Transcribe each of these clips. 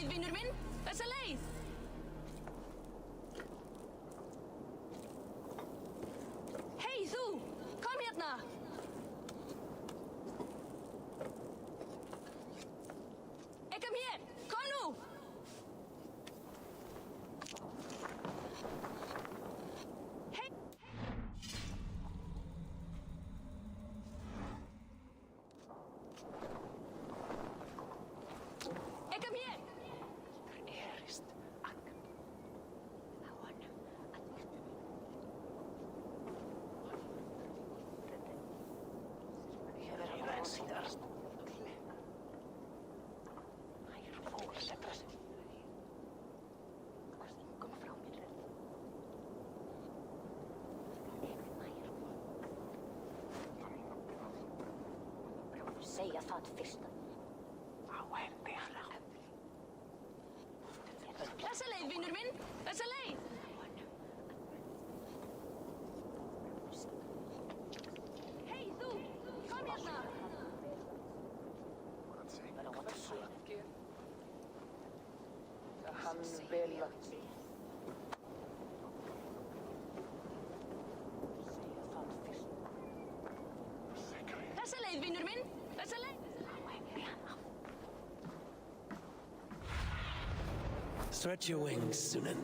leið, vinur minn! Þessa leið! Hei, þú! Kom hérna! Kom hér! Kom nú! Hei! Kom hér! Erist að honum að ég verður að síðast. Setra sig. Þú varst engum frá mér. Segja það fyrst. Á hendi hana. Þessa leið, vinur minn! Þessa leið! Hei, þú! Kom hérna! Hann vil að Þessa leið, vinur minn! Þessa leið! Stretch your wings, Sunan.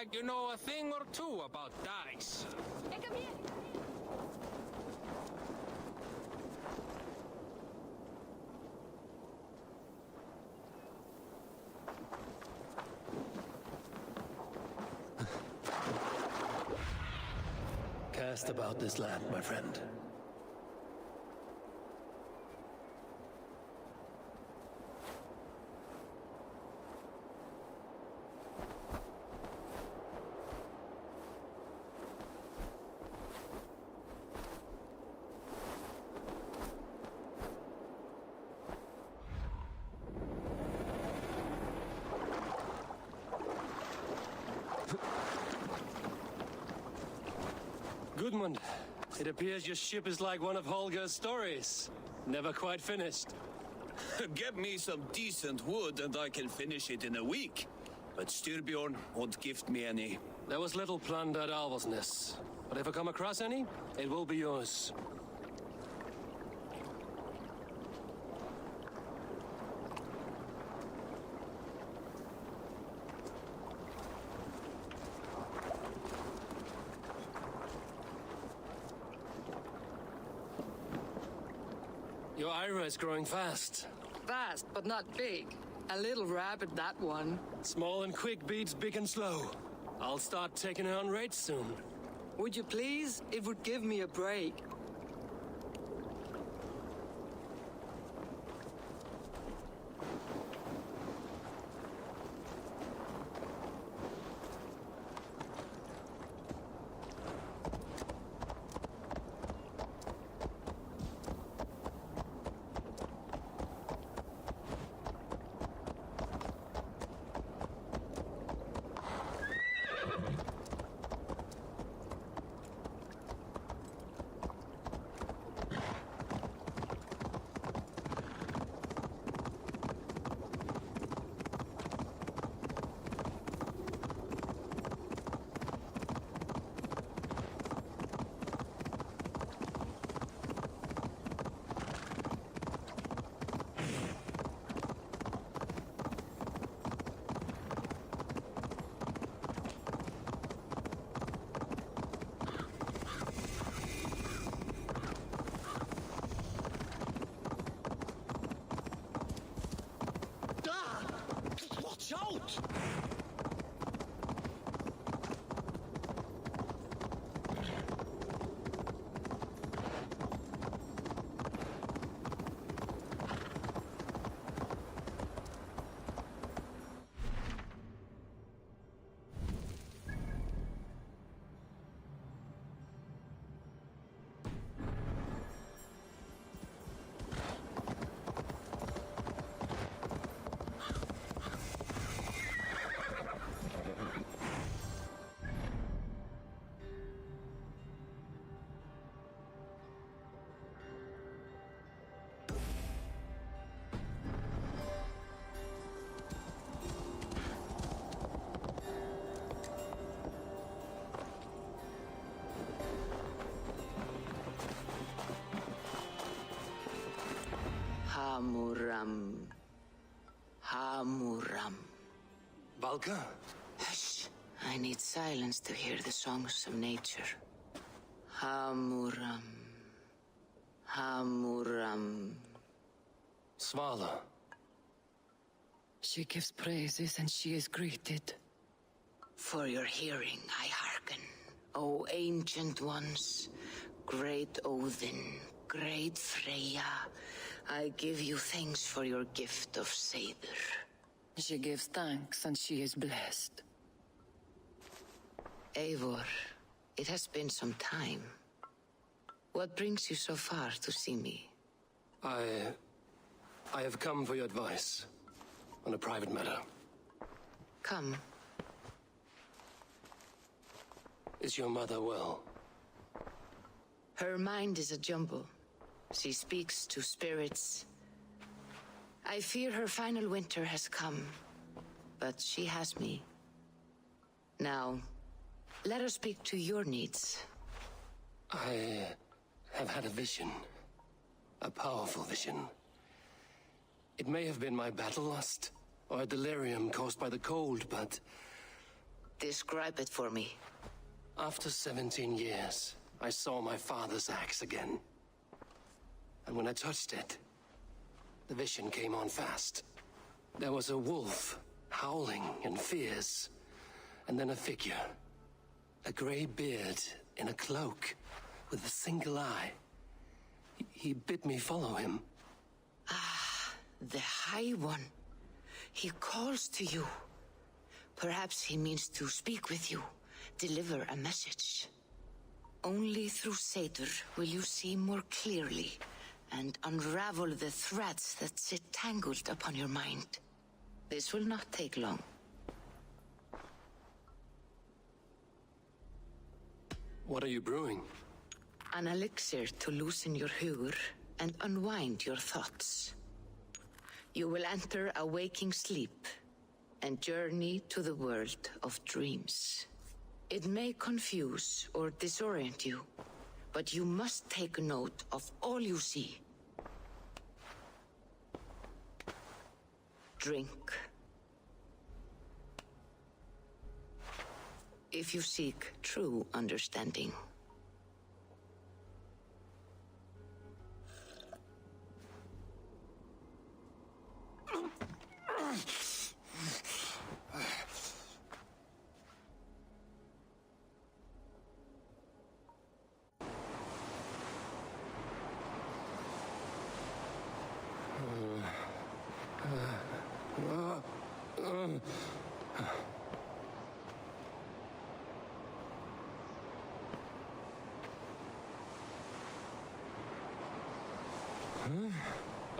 like you know a thing or two about dice. Ik heb hier. Cast about this land, my friend. Gudmund, it appears your ship is like one of Holger's stories. Never quite finished. Get me some decent wood and I can finish it in a week. But Styrbjorn won't gift me any. There was little plunder at Alvosness, but if I come across any, it will be yours. Your Ira is growing fast. Fast, but not big. A little rapid, that one. Small and quick beats big and slow. I'll start taking her on rates soon. Would you please? It would give me a break. Watch out! Hamuram. Hamuram. Valka? Hush. I need silence to hear the songs of nature. Hamuram. Hamuram. Svala. She gives praises and she is greeted. For your hearing I hearken, O ancient ones, great Odin, great Freya. I give you thanks for your gift of Seder. She gives thanks and she is blessed. Eivor, it has been some time. What brings you so far to see me? I have come for your advice on a private matter. Come. Is your mother well? Her mind is a jumble. She speaks to spirits. I fear her final winter has come, but she has me. Now, let her speak to your needs. I have had a vision. A powerful vision. It may have been my battle lust, or a delirium caused by the cold, but Describe it for me. After 17 years, I saw my father's axe again. And when I touched it, the vision came on fast. There was a wolf, howling and fierce, and then a figure. A grey beard in a cloak, with a single eye. He bid me follow him. Ah, the High One. He calls to you. Perhaps he means to speak with you, deliver a message. Only through Seder will you see more clearly and unravel the threads that sit tangled upon your mind. This will not take long. What are you brewing? An elixir to loosen your hugur and unwind your thoughts. You will enter a waking sleep and journey to the world of dreams. It may confuse or disorient you, but you must take note of all you see. Drink. If you seek true understanding.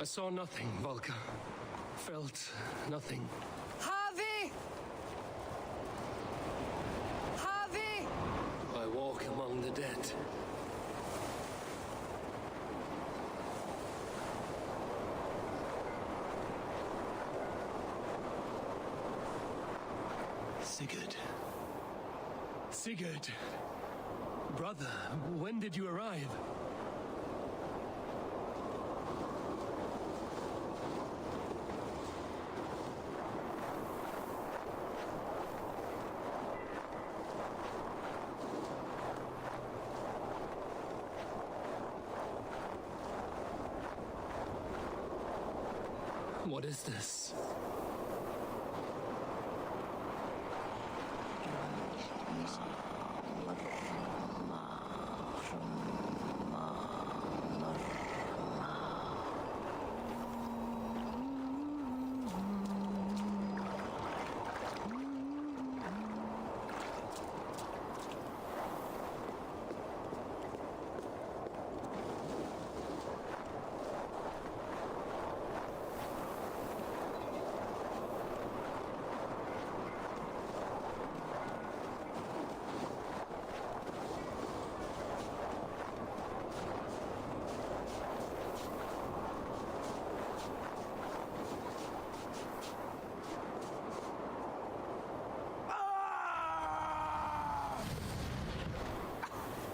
I saw nothing, Volka. Felt nothing. Harvey! Harvey! I walk among the dead. Sigurd. Sigurd! Brother, when did you arrive? What is this?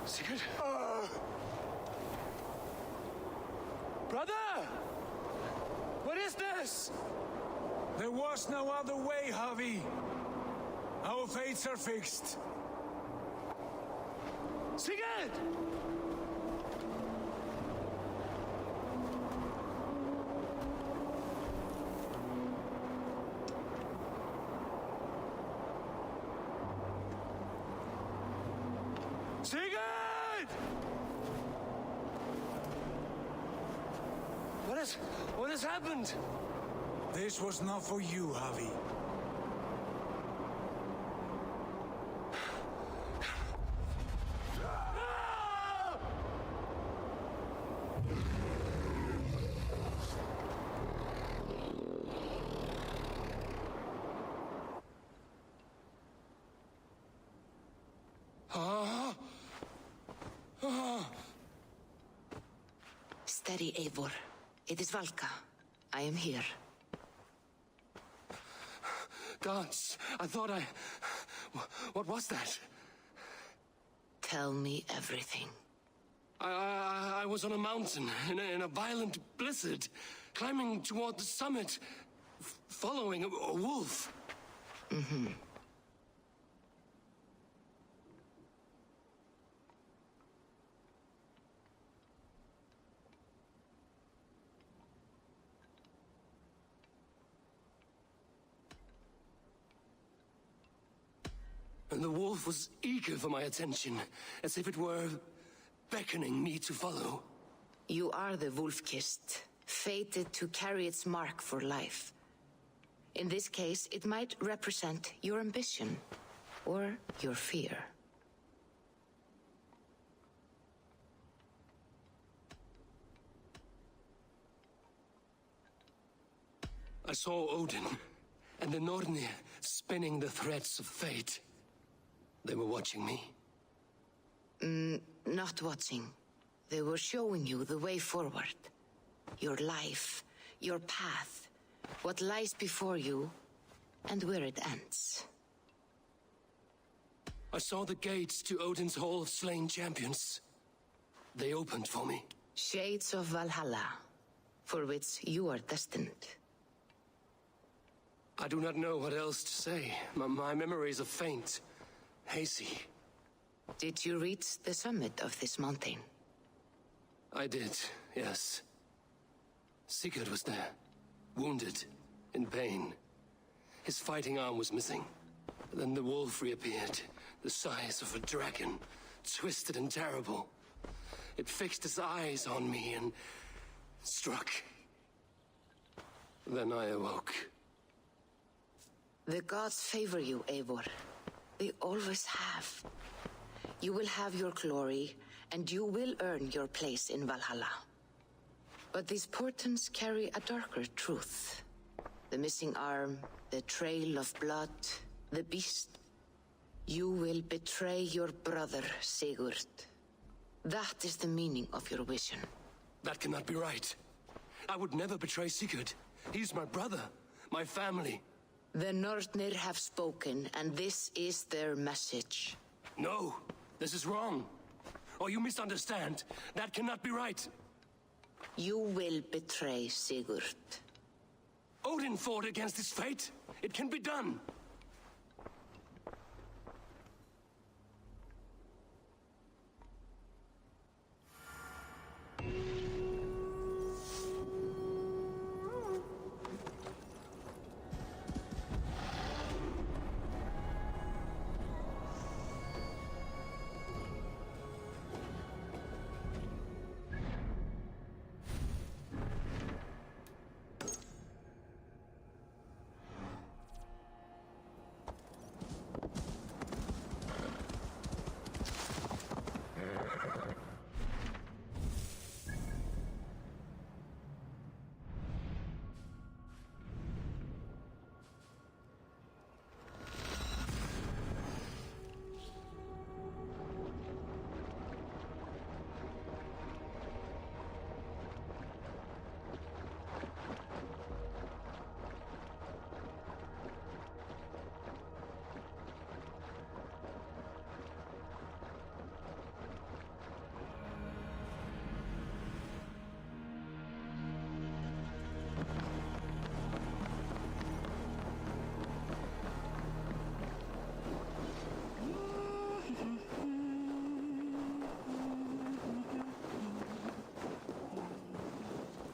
Sigurd? Brother! What is this? There was no other way, Javi. Our fates are fixed. Sigurd! Sigurd! What has happened? This was not for you, Javi. Steady, Eivor. It is Valka. I am here. Gods, I thought What was that? Tell me everything. I was on a mountain in a violent blizzard, climbing toward the summit, following a wolf. and the wolf was eager for my attention, as if it were beckoning me to follow. You are the wolf-kissed, fated to carry its mark for life. In this case, it might represent your ambition, or your fear. I saw Odin and the Nornir spinning the threads of fate. They were watching me. Not watching. They were showing you the way forward. Your life, your path, what lies before you, and where it ends. I saw the gates to Odin's Hall of Slain Champions. They opened for me. Shades of Valhalla, for which you are destined. I do not know what else to say. My memories are faint, hazy. Did you reach the summit of this mountain? I did, yes. Sigurd was there, wounded, in pain. His fighting arm was missing. Then the wolf reappeared, the size of a dragon, twisted and terrible. It fixed its eyes on me and struck. Then I awoke. The gods favor you, Eivor. They always have. You will have your glory, and you will earn your place in Valhalla. But these portents carry a darker truth. The missing arm, the trail of blood, the beast. You will betray your brother, Sigurd. That is the meaning of your vision. That cannot be right. I would never betray Sigurd. He's my brother, my family. The Nornir have spoken, and this is their message. No, this is wrong. Or you misunderstand. That cannot be right. You will betray Sigurd. Odin fought against his fate. It can be done.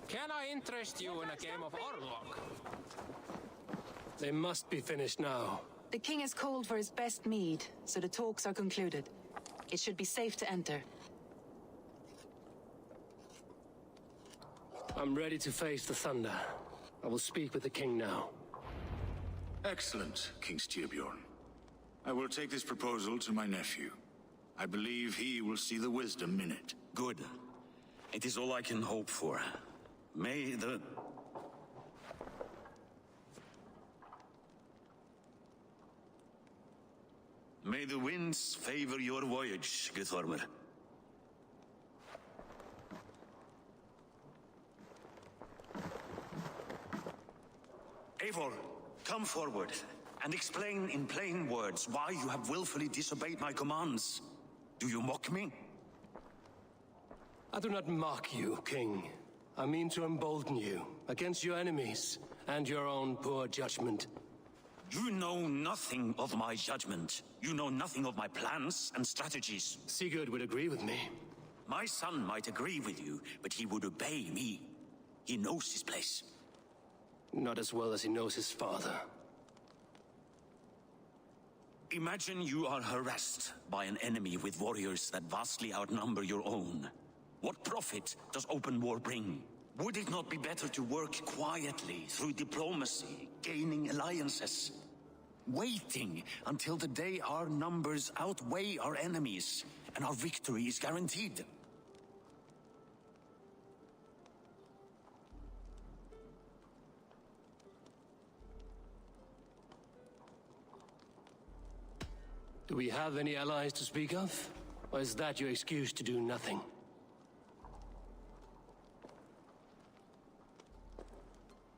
Can I interest you in a game of Orlog? They must be finished now. The king has called for his best mead, so the talks are concluded. It should be safe to enter. I'm ready to face the thunder. I will speak with the king now. Excellent, King Styrbjorn. I will take this proposal to my nephew. I believe he will see the wisdom in it. Good. It is all I can hope for. May the... May the winds favor your voyage, Guthormr. Eivor, come forward and explain in plain words why you have willfully disobeyed my commands. Do you mock me? I do not mock you, King. I mean to embolden you against your enemies and your own poor judgment. You know nothing of my judgment. You know nothing of my plans and strategies. Sigurd would agree with me. My son might agree with you, but he would obey me. He knows his place. Not as well as he knows his father. Imagine you are harassed by an enemy with warriors that vastly outnumber your own. What profit does open war bring? Would it not be better to work quietly through diplomacy, gaining alliances? Waiting until the day our numbers outweigh our enemies and our victory is guaranteed. Do we have any allies to speak of? Or is that your excuse to do nothing?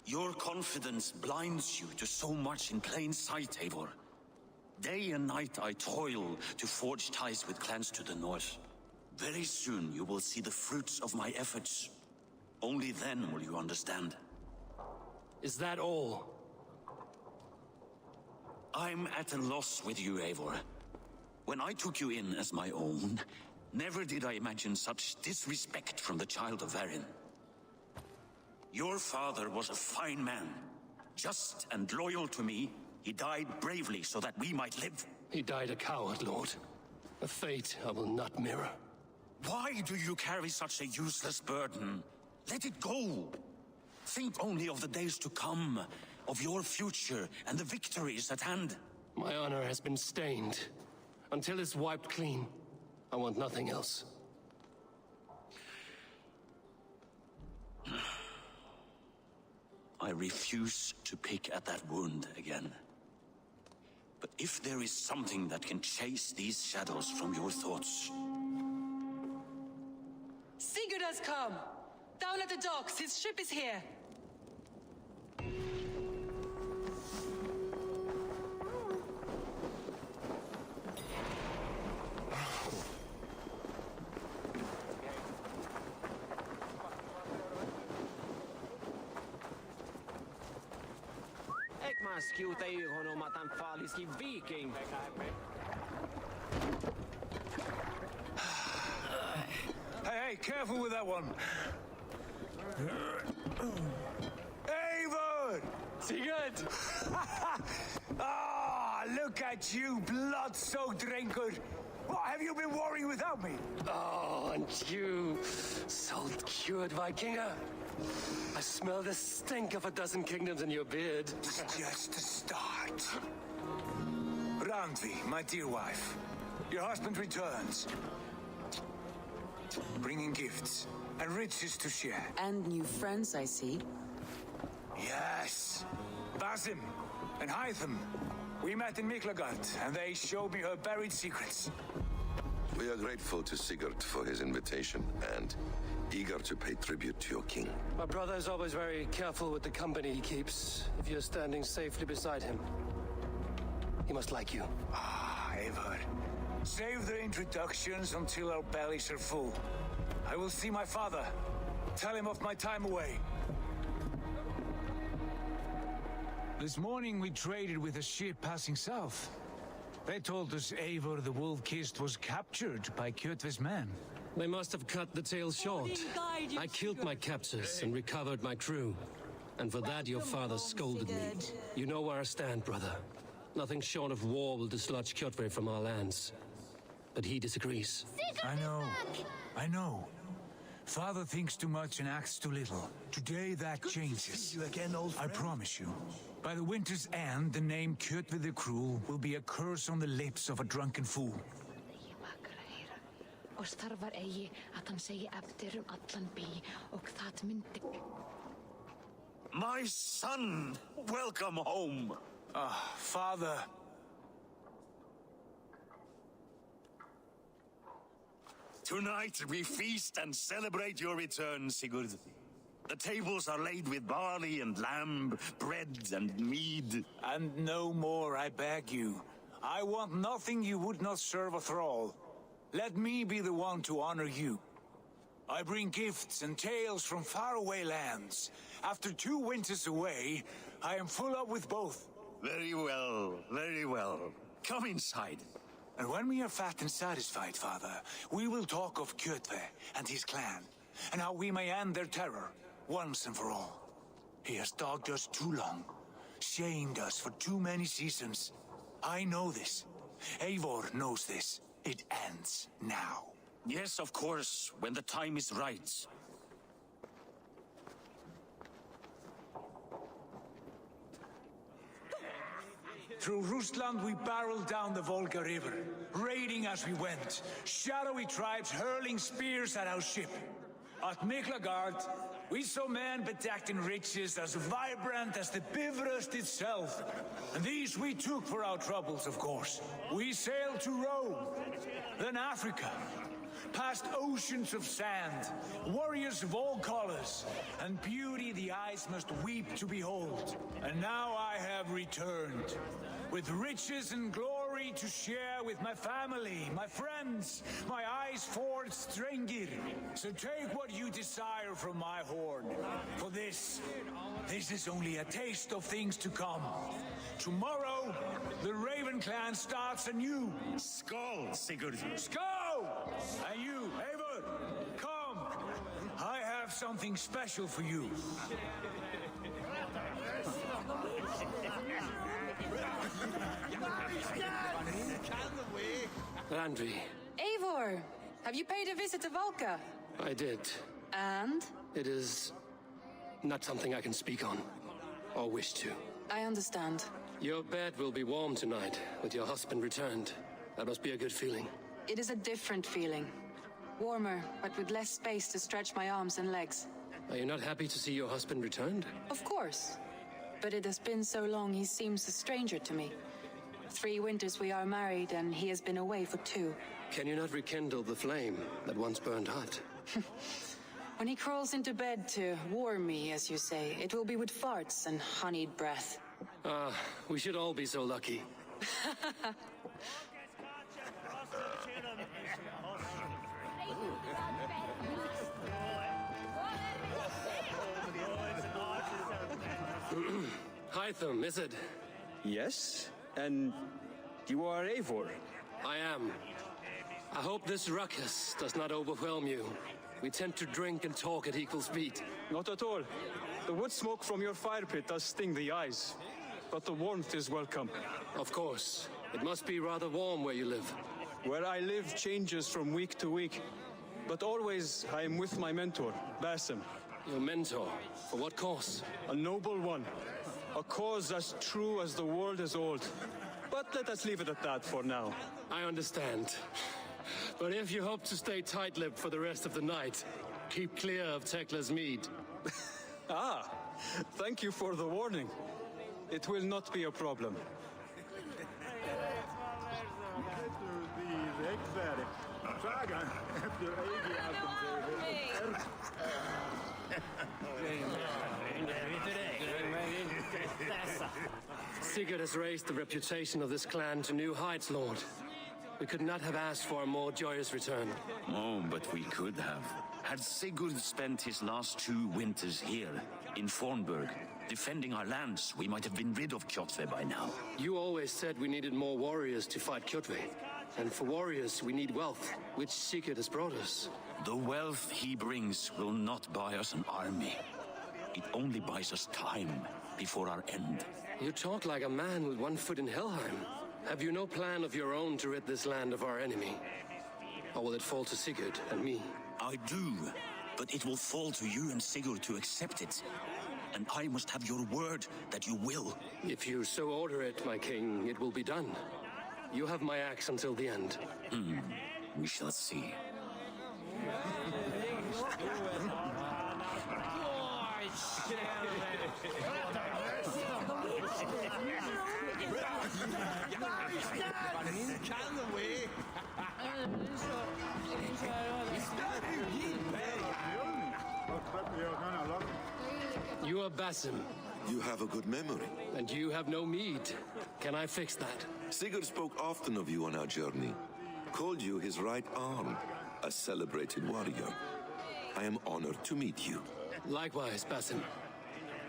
Your confidence blinds you to so much in plain sight, Eivor. Day and night I toil to forge ties with clans to the north. Very soon you will see the fruits of my efforts. Only then will you understand. Is that all? I'm at a loss with you, Eivor. When I took you in as my own, never did I imagine such disrespect from the child of Varin. Your father was a fine man. Just and loyal to me, he died bravely so that we might live. He died a coward, Lord. A fate I will not mirror. Why do you carry such a useless burden? Let it go. Think only of the days to come, of your future and the victories at hand. My honor has been stained. Until it's wiped clean, I want nothing else. I refuse to pick at that wound again. But if there is something that can chase these shadows from your thoughts... Sigurd has come! Down at the docks, his ship is here! Skjuta i honom att han fallisk viking. Hey, careful with that one. Eivor! Sigurd! Look at you, blood-soaked drinker. What have you been worrying without me? Oh, and you, salt-cured Vikinger. I smell the stink of a dozen kingdoms in your beard. It's just a start. Randvi, my dear wife, your husband returns. Bringing gifts and riches to share. And new friends, I see. Yes. Basim and Hytham. We met in Miklagard, and they showed me her buried secrets. We are grateful to Sigurd for his invitation, and eager to pay tribute to your king. My brother is always very careful with the company he keeps. If you're standing safely beside him, he must like you. Eivor. Save the introductions until our bellies are full. I will see my father. Tell him of my time away. This morning we traded with a ship passing south. They told us Eivor the Wolf-Kissed was captured by Kjotve's men. They must have cut the tale short. I killed my captors and recovered my crew. And for that your father scolded me. You know where I stand, brother. Nothing short of war will dislodge Kjotve from our lands. But he disagrees. I know. Father thinks too much and acts too little. Today that changes. I promise you. By the winter's end, the name Kjotve the Cruel will be a curse on the lips of a drunken fool. My son! Welcome home! Father. Tonight we feast and celebrate your return, Sigurd. The tables are laid with barley and lamb, bread and mead. And no more, I beg you. I want nothing you would not serve a thrall. Let me be the one to honor you. I bring gifts and tales from faraway lands. After 2 winters away, I am full up with both. Very well, very well. Come inside. And when we are fat and satisfied, Father, we will talk of Kjotve and his clan, and how we may end their terror, once and for all. He has dogged us too long, shamed us for too many seasons. I know this. Eivor knows this. It ends now. Yes, of course, when the time is right. Through Rusland we barreled down the Volga River, raiding as we went, shadowy tribes hurling spears at our ship. At Miklagard, we saw men bedecked in riches as vibrant as the Bifrost itself. And these we took for our troubles, of course. We sailed to Rome, then Africa, past oceans of sand, warriors of all colors, and beauty the eyes must weep to behold. And now I have returned, with riches and glory to share with my family, my friends, my eyes-forged Strengir. So take what you desire from my hoard. For this is only a taste of things to come. Tomorrow, the Raven clan starts anew. Skål, Sigurd. Skål! And you, Eivor, come. I have something special for you. Randvi, Eivor, have you paid a visit to Valka? I did. And? It is not something I can speak on, or wish to. I understand. Your bed will be warm tonight, with your husband returned. That must be a good feeling. It is a different feeling. Warmer, but with less space to stretch my arms and legs. Are you not happy to see your husband returned? Of course. But it has been so long he seems a stranger to me. 3 winters we are married, and he has been away for 2. Can you not rekindle the flame that once burned hot? When he crawls into bed to warm me, as you say, it will be with farts and honeyed breath. Ah, we should all be so lucky. Hytham, is it? Yes? And you are Eivor? I am. I hope this ruckus does not overwhelm you. We tend to drink and talk at equal speed. Not at all. The wood smoke from your fire pit does sting the eyes. But the warmth is welcome. Of course. It must be rather warm where you live. Where I live changes from week to week. But always I am with my mentor, Basim. Your mentor? For what cause? A noble one. A cause as true as the world is old. But let us leave it at that for now. I understand. But if you hope to stay tight-lipped for the rest of the night, keep clear of Tekla's mead. Ah, thank you for the warning. It will not be a problem. Sigurd has raised the reputation of this clan to new heights, Lord. We could not have asked for a more joyous return. Oh, but we could have. Had Sigurd spent his last 2 winters here, in Fornburg, defending our lands, we might have been rid of Kjotve by now. You always said we needed more warriors to fight Kjotve. And for warriors, we need wealth, which Sigurd has brought us. The wealth he brings will not buy us an army. It only buys us time before our end. You talk like a man with one foot in Helheim. Have you no plan of your own to rid this land of our enemy? Or will it fall to Sigurd and me? I do, but it will fall to you and Sigurd to accept it. And I must have your word that you will. If you so order it, my king, it will be done. You have my axe until the end. We shall see. You are Basim. You have a good memory. And you have no mead. Can I fix that? Sigurd spoke often of you on our journey. Called you his right arm, a celebrated warrior. I am honored to meet you. Likewise, Basim.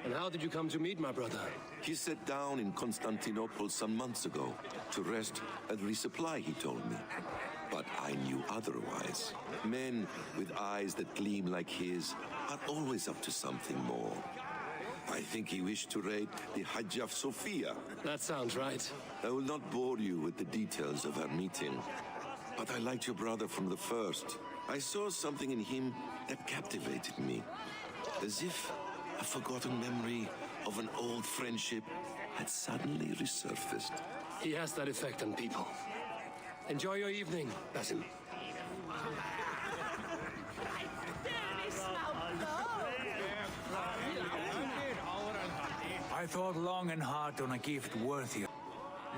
And how did you come to meet my brother? He sat down in Constantinople some months ago to rest and resupply, he told me. But I knew otherwise. Men with eyes that gleam like his are always up to something more. I think he wished to raid the Hajj of Sophia. That sounds right. I will not bore you with the details of our meeting, but I liked your brother from the first. I saw something in him that captivated me, as if a forgotten memory of an old friendship had suddenly resurfaced. He has that effect on people. Enjoy your evening, Basim. I thought long and hard on a gift worthy.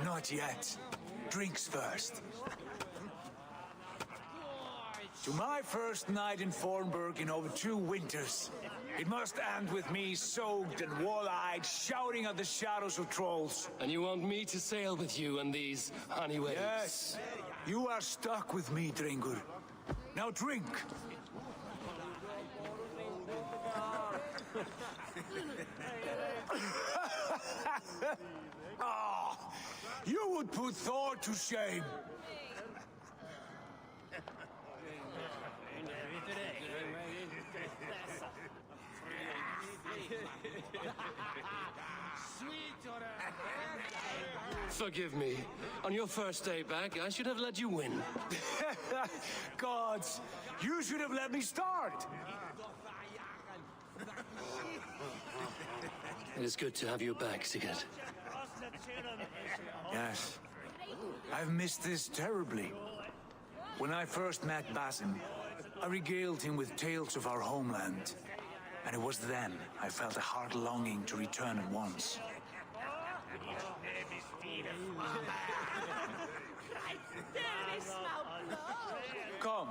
Not yet. Drinks first. To my first night in Fornburg in over 2 winters. It must end with me soaked and wall-eyed, shouting at the shadows of trolls. And you want me to sail with you on these honey waves? Yes. You are stuck with me, Dringur. Now drink. Ah, you would put Thor to shame. Forgive me. On your first day back, I should have let you win. Gods, you should have let me start. It is good to have you back, Sigurd. Yes. I've missed this terribly. When I first met Basim, I regaled him with tales of our homeland. And it was then I felt a heart longing to return at once. Come.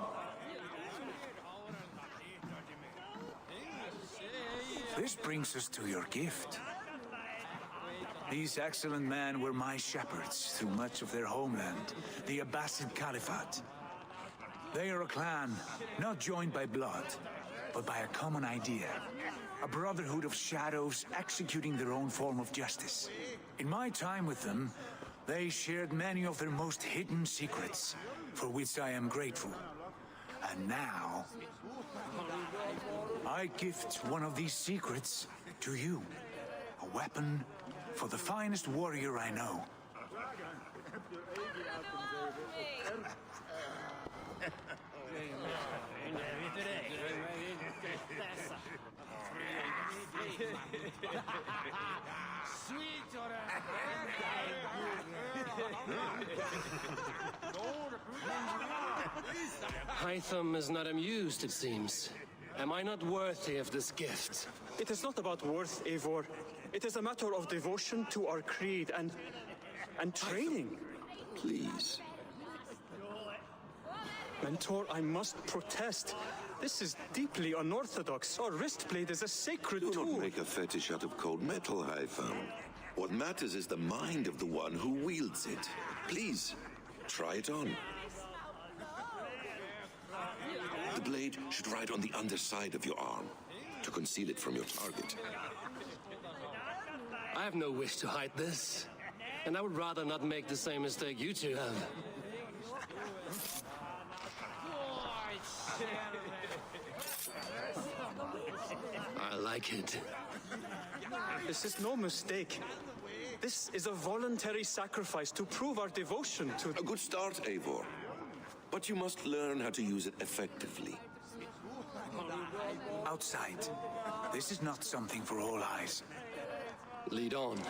This brings us to your gift. These excellent men were my shepherds through much of their homeland, the Abbasid Caliphate. They are a clan, not joined by blood, but by a common idea. A brotherhood of shadows executing their own form of justice. In my time with them, they shared many of their most hidden secrets, for which I am grateful. And now, I gift one of these secrets to you. A weapon for the finest warrior I know. Hytham is not amused, it seems. Am I not worthy of this gift? It is not about worth, Eivor. It is a matter of devotion to our creed and training. Please. Mentor, I must protest. This is deeply unorthodox. Our wrist blade is a sacred Do tool. not make a fetish out of cold metal, Hytham. What matters is the mind of the one who wields it. Please, try it on. The blade should ride on the underside of your arm to conceal it from your target. I have no wish to hide this, and I would rather not make the same mistake you two have. I like it. This is no mistake. This is a voluntary sacrifice to prove our devotion to... A good start, Eivor. But you must learn how to use it effectively. Outside. This is not something for all eyes. Lead on.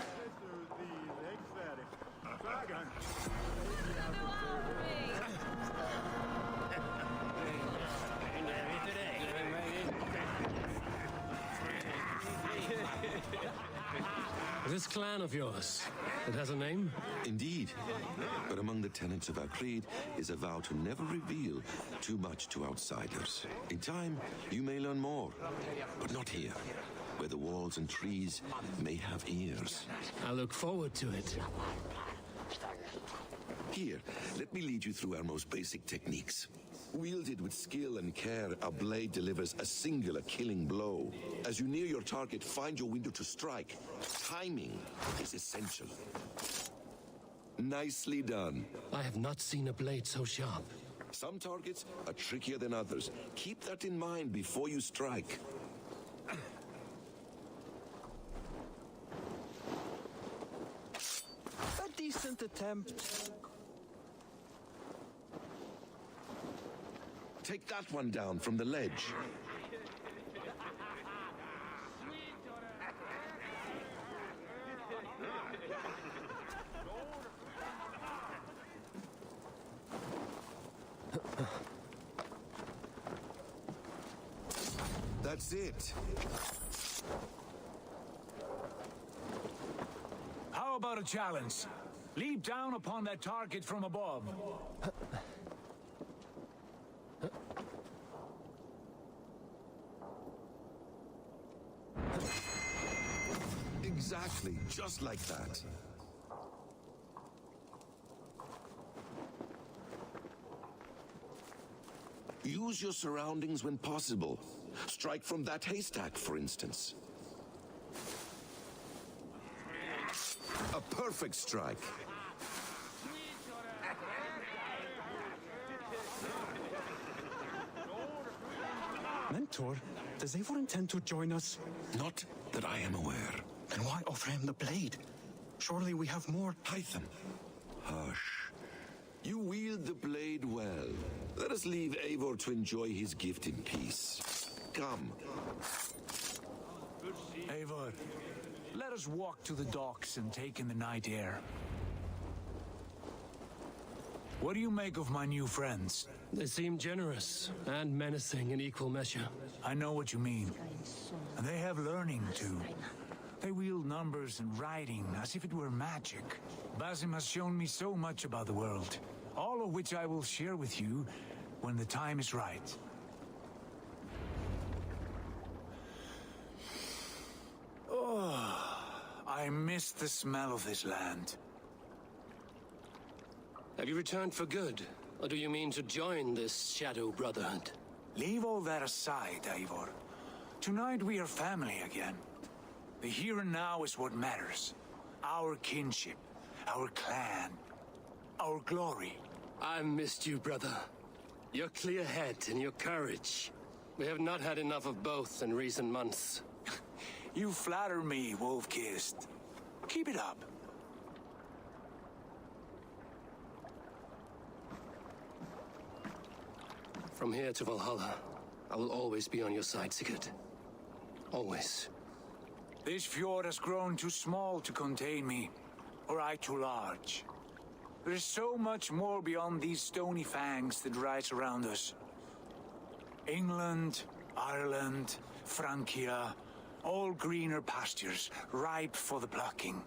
This clan of yours, it has a name? Indeed. But among the tenets of our creed is a vow to never reveal too much to outsiders. In time, you may learn more, but not here, where the walls and trees may have ears. I look forward to it. Here, let me lead you through our most basic techniques. Wielded with skill and care, a blade delivers a singular killing blow. As you near your target, find your window to strike. Timing is essential. Nicely done. I have not seen a blade so sharp. Some targets are trickier than others. Keep that in mind before you strike. attempt. Take that one down from the ledge. That's it. How about a challenge? Leap down upon that target from above. Exactly, just like that. Use your surroundings when possible. Strike from that haystack, for instance. A perfect strike. Mentor, does Eivor intend to join us? Not that I am aware. Then why offer him the blade? Surely we have more. Hytham, hush. You wield the blade well. Let us leave Eivor to enjoy his gift in peace. Come. Eivor, let us walk to the docks and take in the night air. What do you make of my new friends? They seem generous and menacing in equal measure. I know what you mean. And they have learning, too. They wield numbers and writing as if it were magic. Basim has shown me so much about the world, all of which I will share with you when the time is right. Oh, I miss the smell of this land. Have you returned for good? Or do you mean to join this Shadow Brotherhood? Leave all that aside, Eivor. Tonight we are family again. The here and now is what matters. Our kinship, our clan, our glory. I've missed you, brother. Your clear head and your courage. We have not had enough of both in recent months. You flatter me, Wolf-Kissed. Keep it up. From here to Valhalla, I will always be on your side, Sigurd. Always. This fjord has grown too small to contain me, or I too large. There is so much more beyond these stony fangs that rise around us. England, Ireland, Francia, all greener pastures, ripe for the plucking.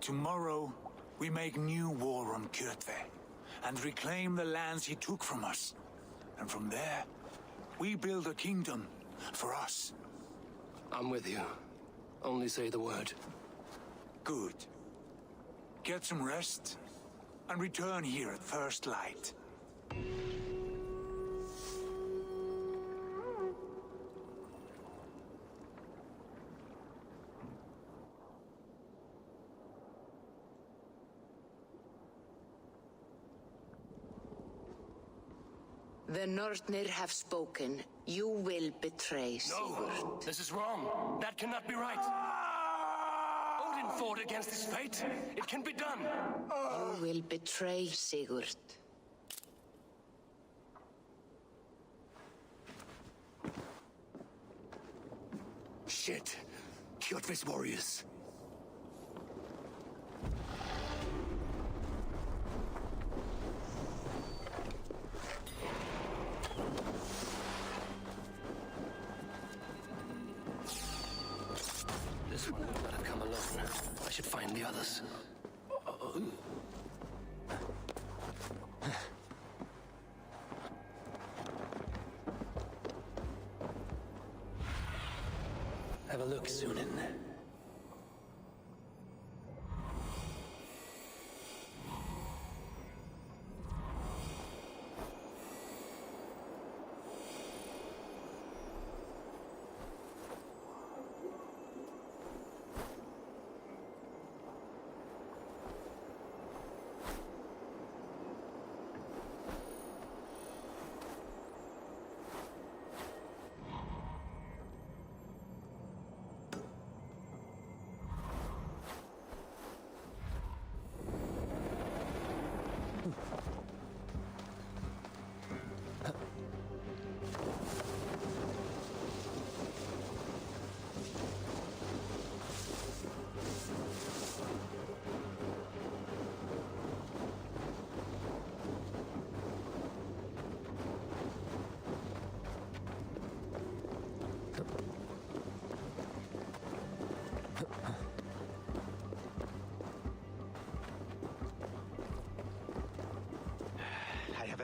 Tomorrow, we make new war on Kjotve, and reclaim the lands he took from us. And from there, we build a kingdom for us. I'm with you. Only say the word. Good. Get some rest, and return here at first light. The Nornir have spoken. You will betray Sigurd. No! This is wrong! That cannot be right! Odin fought against his fate! It can be done! You will betray Sigurd. Shit! Kjotve's warriors! This one would not have come alone. I should find the others. Have a look, Sunan.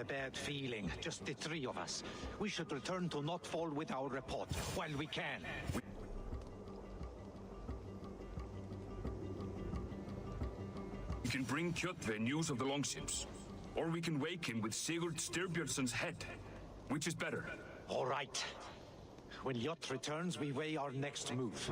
a bad feeling. Just the three of us. We should return to Notfall with our report, while we can. We can bring Kjotve news of the longships. Or we can wake him with Sigurd Styrbjörnsson's head. Which is better? All right. When Jot returns, we weigh our next move.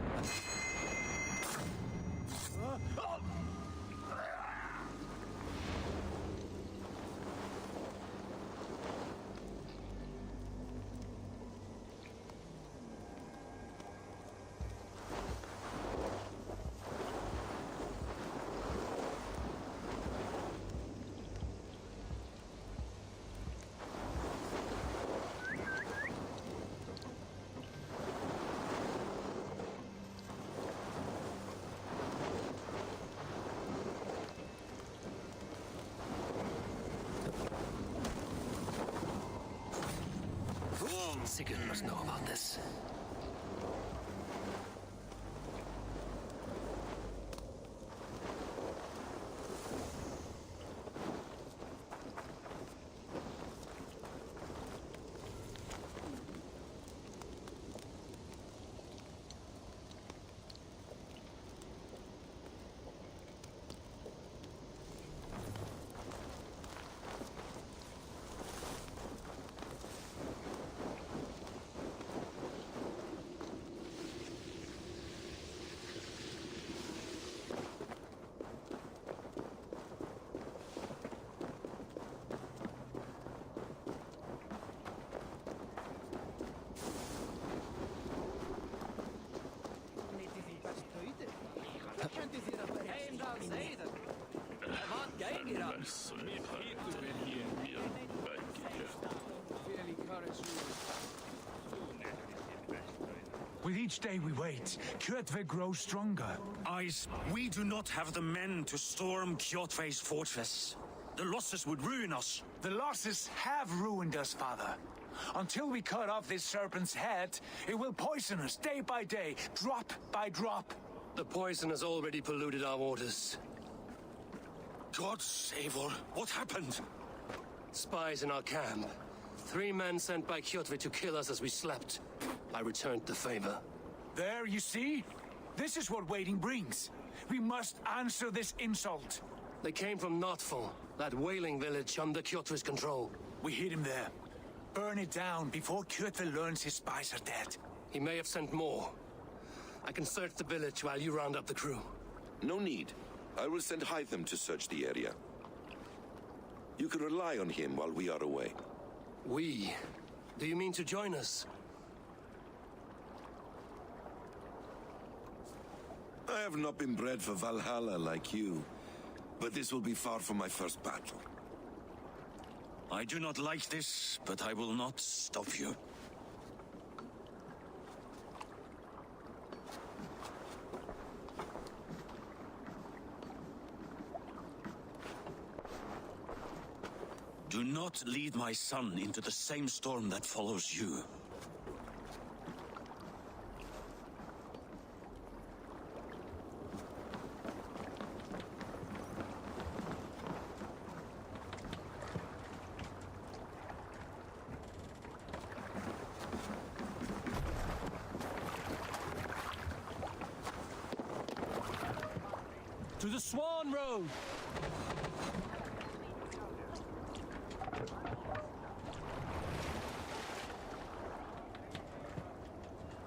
Sigurd must know about this. With each day we wait, Kjotve grows stronger. We do not have the men to storm Kjotve's fortress. The losses would ruin us. The losses have ruined us, father. Until we cut off this serpent's head, it will poison us day by day, drop by drop. The poison has already polluted our waters. God save her. What happened? Spies in our camp. 3 men sent by Kjotve to kill us as we slept. I returned the favor. There, you see? This is what waiting brings. We must answer this insult. They came from Notfall, that whaling village under Kjotve's control. We hid him there. Burn it down before Kjotve learns his spies are dead. He may have sent more. I can search the village while you round up the crew. No need. I will send Hytham to search the area. You can rely on him while we are away. We? Do you mean to join us? I have not been bred for Valhalla like you, but this will be far from my first battle. I do not like this, but I will not stop you. Do not lead my son into the same storm that follows you. To the Swan Road!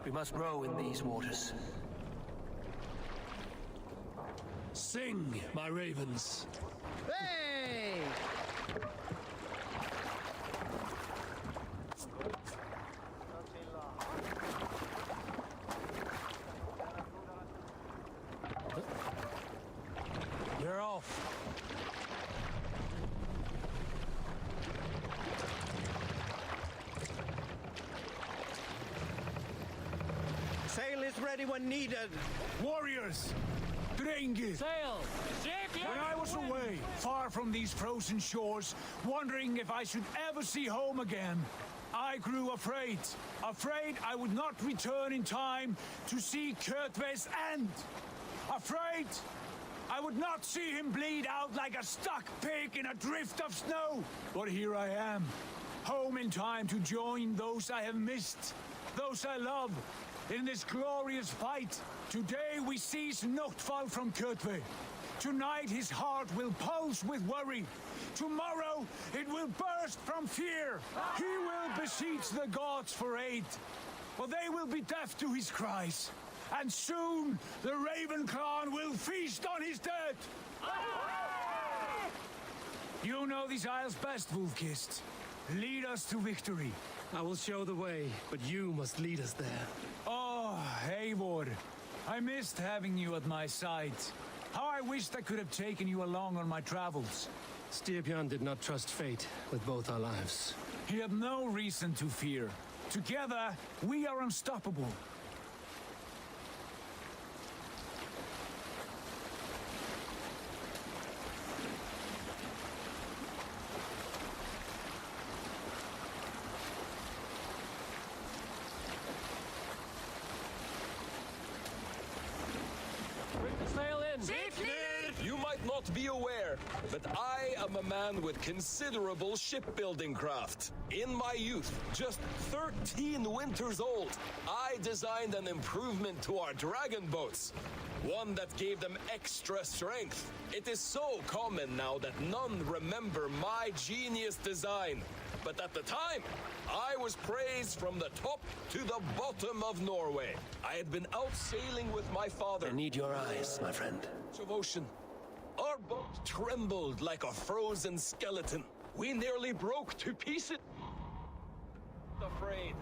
We must row in these waters. Sing, my ravens. Hey! We're off. Sail is ready when needed. Warriors! Drengir! Sail! When I was away, far from these frozen shores, wondering if I should ever see home again, I grew afraid. Afraid I would not return in time to see Kjotve's end. Afraid I would not see him bleed out like a stuck pig in a drift of snow. But here I am, home in time to join those I have missed, those I love, in this glorious fight. Today we seize Noctfall from Kjotve. Tonight his heart will pulse with worry. Tomorrow it will burst from fear. He will beseech the gods for aid, for they will be deaf to his cries. And soon the Raven clan will feast on his dead. You know these isles best, Wolfkist. Lead us to victory. I will show the way, but you must lead us there. Oh, Eivor. I missed having you at my side. How I wished I could have taken you along on my travels. Styrbjörn did not trust fate with both our lives. He had no reason to fear. Together, we are unstoppable. You might not be aware, but I am a man with considerable shipbuilding craft. In my youth, just 13 winters old, I designed an improvement to our dragon boats. One that gave them extra strength. It is so common now that none remember my genius design. But at the time, I was praised from the top to the bottom of Norway. I had been out sailing with my father. I need your eyes, my friend. Of ocean. Our boat trembled like a frozen skeleton. We nearly broke to pieces. Afraid.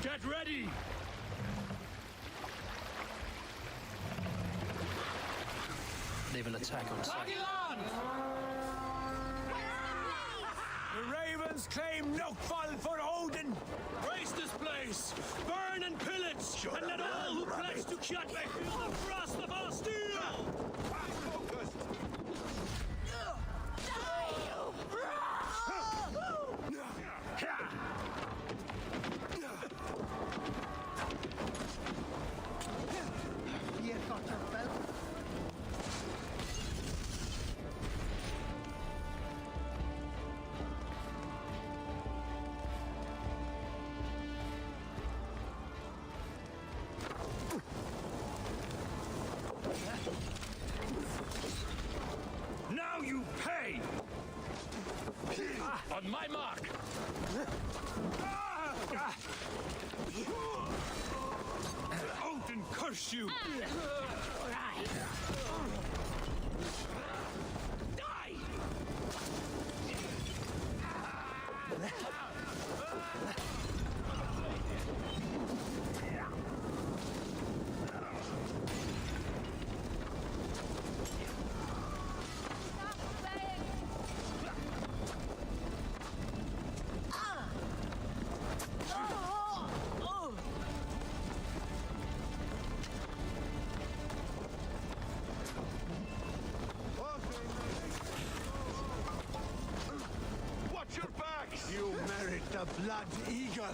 Get ready! They will attack on sight. The Ravens claim Noctfall for Odin! Raise this place! Burn and pillage! And let all who pledge to Kjotve feel the frost of our steel! blood eagle!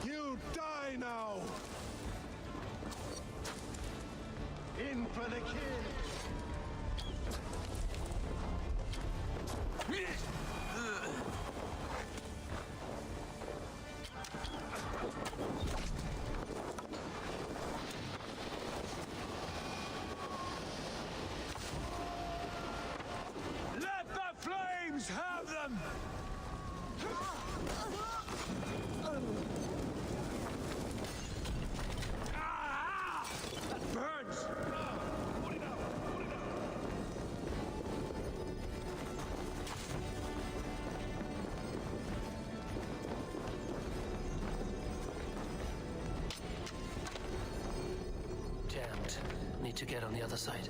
You die now! In for the kill! Let the flames have them! Ah! That burns! Jammed. Need to get on the other side.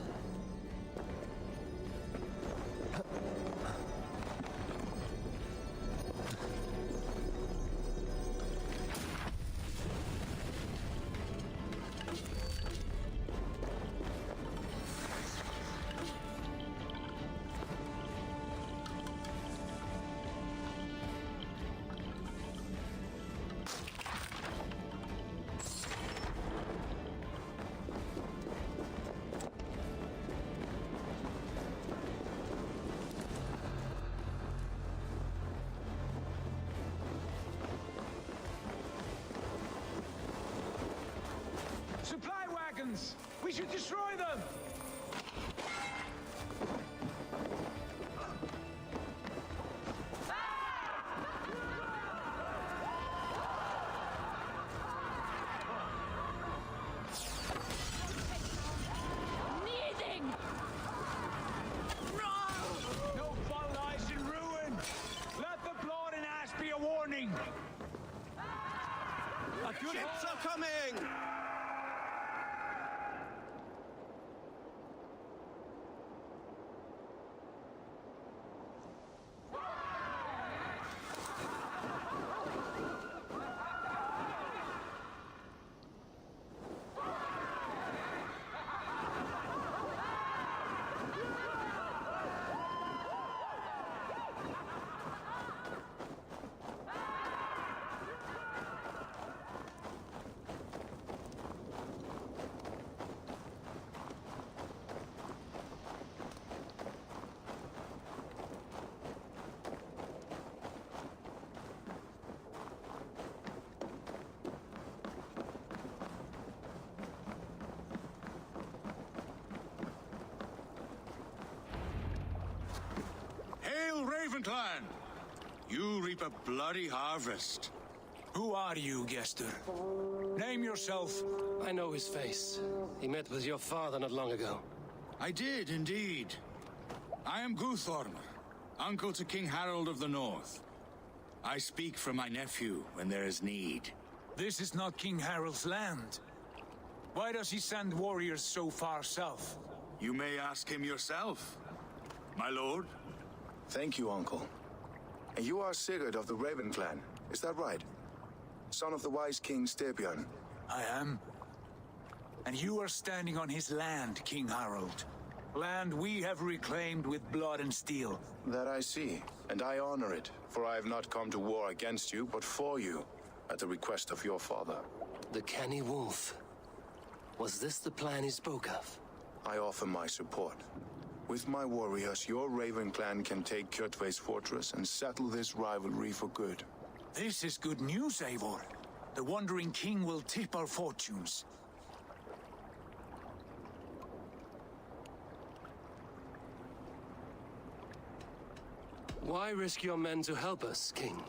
Supply wagons! We should destroy them! Kneading! No fall lies in ruin! Let the blood and ash be a warning! Ships are coming! Hail, Ravenclan! You reap a bloody harvest. Who are you, Gester? Name yourself. I know his face. He met with your father not long ago. I did, indeed. I am Guthorm, uncle to King Harold of the North. I speak for my nephew when there is need. This is not King Harold's land. Why does he send warriors so far south? You may ask him yourself, my lord. Thank you, uncle. And you are Sigurd of the Raven clan, is that right? Son of the wise King Styrbjörn. I am. And you are standing on his land, King Harold. Land we have reclaimed with blood and steel. That I see, and I honor it, for I have not come to war against you, but for you, at the request of your father. The canny wolf. Was this the plan he spoke of? I offer my support. With my warriors, your Raven clan can take Kjotve's fortress and settle this rivalry for good. This is good news, Eivor. The Wandering King will tip our fortunes. Why risk your men to help us, King?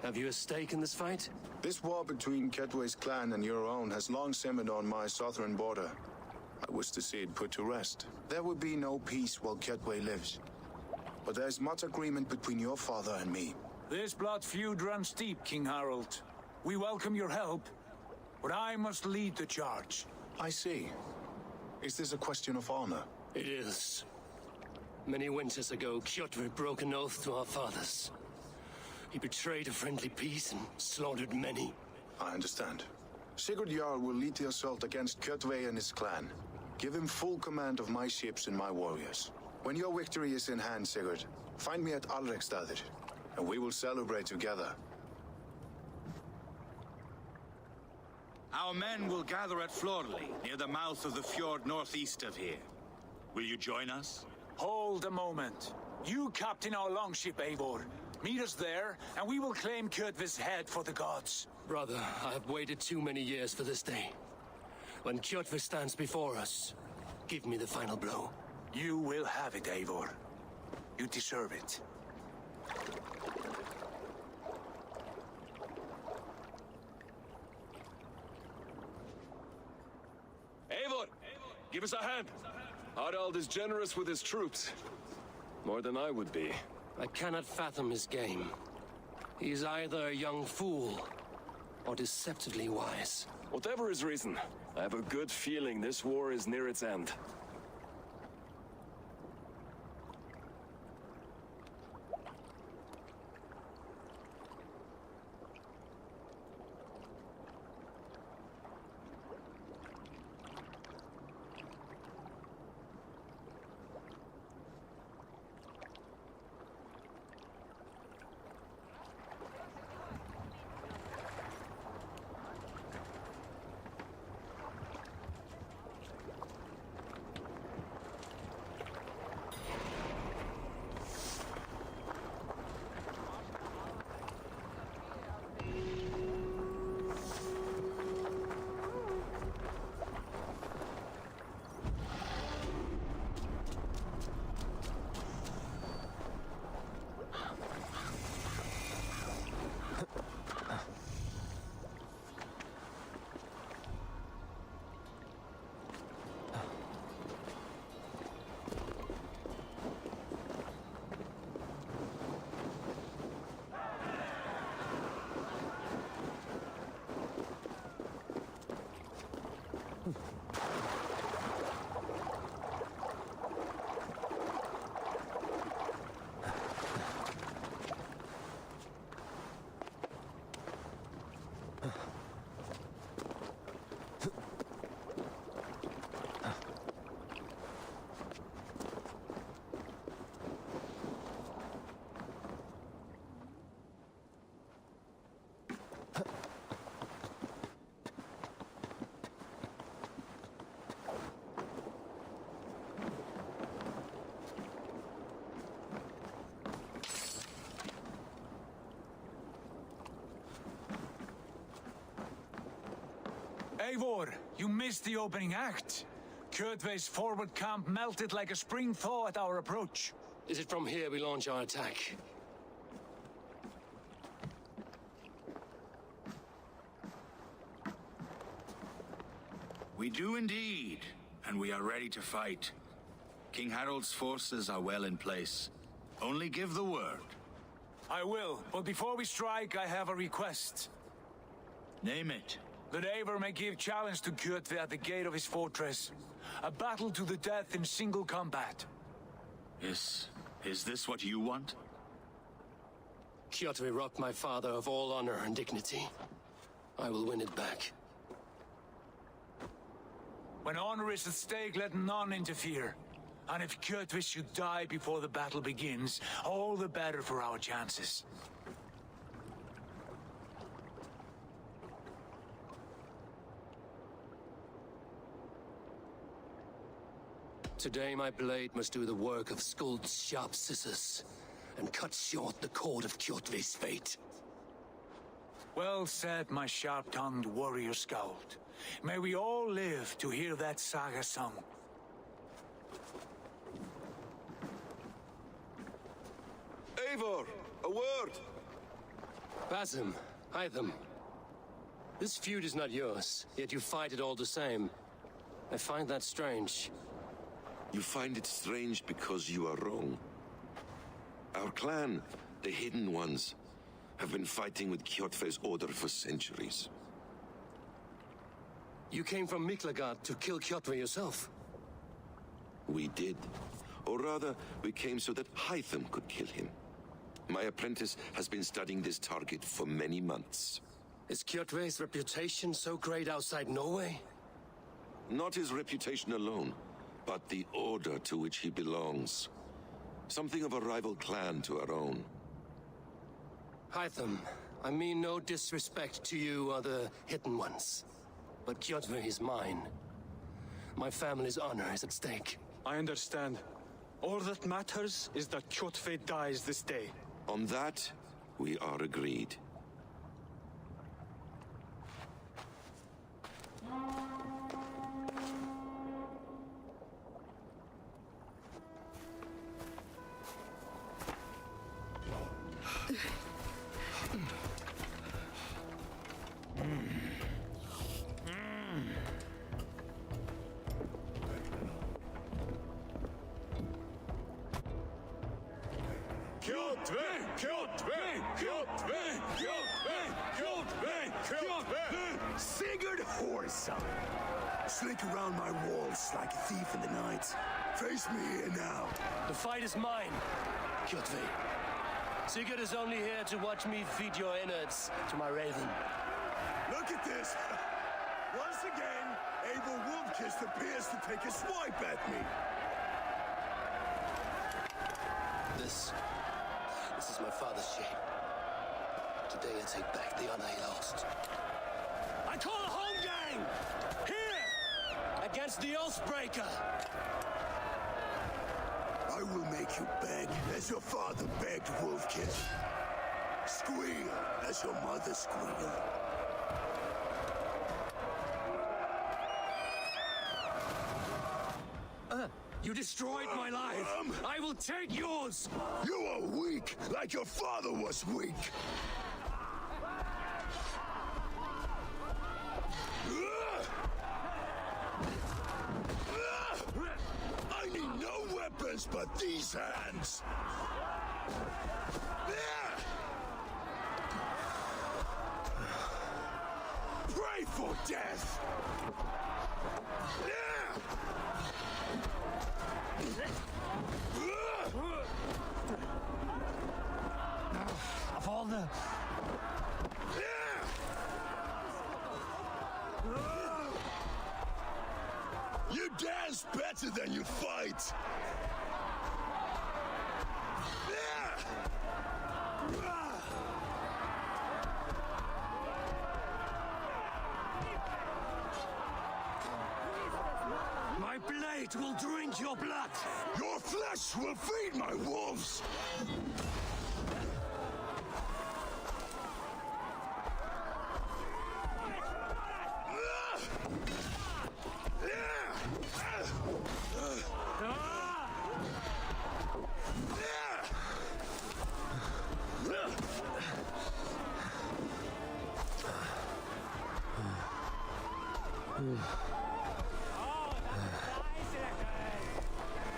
Have you a stake in this fight? This war between Kjotve's clan and your own has long simmered on my southern border. I wish to see it put to rest. There will be no peace while Kjotve lives. But there's much agreement between your father and me. This blood feud runs deep, King Harold. We welcome your help, but I must lead the charge. I see. Is this a question of honor? It is. Many winters ago, Kjotve broke an oath to our fathers. He betrayed a friendly peace and slaughtered many. I understand. Sigurd Jarl will lead the assault against Kjotve and his clan. Give him full command of my ships and my warriors. When your victory is in hand, Sigurd, find me at Alrekstadir, and we will celebrate together. Our men will gather at Florli, near the mouth of the fjord northeast of here. Will you join us? Hold a moment. You captain our longship, Eivor. Meet us there, and we will claim Kjotve's head for the gods. Brother, I have waited too many years for this day. When Kjotve stands before us, give me the final blow. You will have it, Eivor. You deserve it. Eivor! Give us a hand! Harald is generous with his troops. More than I would be. I cannot fathom his game. He is either a young fool or deceptively wise. Whatever his reason, I have a good feeling this war is near its end. Eivor, you missed the opening act. Kjotve's forward camp melted like a spring thaw at our approach. Is it from here we launch our attack? We do indeed, and we are ready to fight. King Harald's forces are well in place. Only give the word. I will, but before we strike, I have a request. Name it. That Eivor may give challenge to Kjotve at the gate of his fortress. A battle to the death in single combat. Is this what you want? Kjotve robbed my father of all honor and dignity. I will win it back. When honor is at stake, let none interfere. And if Kjotve should die before the battle begins, all the better for our chances. Today my blade must do the work of Skuld's sharp scissors, and cut short the cord of Kjotve's fate. Well said, my sharp-tongued warrior Skuld. May we all live to hear that saga sung. Eivor, a word! Basim, Hytham. This feud is not yours, yet you fight it all the same. I find that strange. You find it strange because you are wrong. Our clan, the Hidden Ones, have been fighting with Kjotve's order for centuries. You came from Miklagard to kill Kjotve yourself? We did. Or rather, we came so that Hytham could kill him. My apprentice has been studying this target for many months. Is Kjotve's reputation so great outside Norway? Not his reputation alone, but the order to which he belongs. Something of a rival clan to our own. Hytham, I mean no disrespect to you or the Hidden Ones, but Kjotve is mine. My family's honor is at stake. I understand. All that matters is that Kjotve dies this day. On that, we are agreed. Sigurd Horsa! Slink around my walls like a thief in the night. Face me here now. The fight is mine, Kjotve. Sigurd is only here to watch me feed your innards to my raven. Look at this! Once again, Abel Wolfkist appears to take a swipe at me. This is my father's shape. Today I take back the honor he lost. I call a home gang! Here! Against the Oathbreaker! I will make you beg as your father begged Wolfkist. Squeal as your mother squealed. You destroyed my life! I will take yours! You are weak, like your father was weak! I need no weapons but these hands! Pray for death! Of all the... You dance better than you fight! My blade will drink your blood! Your flesh will feed my wolves!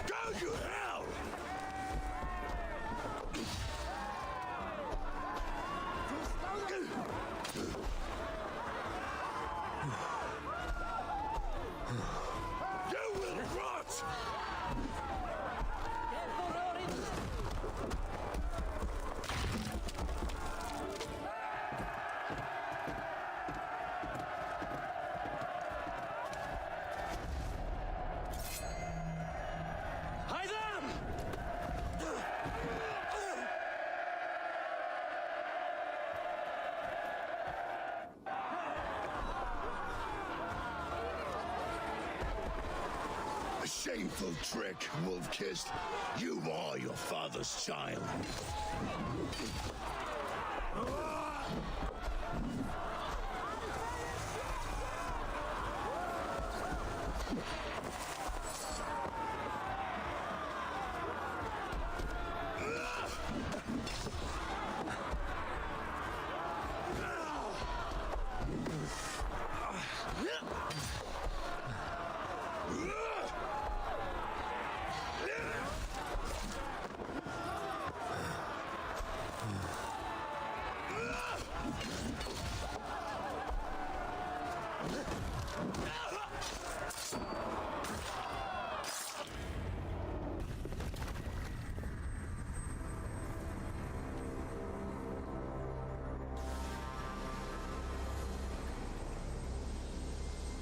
Go to hell! You will rot! A shameful trick, Wolfkist. You are your father's child.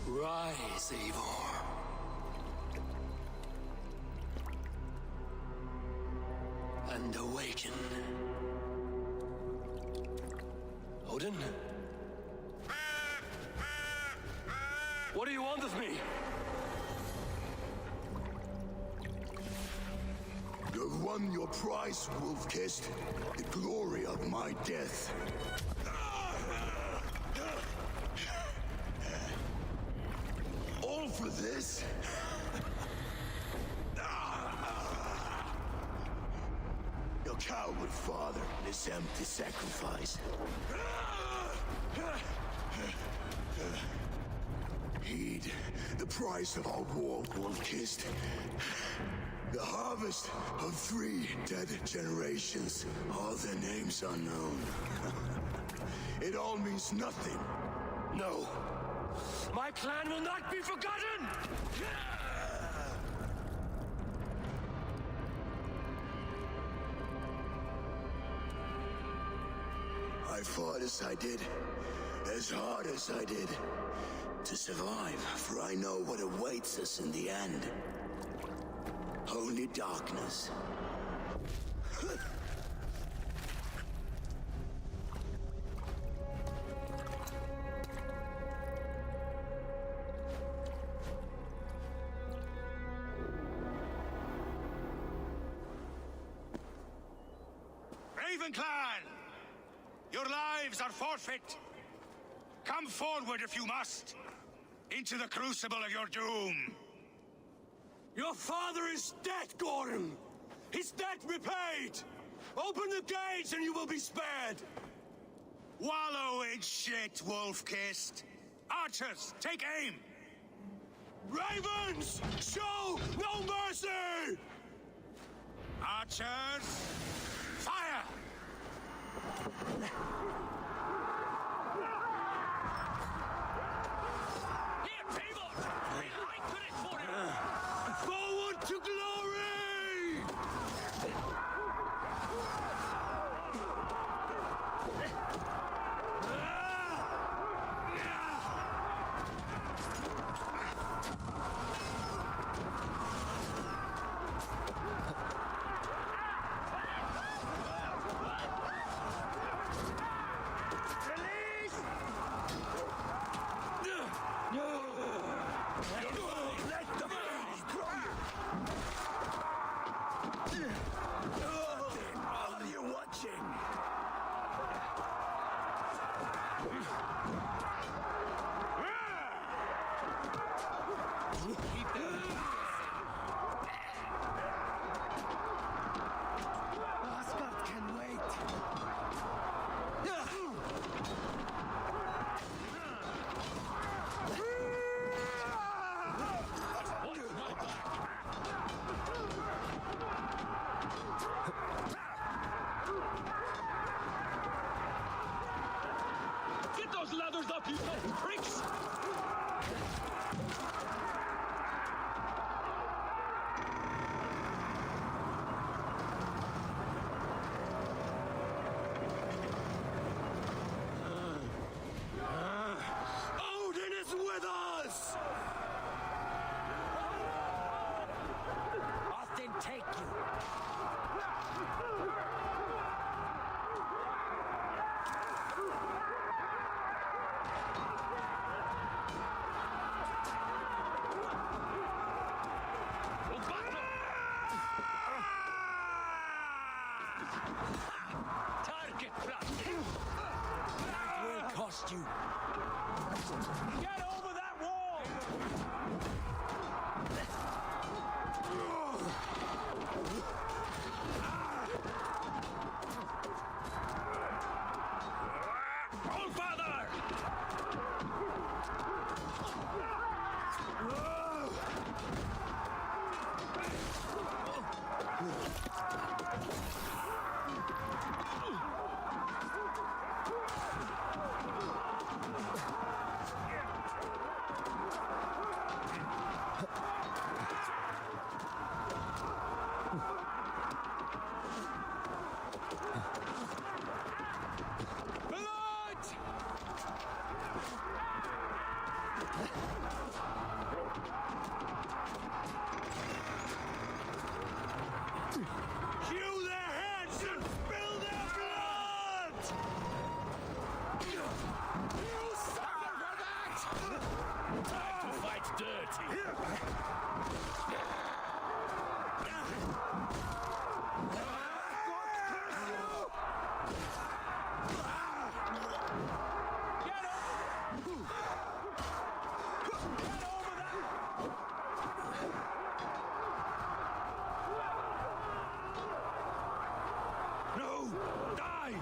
Rise, Eivor. And awaken. Odin? What do you want of me? You've won your prize, Wolf-Kissed. The glory of my death. All for this? Your coward father and his empty sacrifice. Heed the price of our war, Wolf-Kissed. The harvest of 3 dead generations, all their names unknown. It all means nothing. No. My clan will not be forgotten! I fought as I did, as hard as I did, to survive, for I know what awaits us in the end. Only darkness. Raven Clan! Your lives are forfeit. Come forward if you must. Into the crucible of your doom. Your father is dead, Gordon! His debt repaid! Open the gates and you will be spared! Wallow in shit, Wolf-Kissed. Archers, take aim! Ravens! Show no mercy! Archers, fire! Here, people! I could it for you! Forward to glory! Get those ladders up, you fucking pricks! Odin is with us! Austin, take you! Target practice! That will cost you! Get over that wall! All father! Hew their heads and spill their blood! You suffer for that! Time to fight dirty. No! Die!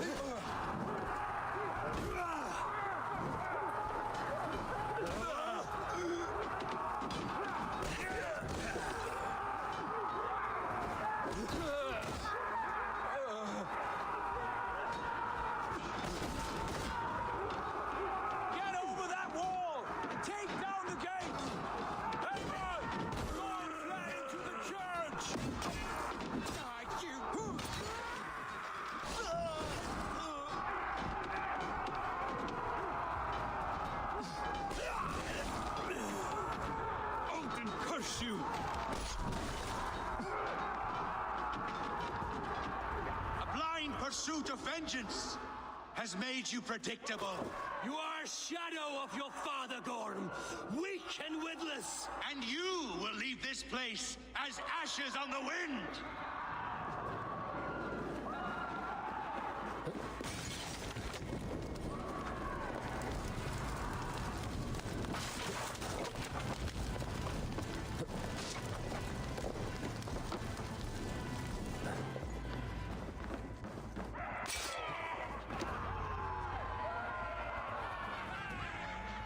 Get over that wall! Take down the gate! Anyone! Go fled into the church! Odin curse you! A blind pursuit of vengeance has made you predictable. You are a shadow of your father, Gorm, weak and witless. And you will leave this place as ashes on the wind.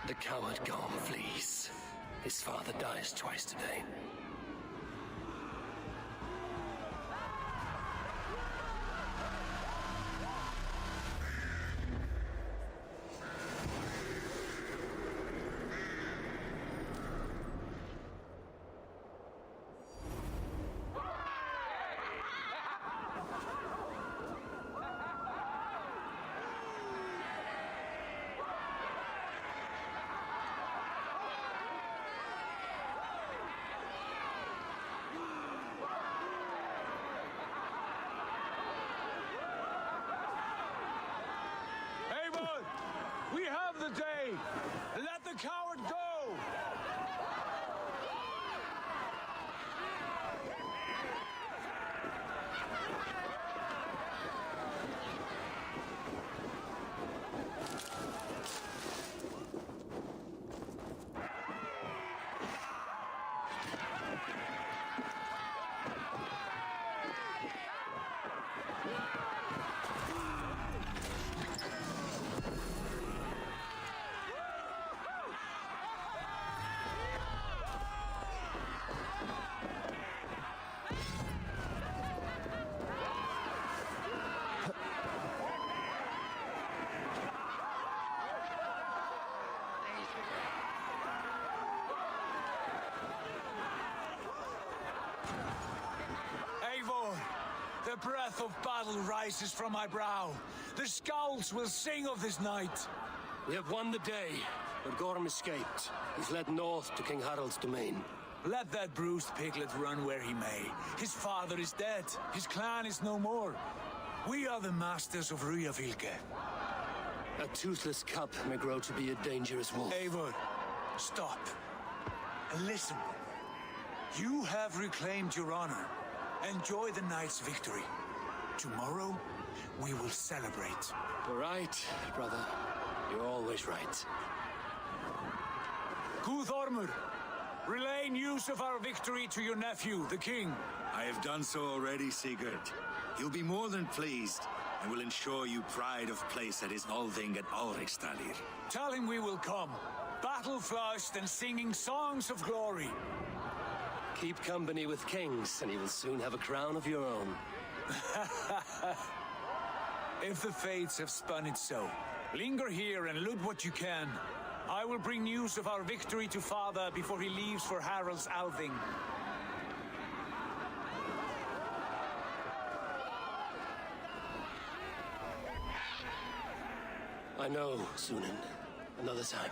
The coward Gorm flees. His father dies twice today. Eivor! We have the day! Let the coward go! Eivor, the breath of battle rises from my brow. The scouts will sing of this night. We have won the day, but Gorm escaped. He's led north to King Harald's domain. Let that bruised piglet run where he may. His father is dead. His clan is no more. We are the masters of Ryafylke. A toothless cub may grow to be a dangerous wolf. Eivor, stop. And listen. You have reclaimed your honor. Enjoy the night's victory. Tomorrow, we will celebrate. You're right, brother. You're always right. Guthormur, relay news of our victory to your nephew, the king. I have done so already, Sigurd. He'll be more than pleased, and will ensure you pride of place at his Althing at Alriksdalir. Tell him we will come, battle-flushed and singing songs of glory. Keep company with kings, and you will soon have a crown of your own. If the fates have spun it so, linger here and loot what you can. I will bring news of our victory to father before he leaves for Harald's Althing. I know, Sunan. Another time.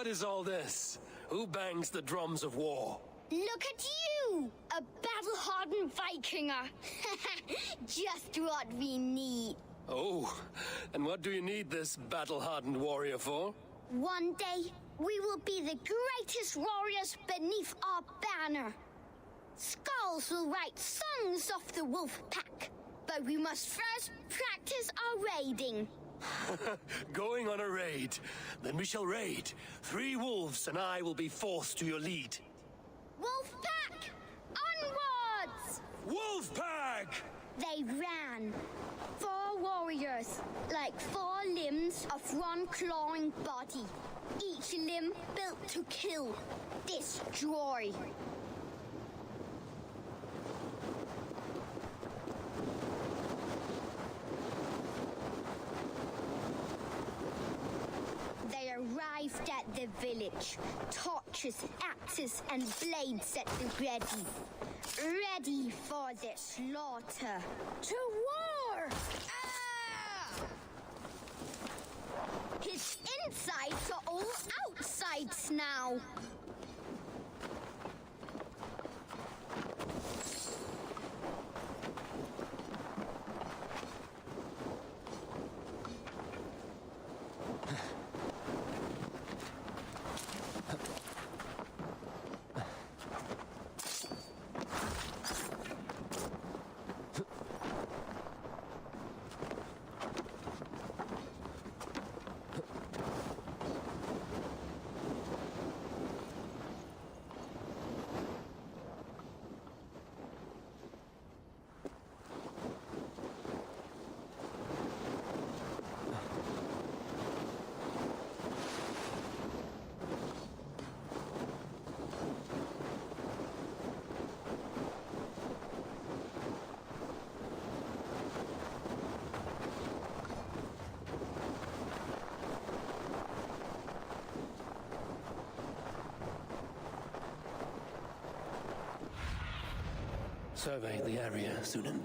What is all this? Who bangs the drums of war? Look at you! A battle-hardened Vikinger! Just what we need. Oh, and what do you need this battle-hardened warrior for? One day, we will be the greatest warriors beneath our banner. Skulls will write songs of the wolf pack, but we must first practice our raiding. Going on a raid. Then we shall raid. 3 wolves and I will be fourth to your lead. Wolf pack! Onwards! Wolf pack! They ran. 4 warriors, like 4 limbs of one clawing body. Each limb built to kill, destroy. They arrived at the village. Torches, axes, and blades at the ready. Ready for the slaughter. To war! Ah! His insides are all outsides now. Survey the area, Sunan.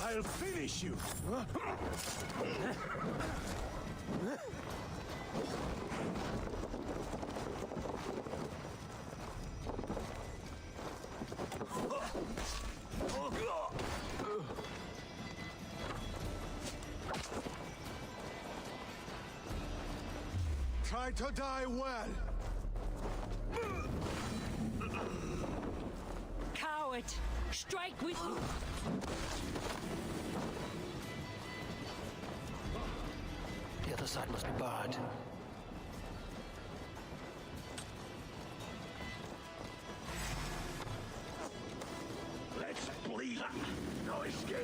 I'll finish you! Try to die well. Coward! Strike with you! The other side must be barred. Let's bleed. No escape.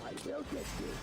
I will get you.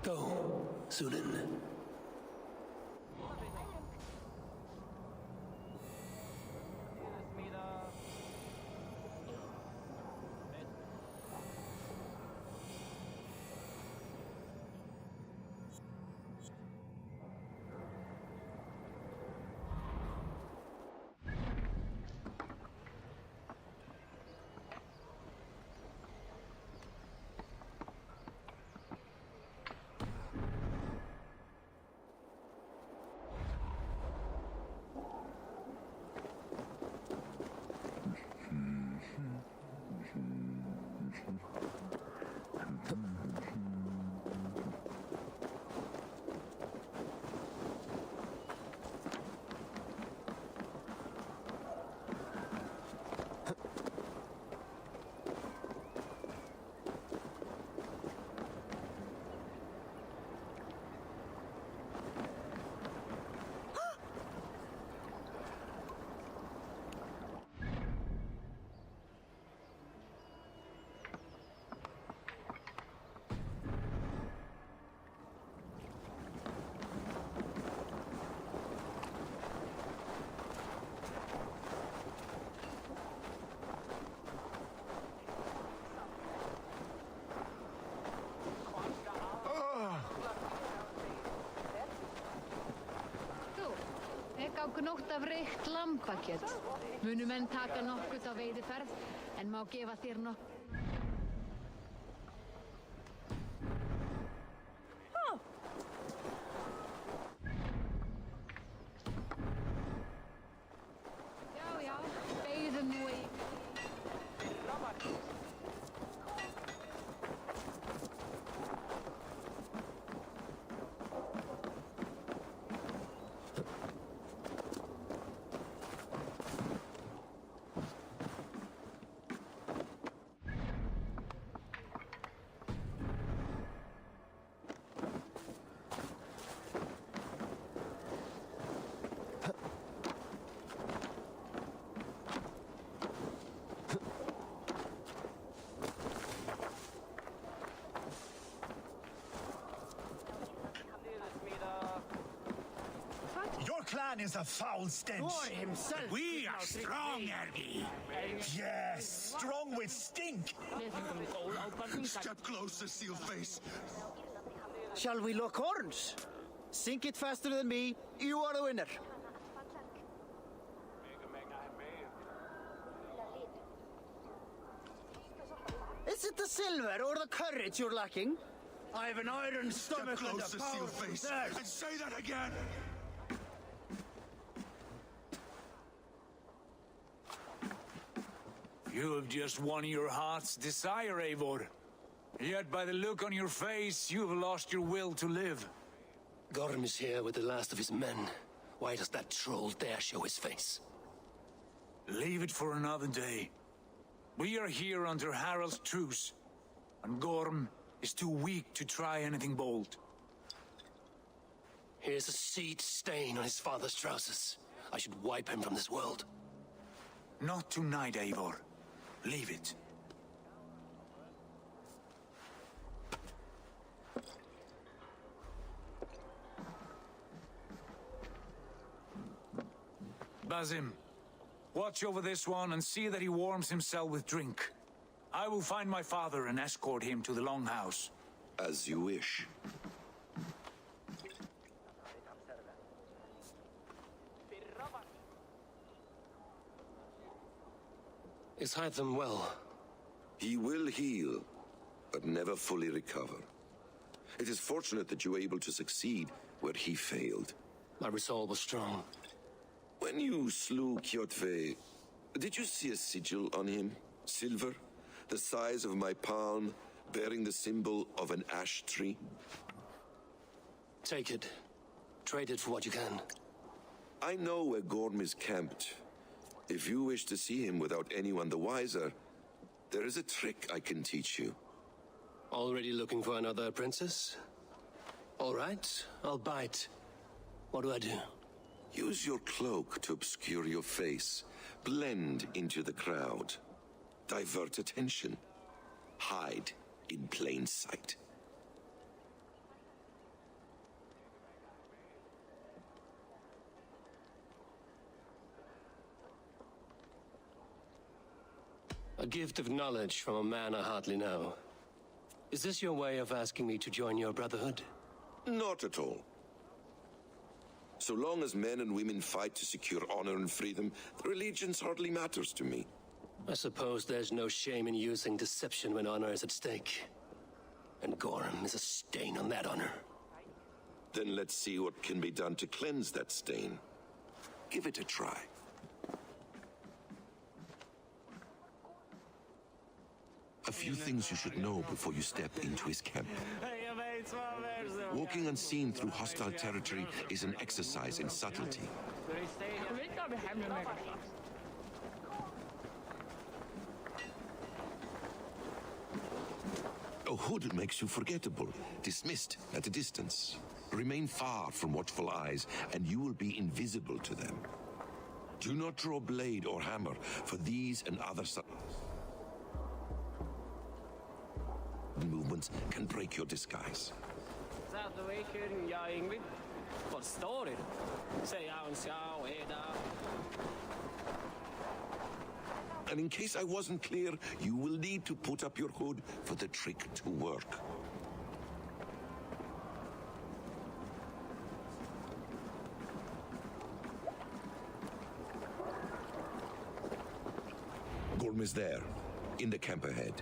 Go, Sunan. nokkur nótt af reykt lambakjöt. Munu menn taka nokkurt á veiðiferð, en má gefa þér nokkuð. Já, beygðum nú í. Your clan is a foul stench. Thor himself. But we are strong, Ergi. Yes, strong with stink. Step closer, Sealface. Shall we lock horns? Sink it faster than me. You are the winner. Is it the silver or the courage you're lacking? I have an iron stomach. Step closer, and a powerful Sealface. thirst. And say that again. You have just won your heart's desire, Eivor. Yet by the look on your face, you have lost your will to live. Gorm is here with the last of his men. Why does that troll dare show his face? Leave it for another day. We are here under Harald's truce, and Gorm is too weak to try anything bold. Here's a seed stain on his father's trousers. I should wipe him from this world. Not tonight, Eivor. Leave it. Basim, watch over this one and see that he warms himself with drink. I will find my father and escort him to the Longhouse. As you wish. Is Hytham well? He will heal, but never fully recover. It is fortunate that you were able to succeed where he failed. My resolve was strong. When you slew Kjotve, did you see a sigil on him? Silver? The size of my palm, bearing the symbol of an ash tree? Take it. Trade it for what you can. I know where Gorm is camped. If you wish to see him without anyone the wiser, there is a trick I can teach you. Already looking for another princess? All right, I'll bite. What do I do? Use your cloak to obscure your face. Blend into the crowd. Divert attention. Hide in plain sight. A gift of knowledge from a man I hardly know. Is this your way of asking me to join your brotherhood? Not at all. So long as men and women fight to secure honor and freedom, their allegiance hardly matters to me. I suppose there's no shame in using deception when honor is at stake. And Gorm is a stain on that honor. Then let's see what can be done to cleanse that stain. Give it a try. A few things you should know before you step into his camp. Walking unseen through hostile territory is an exercise in subtlety. A hood makes you forgettable, dismissed at a distance. Remain far from watchful eyes, and you will be invisible to them. Do not draw blade or hammer, for these and other movements can break your disguise. And in case I wasn't clear, you will need to put up your hood for the trick to work. platform is there, in the camp ahead.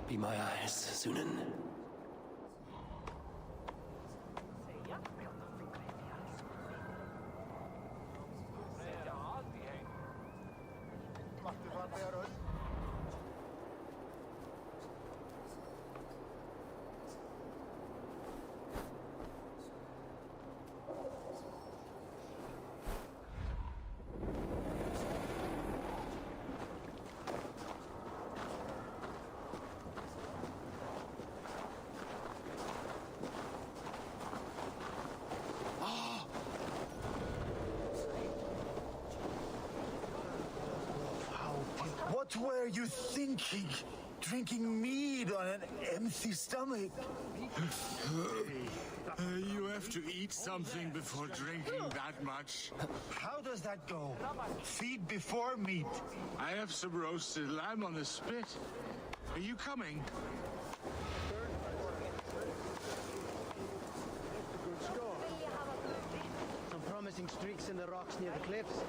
Be my eyes, Sunan. What were you thinking? Drinking mead on an empty stomach? You have to eat something before drinking that much. How does that go? Feed before meat. I have some roasted lamb on the spit. Are you coming? Some promising streaks in the rocks near the cliffs.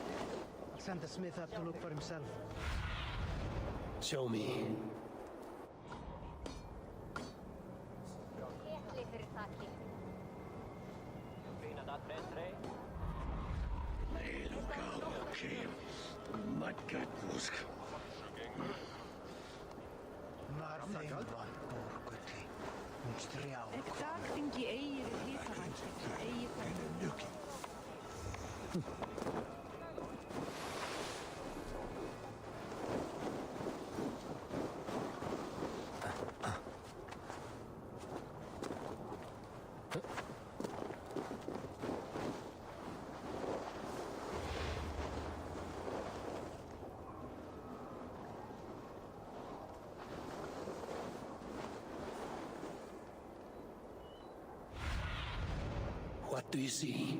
I'll send the smith up to look for himself. Show me. What do you see?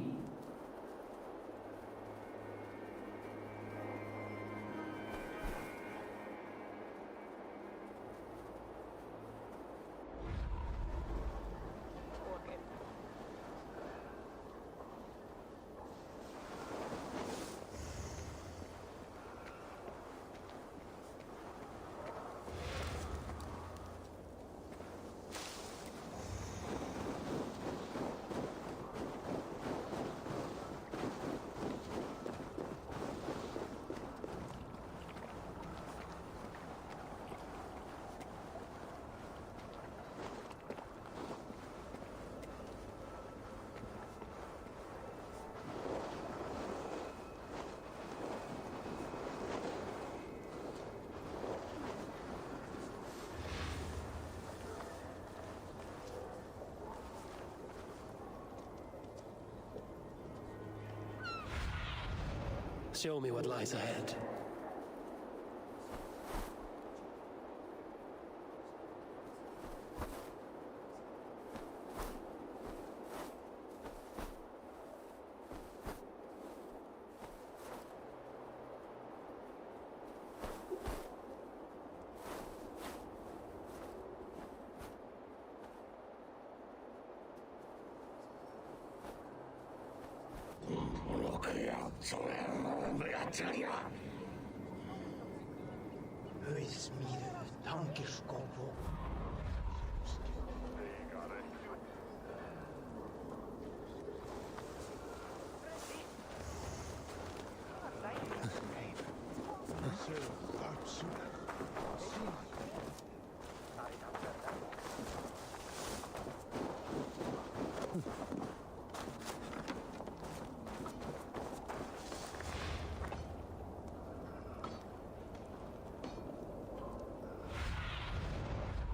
Show me what lies ahead.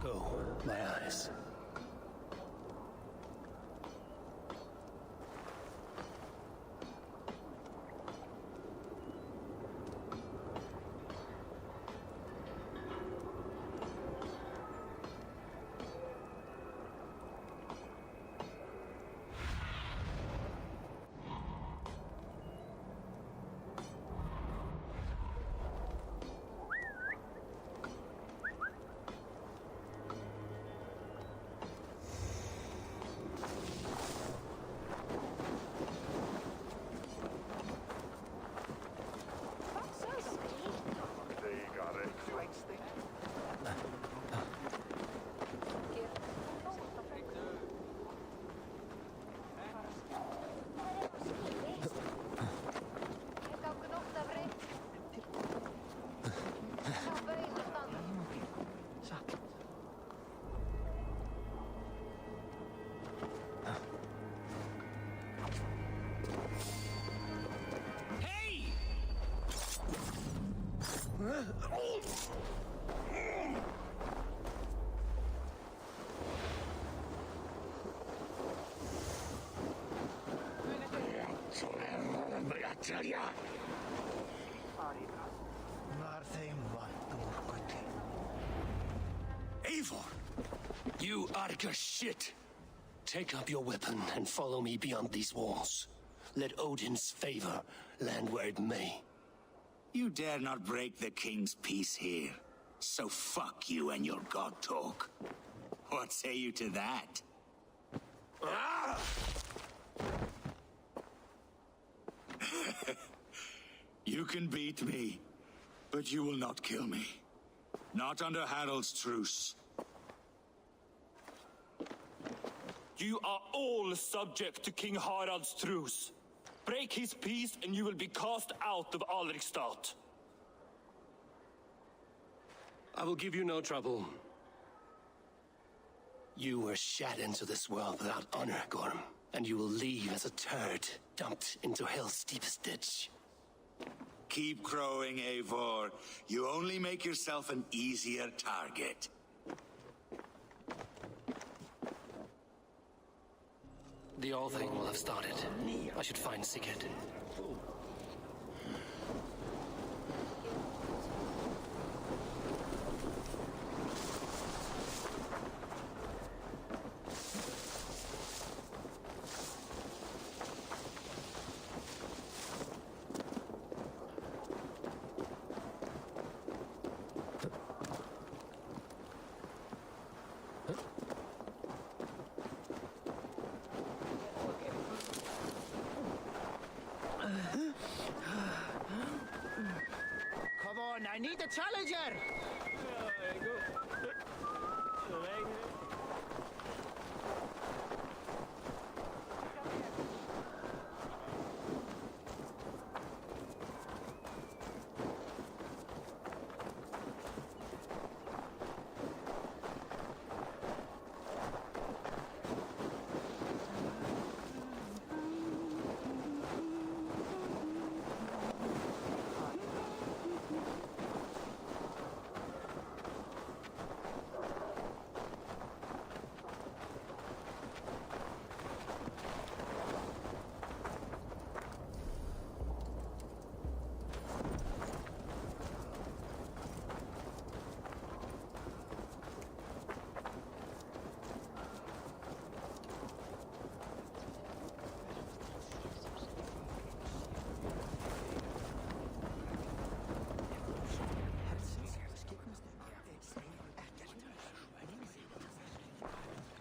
Go, my eyes. Eivor! You Arga shit! Take up your weapon and follow me beyond these walls. Let Odin's favor land where it may. You dare not break the king's peace here. So fuck you and your god talk. What say you to that? Ah! You can beat me, but you will not kill me. Not under Harald's truce. You are all subject to King Harald's truce. Break his peace and you will be cast out of Alrikstad. I will give you no trouble. You were shat into this world without honor, Gorm, and you will leave as a turd dumped into hell's deepest ditch. Keep crowing, Eivor. You only make yourself an easier target. The All Thing will have started. I should find Sigurd. Come on, I need a challenger!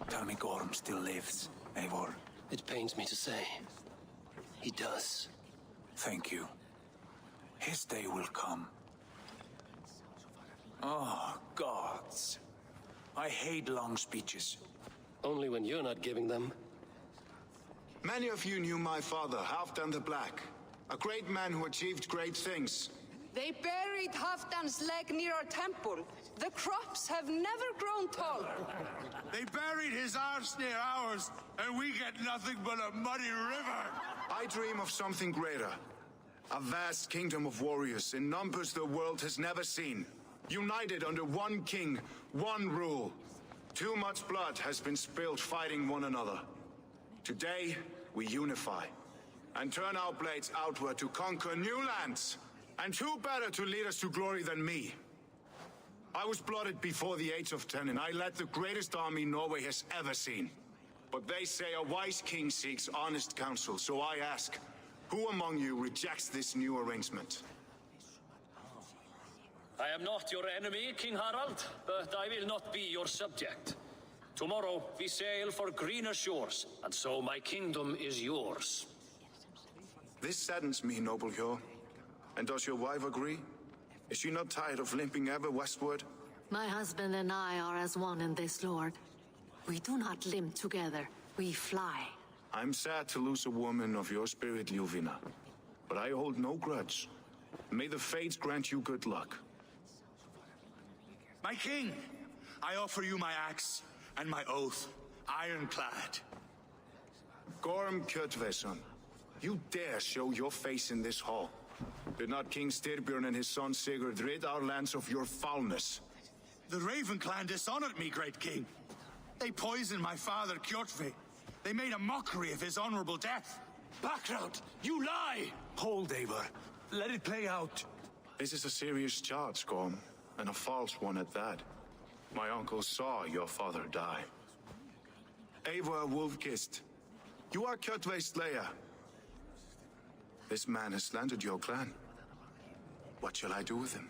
Tell me Gorm still lives, Eivor. It pains me to say. He does. Thank you. His day will come. Oh, gods. I hate long speeches. Only when you're not giving them. Many of you knew my father, Halfdan the Black. A great man who achieved great things. They buried Halfdan's leg near our temple. The crops have never grown tall. They buried his arse near ours, and we get nothing but a muddy river. I dream of something greater. A vast kingdom of warriors in numbers the world has never seen. United under one king, one rule. Too much blood has been spilled fighting one another. Today, we unify and turn our blades outward to conquer new lands. And who better to lead us to glory than me? I was blooded before the age of 10, and I led the greatest army Norway has ever seen. But they say a wise king seeks honest counsel, so I ask, who among you rejects this new arrangement? I am not your enemy, King Harald, but I will not be your subject. Tomorrow we sail for greener shores, and so my kingdom is yours. This saddens me, noble Hjor. And does your wife agree? Is she not tired of limping ever westward? My husband and I are as one in this, Lord. We do not limp together, we fly. I'm sad to lose a woman of your spirit, Ljuvina. But I hold no grudge. May the fates grant you good luck. My king, I offer you my axe and my oath, ironclad. Gorm Kjotveson, you dare show your face in this hall. Did not King Styrbjörn and his son Sigurd rid our lands of your foulness? The Raven clan dishonored me, great king. They poisoned my father, Kjotve. They made a mockery of his honorable death. Background! You lie! Hold, Eivor. Let it play out. This is a serious charge, Gorm, and a false one at that. My uncle saw your father die. Eivor Wolf-Kissed, you are Kjotve's slayer. This man has slandered your clan. What shall I do with him?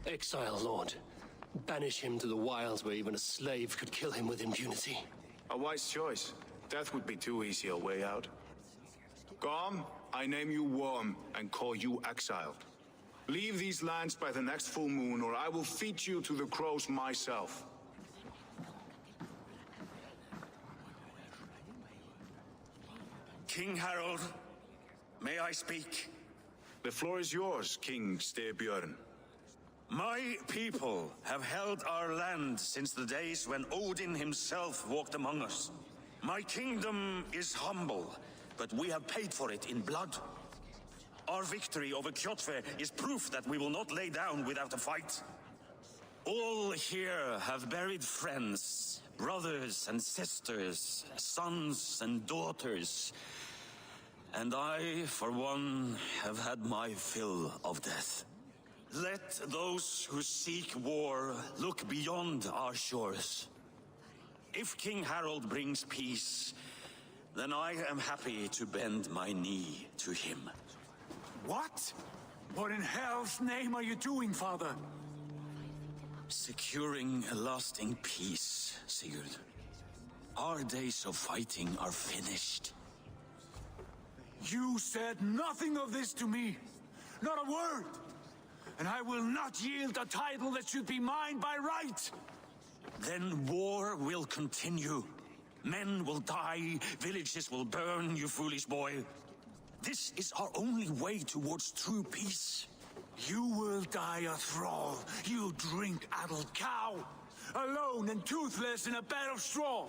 Exile, Lord. Banish him to the wilds where even a slave could kill him with impunity. A wise choice. Death would be too easy a way out. Gorm, I name you Worm and call you exiled. Leave these lands by the next full moon, or I will feed you to the crows myself. King Harold, may I speak? The floor is yours, King Styrbjörn. My people have held our land since the days when Odin himself walked among us. My kingdom is humble, but we have paid for it in blood. Our victory over Kjotve is proof that we will not lay down without a fight. All here have buried friends, brothers and sisters, sons and daughters. And I, for one, have had my fill of death. Let those who seek war look beyond our shores. If King Harold brings peace, then I am happy to bend my knee to him. What? What in hell's name are you doing, father? Securing a lasting peace, Sigurd. Our days of fighting are finished. You said nothing of this to me. Not a word. And I will not yield a title that should be mine by right. Then war will continue. Men will die, villages will burn, you foolish boy. This is our only way towards true peace. You will die a thrall, you drink-addled cow. Alone and toothless in a bed of straw.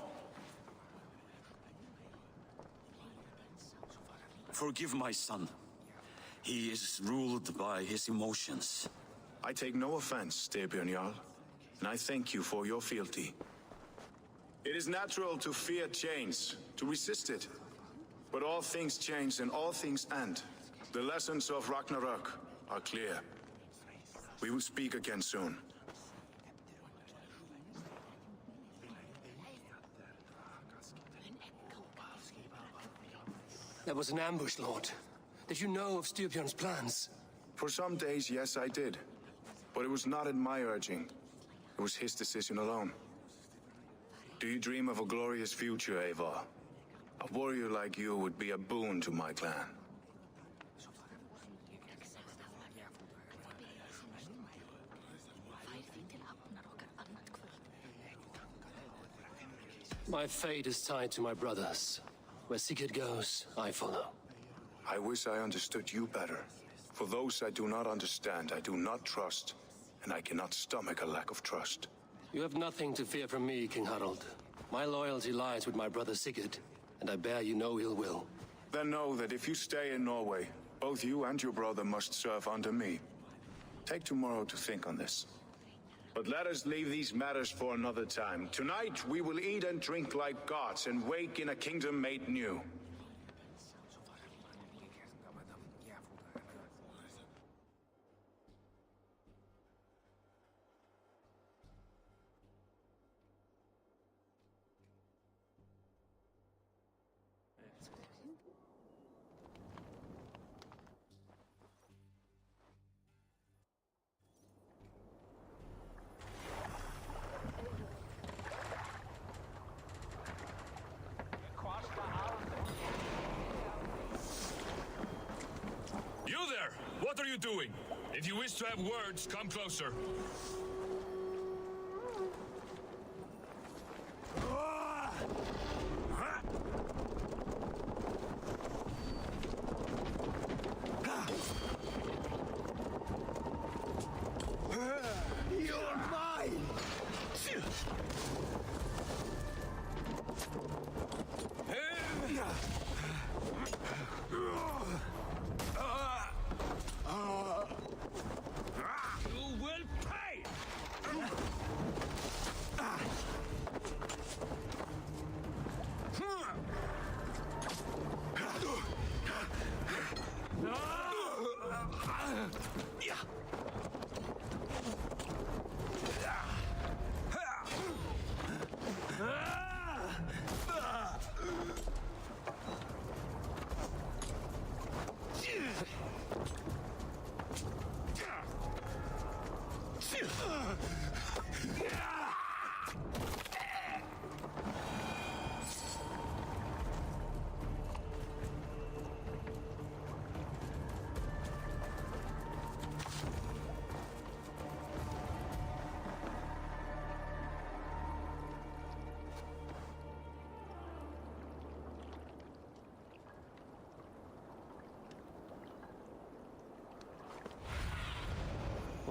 Forgive my son. He is ruled by his emotions. I take no offense, Styrbjörn Jarl, and I thank you for your fealty. It is natural to fear change, to resist it. But all things change and all things end. The lessons of Ragnarok are clear. We will speak again soon. There was an ambush, Lord. Did you know of Styrbjörn's plans? For some days, yes, I did. But it was not at my urging. It was his decision alone. Do you dream of a glorious future, Eivor? A warrior like you would be a boon to my clan. My fate is tied to my brothers. Where Sigurd goes, I follow. I wish I understood you better. For those I do not understand, I do not trust, and I cannot stomach a lack of trust. You have nothing to fear from me, King Harald. My loyalty lies with my brother Sigurd, and I bear you no ill will. Then know that if you stay in Norway, both you and your brother must serve under me. Take tomorrow to think on this. But let us leave these matters for another time. Tonight, we will eat and drink like gods and wake in a kingdom made new. What are you doing? If you wish to have words, come closer.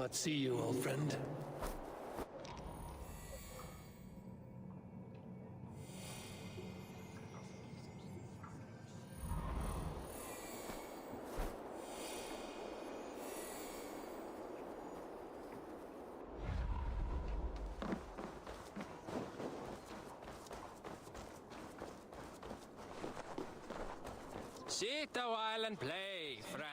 What see you, old friend? Sit a while and play, friend.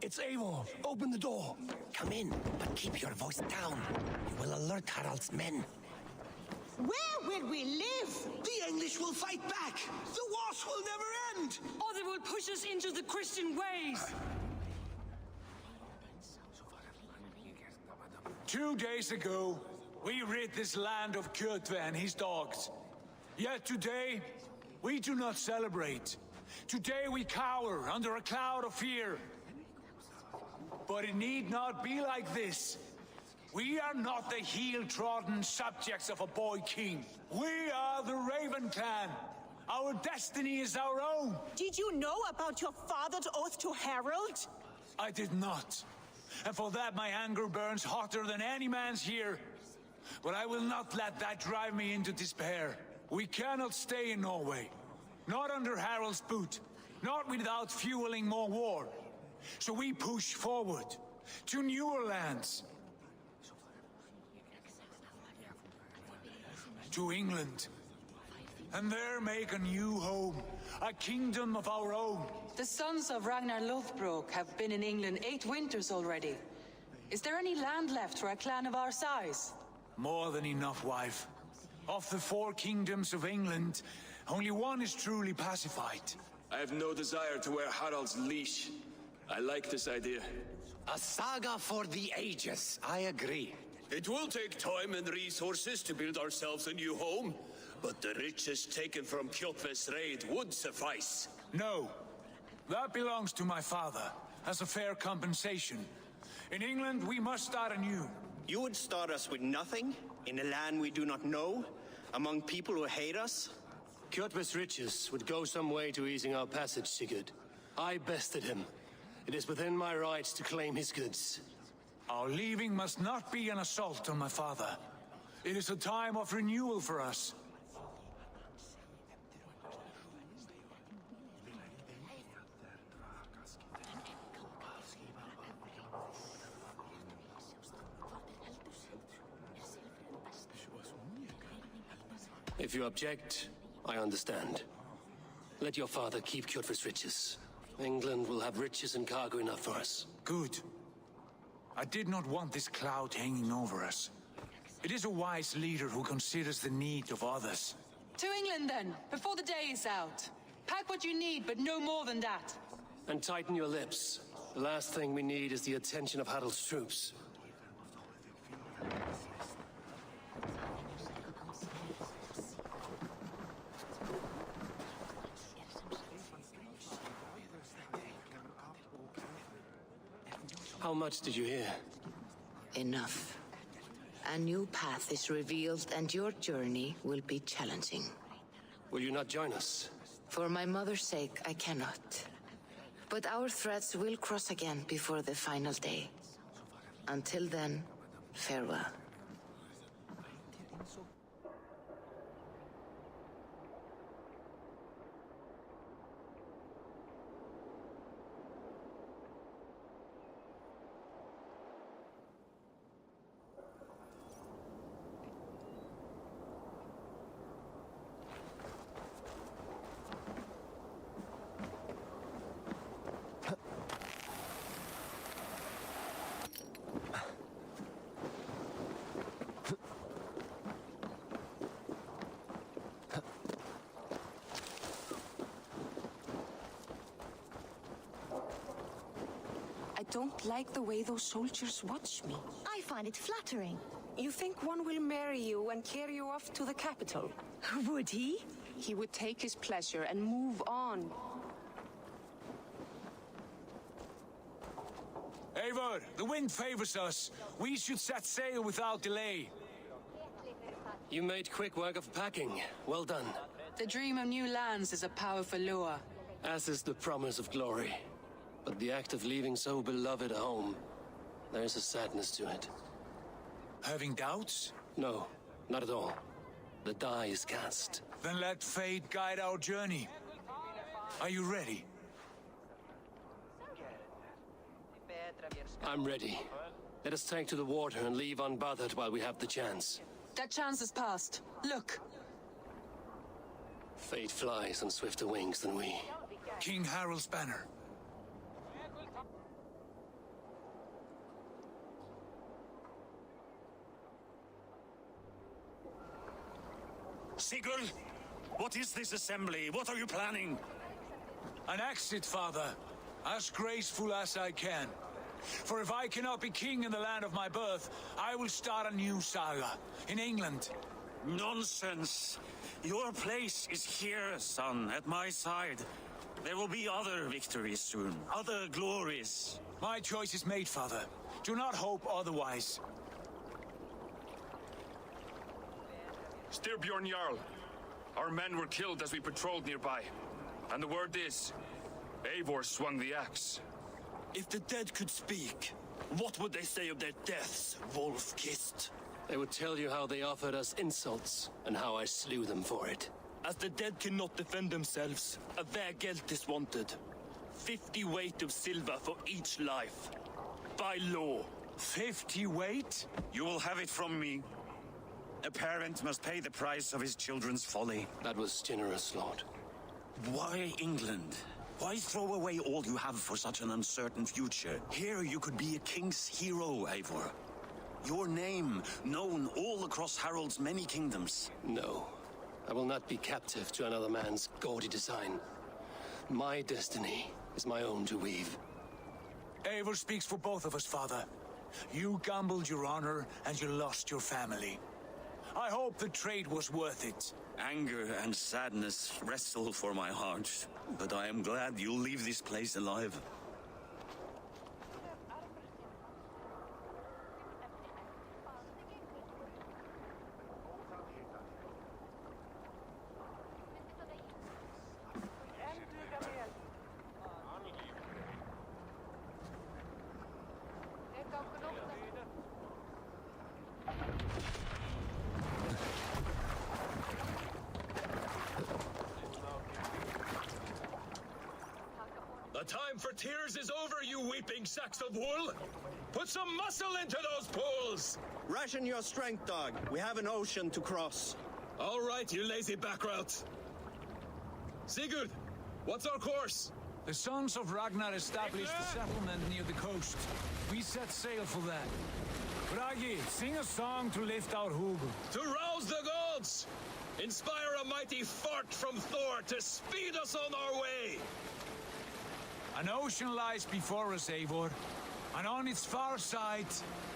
It's Eivor. Open the door. Come in, but keep your voice down. You will alert Harald's men. Where will we live? The English will fight back. The wars will never end. Or they will push us into the Christian ways. 2 days ago, we rid this land of Kjotve and his dogs. Yet today, we do not celebrate. Today we cower under a cloud of fear. But it need not be like this. We are not the heel-trodden subjects of a boy king. We are the Raven clan. Our destiny is our own. Did you know about your father's oath to Harald? I did not. And for that my anger burns hotter than any man's here. But I will not let that drive me into despair. We cannot stay in Norway. Not under Harald's boot. Not without fueling more war. So we push forward to newer lands. To England. And there make a new home. A kingdom of our own. The sons of Ragnar Lothbrok have been in England 8 winters already. Is there any land left for a clan of our size? More than enough, wife. Of the 4 kingdoms of England, only one is truly pacified. I have no desire to wear Harald's leash. I like this idea. A saga for the ages, I agree. It will take time and resources to build ourselves a new home, but the riches taken from Kjotve's raid would suffice. No. That belongs to my father, as a fair compensation. In England, we must start anew. You would start us with nothing? In a land we do not know? Among people who hate us? Kjotve's riches would go some way to easing our passage, Sigurd. I bested him. It is within my rights to claim his goods. Our leaving must not be an assault on my father. It is a time of renewal for us. If you object, I understand. Let your father keep Kjotve's riches. England will have riches and cargo enough for us. Good. I did not want this cloud hanging over us. It is a wise leader who considers the need of others. To England then, before the day is out. Pack what you need, but no more than that. And tighten your lips. The last thing we need is the attention of Harald's troops. How much did you hear? Enough. A new path is revealed and your journey will be challenging. Will you not join us? For my mother's sake, I cannot. But our threads will cross again before the final day. Until then, farewell. I don't like the way those soldiers watch me. I find it flattering. You think one will marry you and carry you off to the capital? Would he? He would take his pleasure and move on. Eivor, the wind favors us. We should set sail without delay. You made quick work of packing. Well done. The dream of new lands is a powerful lure. As is the promise of glory. But the act of leaving so beloved a home, there is a sadness to it. Having doubts? No, not at all. The die is cast. Then let fate guide our journey. Are you ready? I'm ready. Let us take to the water and leave unbothered while we have the chance. That chance is past. Look. Fate flies on swifter wings than we. King Harald's banner. Sigurd, what is this assembly? What are you planning? An exit, father. As graceful as I can. For if I cannot be king in the land of my birth, I will start a new saga in England. Nonsense. Your place is here, son, at my side. There will be other victories soon, other glories. My choice is made, father. Do not hope otherwise. Styrbjorn Jarl, our men were killed as we patrolled nearby. And the word is, Eivor swung the axe. If the dead could speak, what would they say of their deaths, wolf-kissed? They would tell you how they offered us insults, and how I slew them for it. As the dead cannot defend themselves, a vergelt is wanted. 50 weight of silver for each life. By law. 50 weight? You will have it from me. A parent must pay the price of his children's folly. That was generous, Lord. Why England? Why throw away all you have for such an uncertain future? Here you could be a king's hero, Eivor. Your name known all across Harald's many kingdoms. No, I will not be captive to another man's gaudy design. My destiny is my own to weave. Eivor speaks for both of us, father. You gambled your honor, and you lost your family. I hope the trade was worth it. Anger and sadness wrestle for my heart, but I am glad you'll leave this place alive. The time for tears is over, you weeping sacks of wool! Put some muscle into those pools! Ration your strength, dog. We have an ocean to cross. All right, you lazy backrout. Sigurd, what's our course? The Sons of Ragnar established a settlement near the coast. We set sail for that. Bragi, sing a song to lift our hugel. To rouse the gods! Inspire a mighty fart from Thor to speed us on our way! An ocean lies before us, Eivor. And on its far side,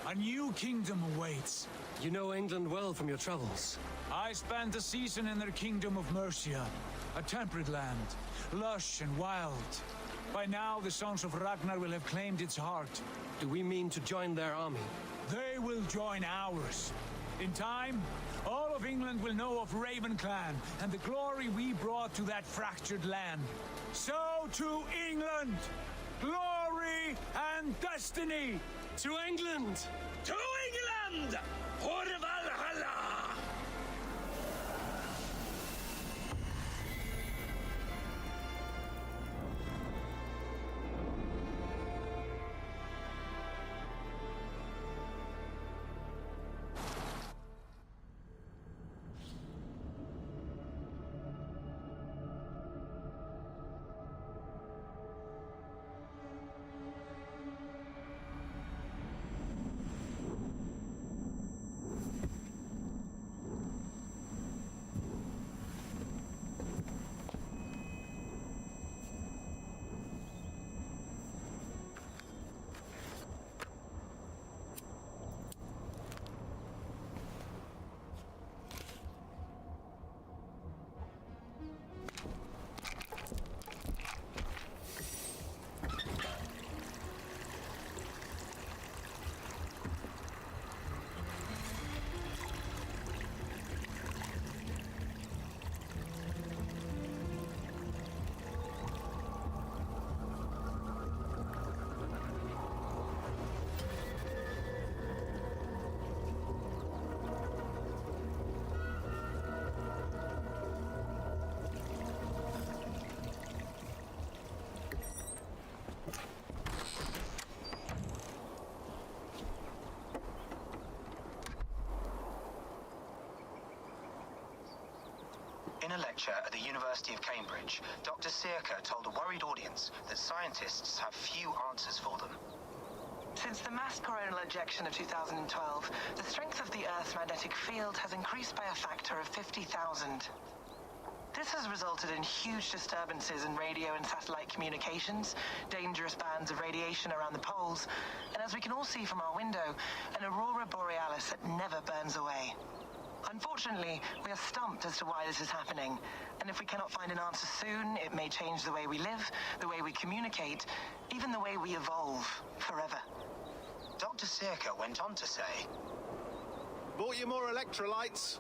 a new kingdom awaits. You know England well from your travels. I spent a season in their kingdom of Mercia, a temperate land, lush and wild. By now, the Sons of Ragnar will have claimed its heart. Do we mean to join their army? They will join ours. In time, all of England will know of Raven Clan and the glory we brought to that fractured land. So to England! Glory and destiny! To England! To England! For Valhalla! lecture at the University of Cambridge, Dr. Sirka told a worried audience that scientists have few answers for them. Since the mass coronal ejection of 2012, the strength of the Earth's magnetic field has increased by a factor of 50,000. This has resulted in huge disturbances in radio and satellite communications, dangerous bands of radiation around the poles, and as we can all see from our window, an aurora borealis that never burns away. Unfortunately, we are stumped as to why this is happening, and if we cannot find an answer soon, it may change the way we live, the way we communicate, even the way we evolve forever. Dr. Sirka went on to say, Bought you more electrolytes?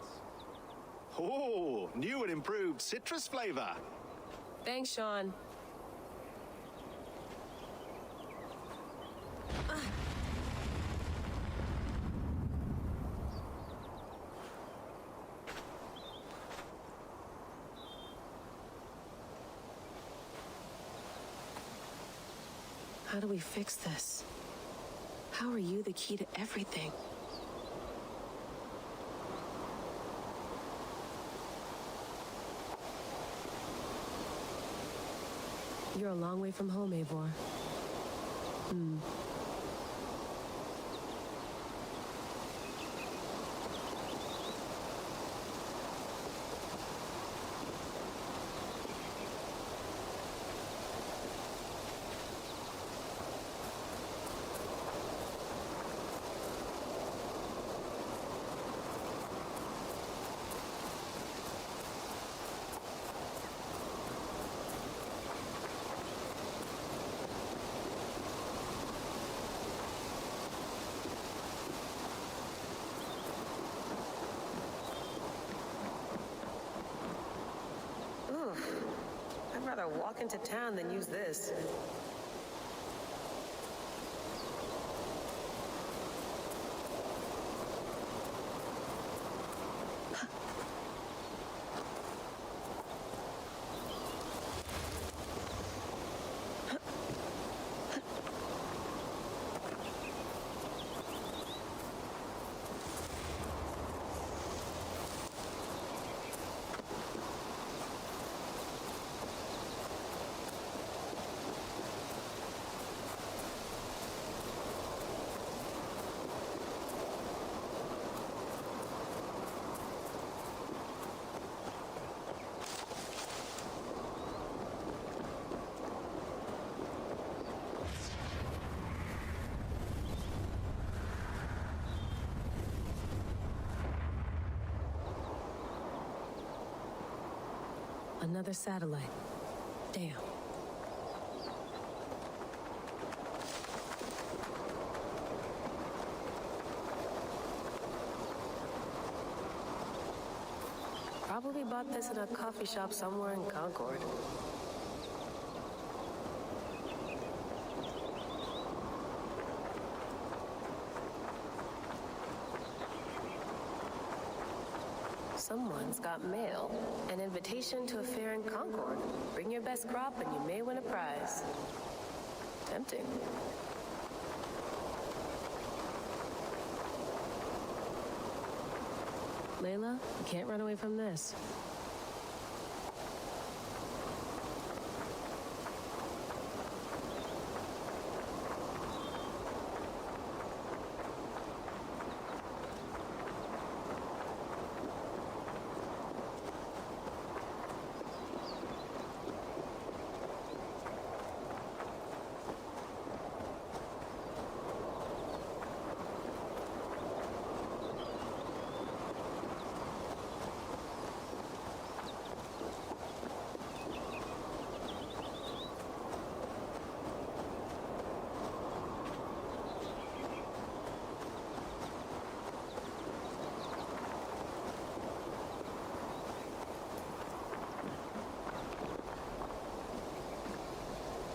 Oh, new and improved citrus flavor. Thanks, Sean. How do we fix this? How are you the key to everything? You're a long way from home, Eivor. I'd rather walk into town than use this. Another satellite. Damn. Probably bought this at a coffee shop somewhere in Concord. Someone's got mail. An invitation to a fair in Concord. Bring your best crop and you may win a prize. Tempting. Layla, you can't run away from this.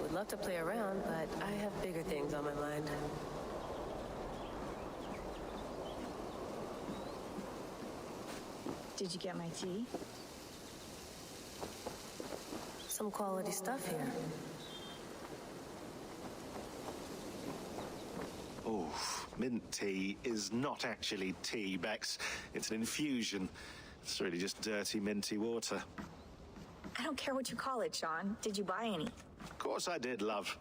Would love to play around, but I have bigger things on my mind. Did you get my tea? Some quality stuff here. Oh, mint tea is not actually tea, Bex. It's an infusion. It's really just dirty, minty water. I don't care what you call it, Sean. Did you buy any? Of course I did, love.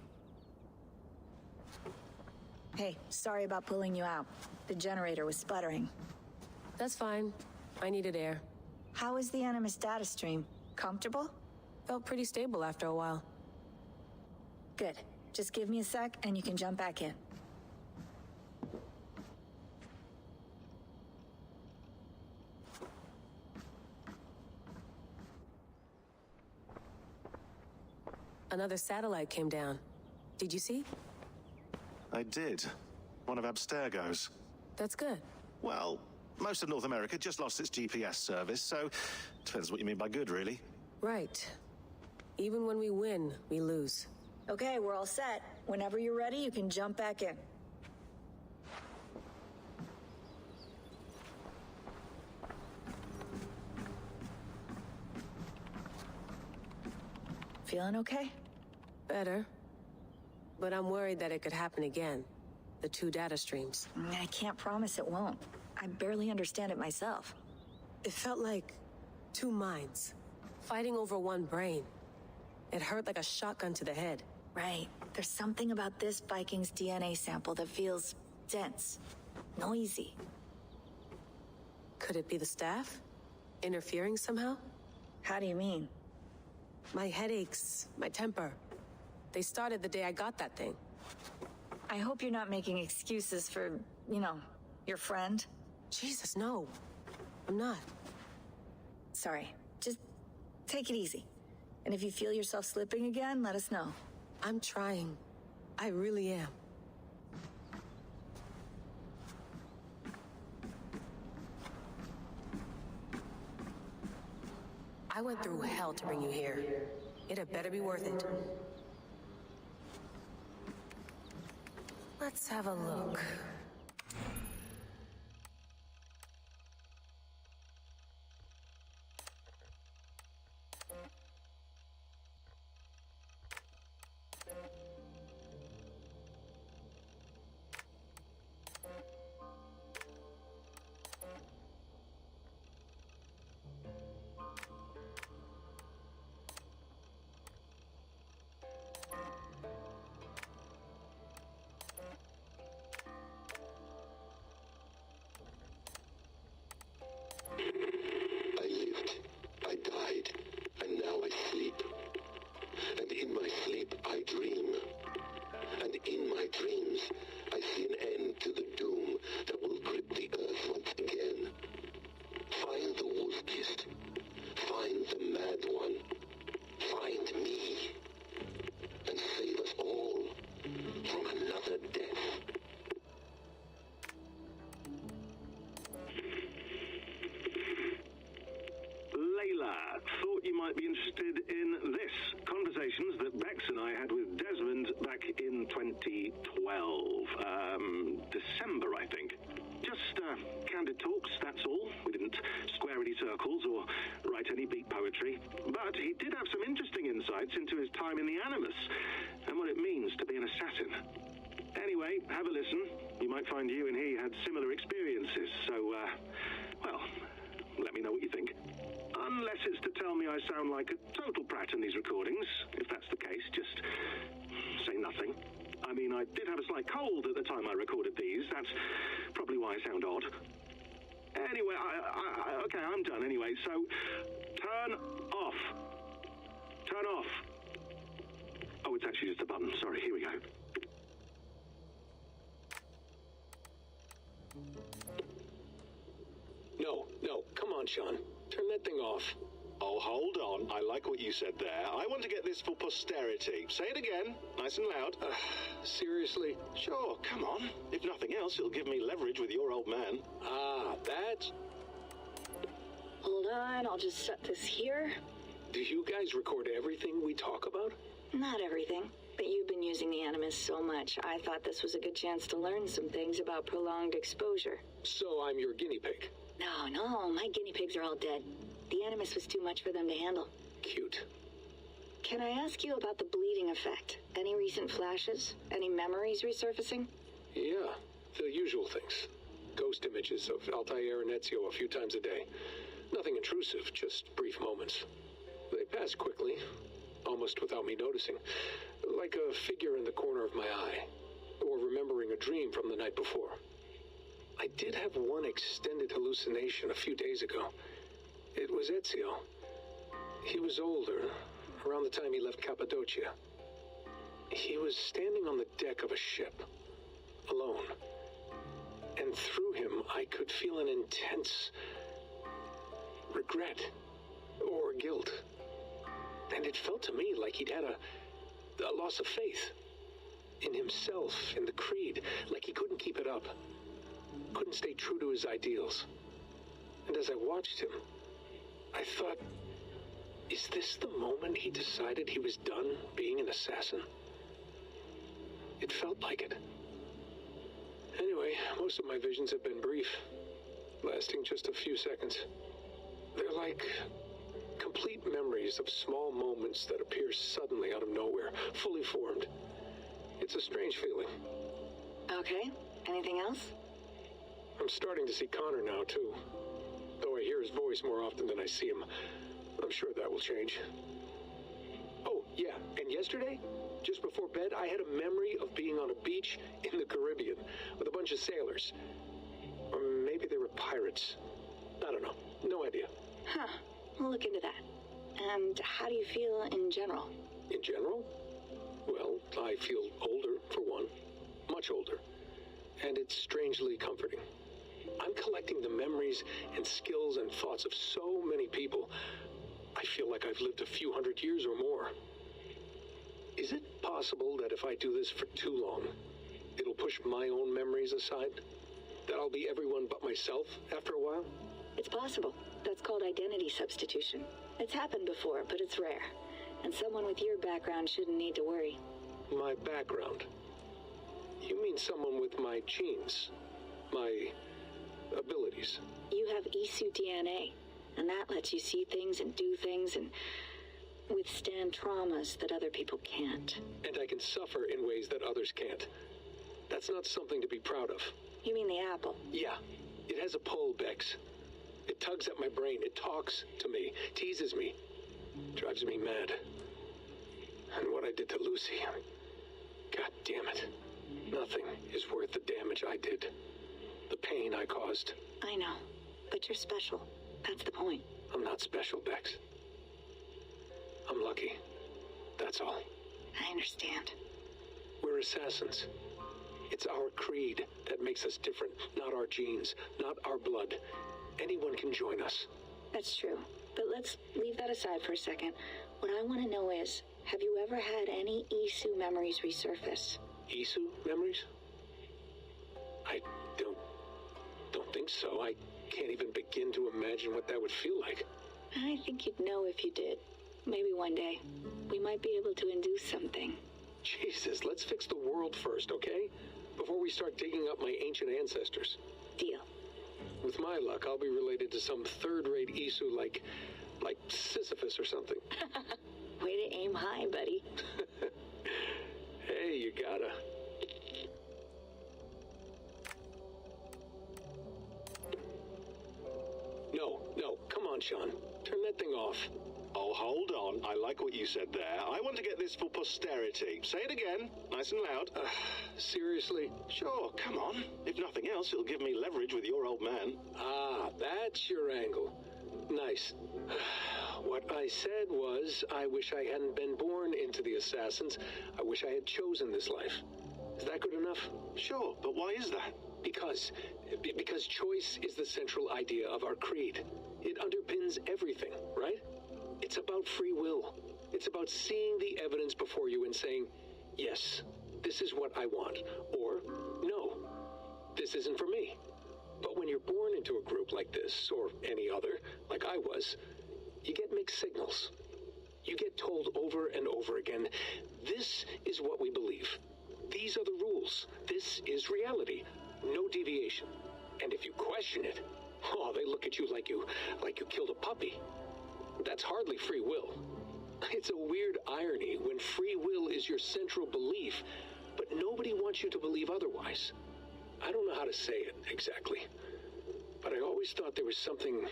Hey, sorry about pulling you out. The generator was sputtering. That's fine. I needed air. How is the Animus data stream? Comfortable? Felt pretty stable after a while. Good. Just give me a sec and you can jump back in. Another satellite came down. Did you see? I did. One of Abstergo's. That's good. Well, most of North America just lost its GPS service, so depends what you mean by good, really. Right. Even when we win, we lose. Okay, we're all set. Whenever you're ready, you can jump back in. Feeling okay? Better. But I'm worried that it could happen again. The two data streams. I can't promise it won't. I barely understand it myself. It felt like two minds, fighting over one brain. It hurt like a shotgun to the head. Right. There's something about this Viking's DNA sample that feels dense, noisy. Could it be the staff? Interfering somehow? How do you mean? My headaches, my temper. They started the day I got that thing. I hope you're not making excuses for, you know, your friend. Jesus, no. I'm not. Sorry. Just take it easy. And if you feel yourself slipping again, let us know. I'm trying. I really am. I went through hell to bring you here. It had better be worth it. Let's have a look. might be interested in this. Conversations that Bex and I had with Desmond back in 2012. December, I think. Just candid talks, that's all. We didn't square any circles or write any beat poetry. But he did have some interesting insights into his time in the Animus and what it means to be an assassin. Anyway, have a listen. You might find you and he had similar experiences, so, well, let me know what you think. Unless it's to tell me I sound like a total prat in these recordings. If that's the case, just say nothing. I mean, I did have a slight cold at the time I recorded these. That's probably why I sound odd. Anyway, okay, I'm done anyway, so turn off. Turn off. Oh, it's actually just a button. Sorry, here we go. No, come on, Sean. Turn that thing off. Oh, hold on. I like what you said there. I want to get this for posterity. Say it again, nice and loud. Seriously? Sure, come on. If nothing else, it'll give me leverage with your old man. Ah, that's... Hold on, I'll just set this here. Do you guys record everything we talk about? Not everything, but you've been using the Animus so much, I thought this was a good chance to learn some things about prolonged exposure. So I'm your guinea pig? No, my guinea pigs are all dead. The Animus was too much for them to handle. Cute. Can I ask you about the bleeding effect? Any recent flashes? Any memories resurfacing? Yeah, the usual things. Ghost images of Altair and Ezio a few times a day. Nothing intrusive, just brief moments. They passed quickly, almost without me noticing, like a figure in the corner of my eye, or remembering a dream from the night before. I did have one extended hallucination a few days ago. It was Ezio. He was older, around the time he left Cappadocia. He was standing on the deck of a ship, alone. And through him, I could feel an intense regret or guilt. And it felt to me like he'd had a loss of faith in himself, in the creed, like he couldn't keep it up, couldn't stay true to his ideals. And as I watched him, I thought, is this the moment he decided he was done being an assassin? It felt like it. Anyway, most of my visions have been brief, lasting just a few seconds. They're like complete memories of small moments that appear suddenly out of nowhere, fully formed. It's a strange feeling. Okay, anything else? I'm starting to see Connor now, too. Though I hear his voice more often than I see him. I'm sure that will change. Oh, yeah, and yesterday, just before bed, I had a memory of being on a beach in the Caribbean with a bunch of sailors. Or maybe they were pirates. I don't know. No idea. Huh. We'll look into that. And how do you feel in general? In general? Well, I feel older, for one. Much older. And it's strangely comforting. I'm collecting the memories and skills and thoughts of so many people. I feel like I've lived a few hundred years or more. Is it possible that if I do this for too long, it'll push my own memories aside? That I'll be everyone but myself after a while? It's possible. That's called identity substitution. It's happened before, but it's rare. And someone with your background shouldn't need to worry. My background? You mean someone with my genes? My abilities? You have Isu DNA, and that lets you see things and do things and withstand traumas that other people can't. And I can suffer in ways that others can't. That's not something to be proud of. You mean the apple? Yeah. It has a pull, Bex. It tugs at my brain. It talks to me, teases me, drives me mad. And what I did to Lucy, God damn it. Nothing is worth the damage I did. The pain I caused. I know, but you're special. That's the point. I'm not special, Bex. I'm lucky. That's all. I understand. We're assassins. It's our creed that makes us different, not our genes, not our blood. Anyone can join us. That's true. But let's leave that aside for a second. What I want to know is, have you ever had any Isu memories resurface? Isu memories? I don't think so. I can't even begin to imagine what that would feel like. I think you'd know if you did. Maybe one day, we might be able to induce something. Jesus, let's fix the world first, okay? Before we start digging up my ancient ancestors. Deal. With my luck, I'll be related to some third-rate Isu like Sisyphus or something. Way to aim high, buddy. Hey, you gotta. No, come on, Sean. Turn that thing off. Oh, hold on. I like what you said there. I want to get this for posterity. Say it again, nice and loud. Seriously? Sure, come on. If nothing else, it'll give me leverage with your old man. Ah, that's your angle. Nice. What I said was, I wish I hadn't been born into the Assassins. I wish I had chosen this life. Is that good enough? Sure, but why is that? Because choice is the central idea of our creed. It underpins everything, right? It's about free will. It's about seeing the evidence before you and saying, yes, this is what I want, or no, this isn't for me. But when you're born into a group like this, or any other, like I was, you get mixed signals. You get told over and over again, this is what we believe. These are the rules. This is reality. No deviation. And if you question it, oh, they look at you like you killed a puppy. That's hardly free will. It's a weird irony when free will is your central belief, but nobody wants you to believe otherwise. I don't know how to say it exactly, but I always thought there was something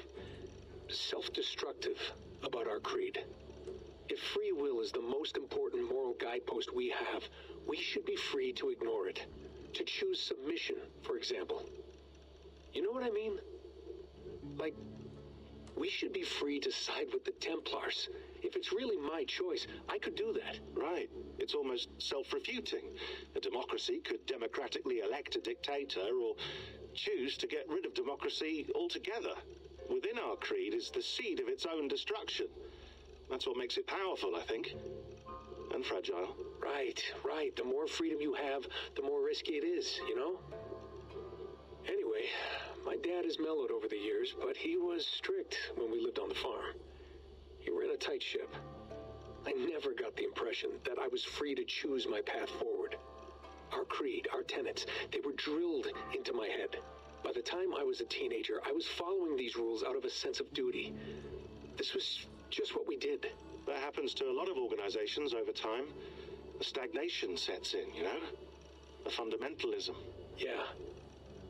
self-destructive about our creed. If free will is the most important moral guidepost we have, we should be free to ignore it. To choose submission, for example. You know what I mean? Like, we should be free to side with the Templars. If it's really my choice, I could do that. Right. It's almost self-refuting. A democracy could democratically elect a dictator or choose to get rid of democracy altogether. Within our creed is the seed of its own destruction. That's what makes it powerful, I think. And fragile. Right. The more freedom you have, the more risky it is, you know? Anyway, my dad has mellowed over the years, but he was strict when we lived on the farm. He ran a tight ship. I never got the impression that I was free to choose my path forward. Our creed, our tenets, they were drilled into my head. By the time I was a teenager, I was following these rules out of a sense of duty. This was just what we did. That happens to a lot of organizations over time. A stagnation sets in, you know? A fundamentalism. Yeah.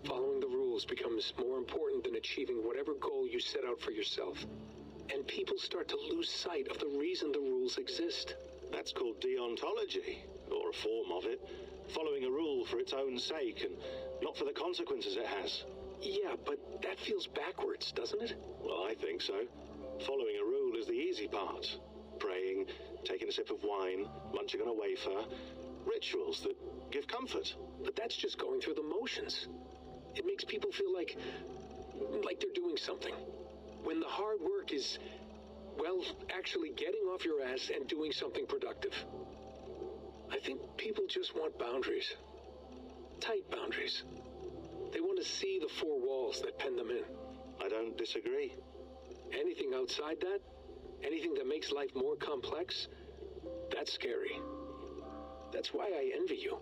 Following the rules becomes more important than achieving whatever goal you set out for yourself. And people start to lose sight of the reason the rules exist. That's called deontology, or a form of it. Following a rule for its own sake and not for the consequences it has. Yeah, but that feels backwards, doesn't it? Well, I think so. Following a rule is the easy part. Praying, taking a sip of wine, munching on a wafer. Rituals that give comfort. But that's just going through the motions. It makes people feel like they're doing something. When the hard work is, well, actually getting off your ass and doing something productive. I think people just want boundaries. Tight boundaries. They want to see the four walls that pen them in. I don't disagree. Anything outside that, anything that makes life more complex, that's scary. That's why I envy you.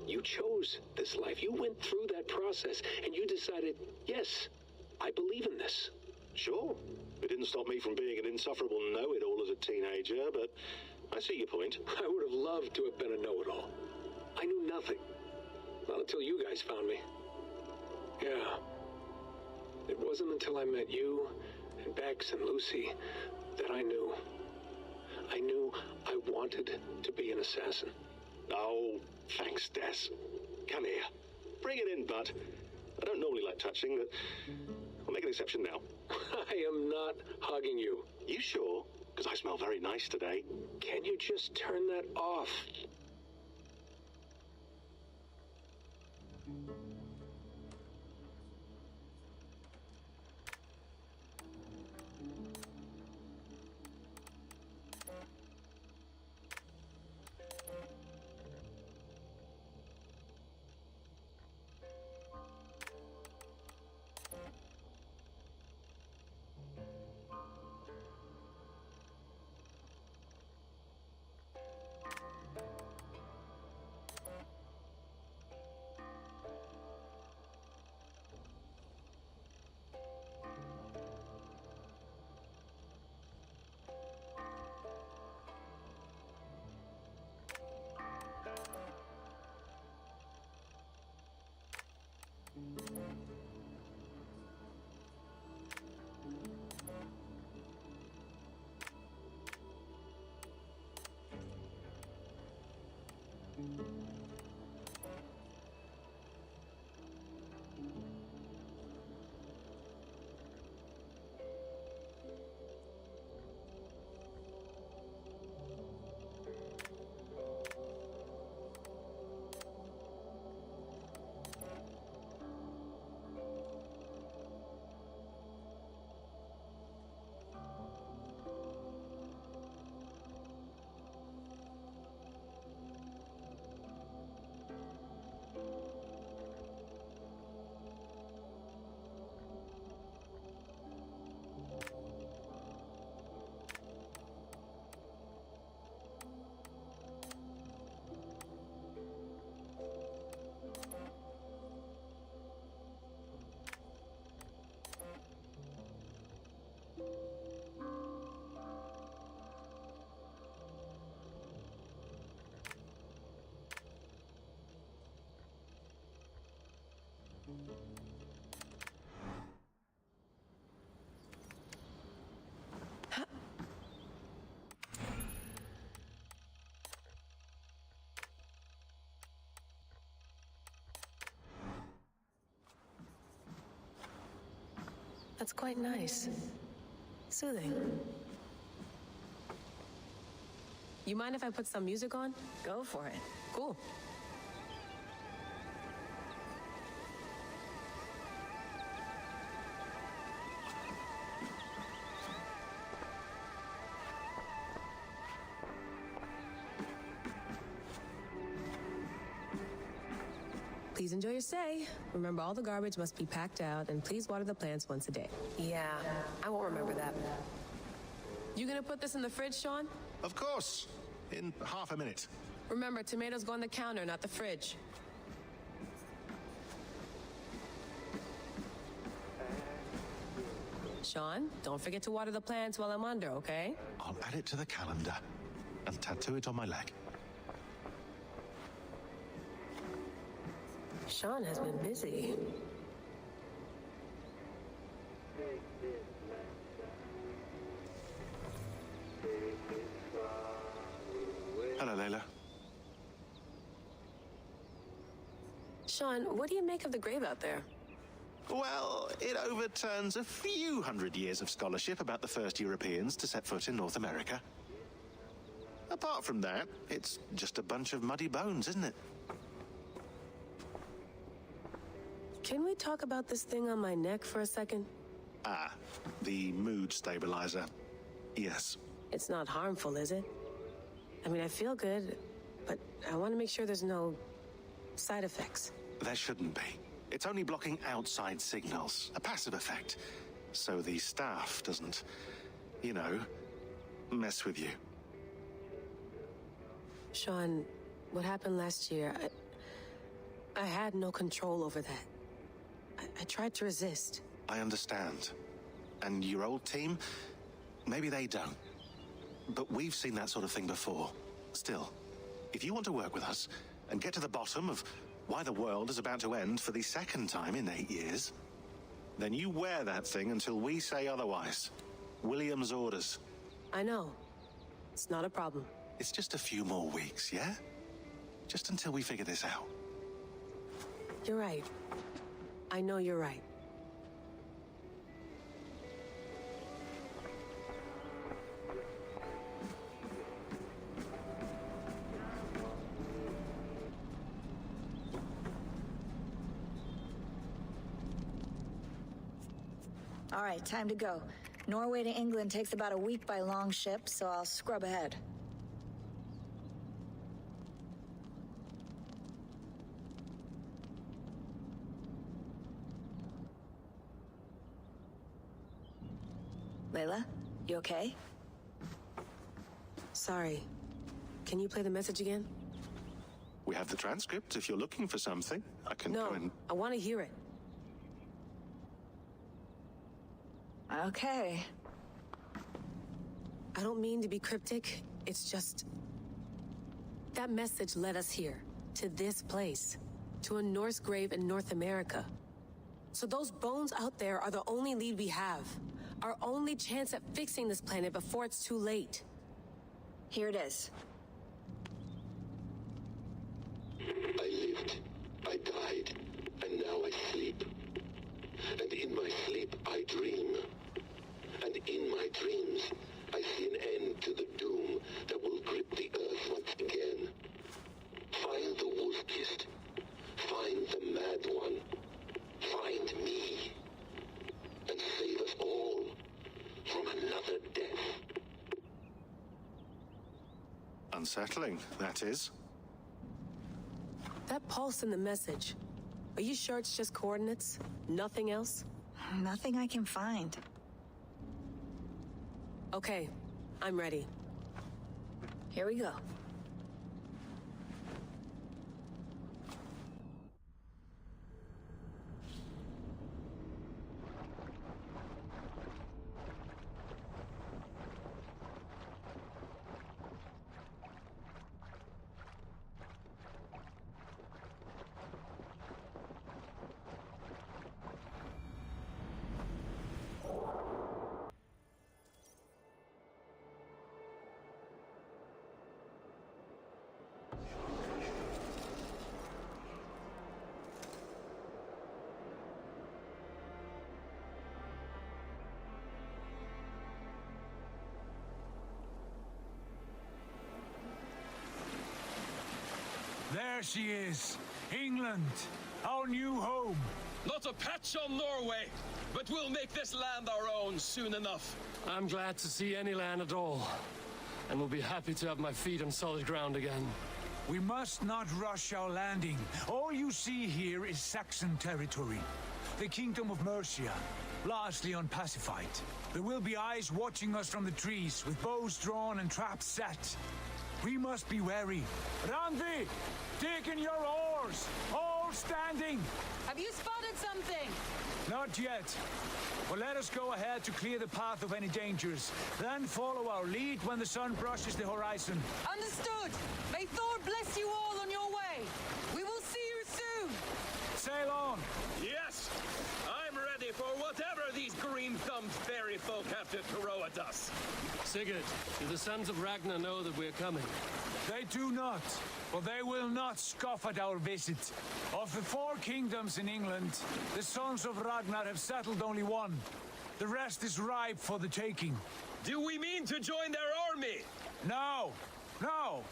You chose this life. You went through that process, and you decided, yes, I believe in this. Sure. It didn't stop me from being an insufferable know-it-all as a teenager, but I see your point. I would have loved to have been a know-it-all. I knew nothing. Not until you guys found me. Yeah. It wasn't until I met you, and Bex and Lucy, that I knew. I knew I wanted to be an assassin. Oh, thanks, Des. Come here. Bring it in, bud. I don't normally like touching, but I'll make an exception now. I am not hugging you. You sure? Because I smell very nice today. Can you just turn that off? That's quite nice. Soothing. You mind if I put some music on? Go for it. Cool. Please enjoy your stay. Remember, all the garbage must be packed out, and please water the plants once a day. Yeah, I won't remember that. You gonna put this in the fridge, Sean? Of course. In half a minute. Remember, tomatoes go on the counter, not the fridge. Sean, don't forget to water the plants while I'm under, okay? I'll add it to the calendar and tattoo it on my leg. Sean has been busy. Hello, Layla. Sean, what do you make of the grave out there? Well, it overturns a few hundred years of scholarship about the first Europeans to set foot in North America. Apart from that, it's just a bunch of muddy bones, isn't it? Can we talk about this thing on my neck for a second? Ah, the mood stabilizer. Yes. It's not harmful, is it? I mean, I feel good, but I want to make sure there's no side effects. There shouldn't be. It's only blocking outside signals, a passive effect, so the staff doesn't, you know, mess with you. Sean, what happened last year, I had no control over that. I tried to resist. I understand. And your old team, maybe they don't. But we've seen that sort of thing before. Still, if you want to work with us and get to the bottom of why the world is about to end for the second time in 8 years, then you wear that thing until we say otherwise. William's orders. I know. It's not a problem. It's just a few more weeks, yeah? Just until we figure this out. You're right. I know you're right. All right, time to go. Norway to England takes about a week by long ship, so I'll scrub ahead. Layla, you okay? Sorry. Can you play the message again? We have the transcript if you're looking for something. I can go and... I want to hear it. Okay. I don't mean to be cryptic. It's just... that message led us here. To this place. To a Norse grave in North America. So those bones out there are the only lead we have. Our only chance at fixing this planet before it's too late. Here it is. I lived, I died, and now I sleep. And in my sleep I dream. And in my dreams I see an end to the doom that will grip the earth once again. Find the wolf-kissed. Find the mad one. Find me. And save us all from another death. Unsettling, that is. That pulse in the message. Are you sure it's just coordinates? Nothing else? Nothing I can find. Okay, I'm ready. Here we go. There she is. England, our new home. Not a patch on Norway, but we'll make this land our own soon enough. I'm glad to see any land at all, and will be happy to have my feet on solid ground again. We must not rush our landing. All you see here is Saxon territory. The Kingdom of Mercia, largely unpacified. There will be eyes watching us from the trees, with bows drawn and traps set. We must be wary. Randi, dig in your oars! All standing! Have you spotted something? Not yet. But let us go ahead to clear the path of any dangers. Then follow our lead when the sun brushes the horizon. Understood. May Thor bless you all on your way. We will see you soon. Sail on. Yes, I'm ready for whatever these green-thumbed fairy folk have to throw at us. Sigurd, do the sons of Ragnar know that we're coming? They do not, but they will not scoff at our visit. Of the 4 kingdoms in England, the sons of Ragnar have settled only one. The rest is ripe for the taking. Do we mean to join their army? No, no.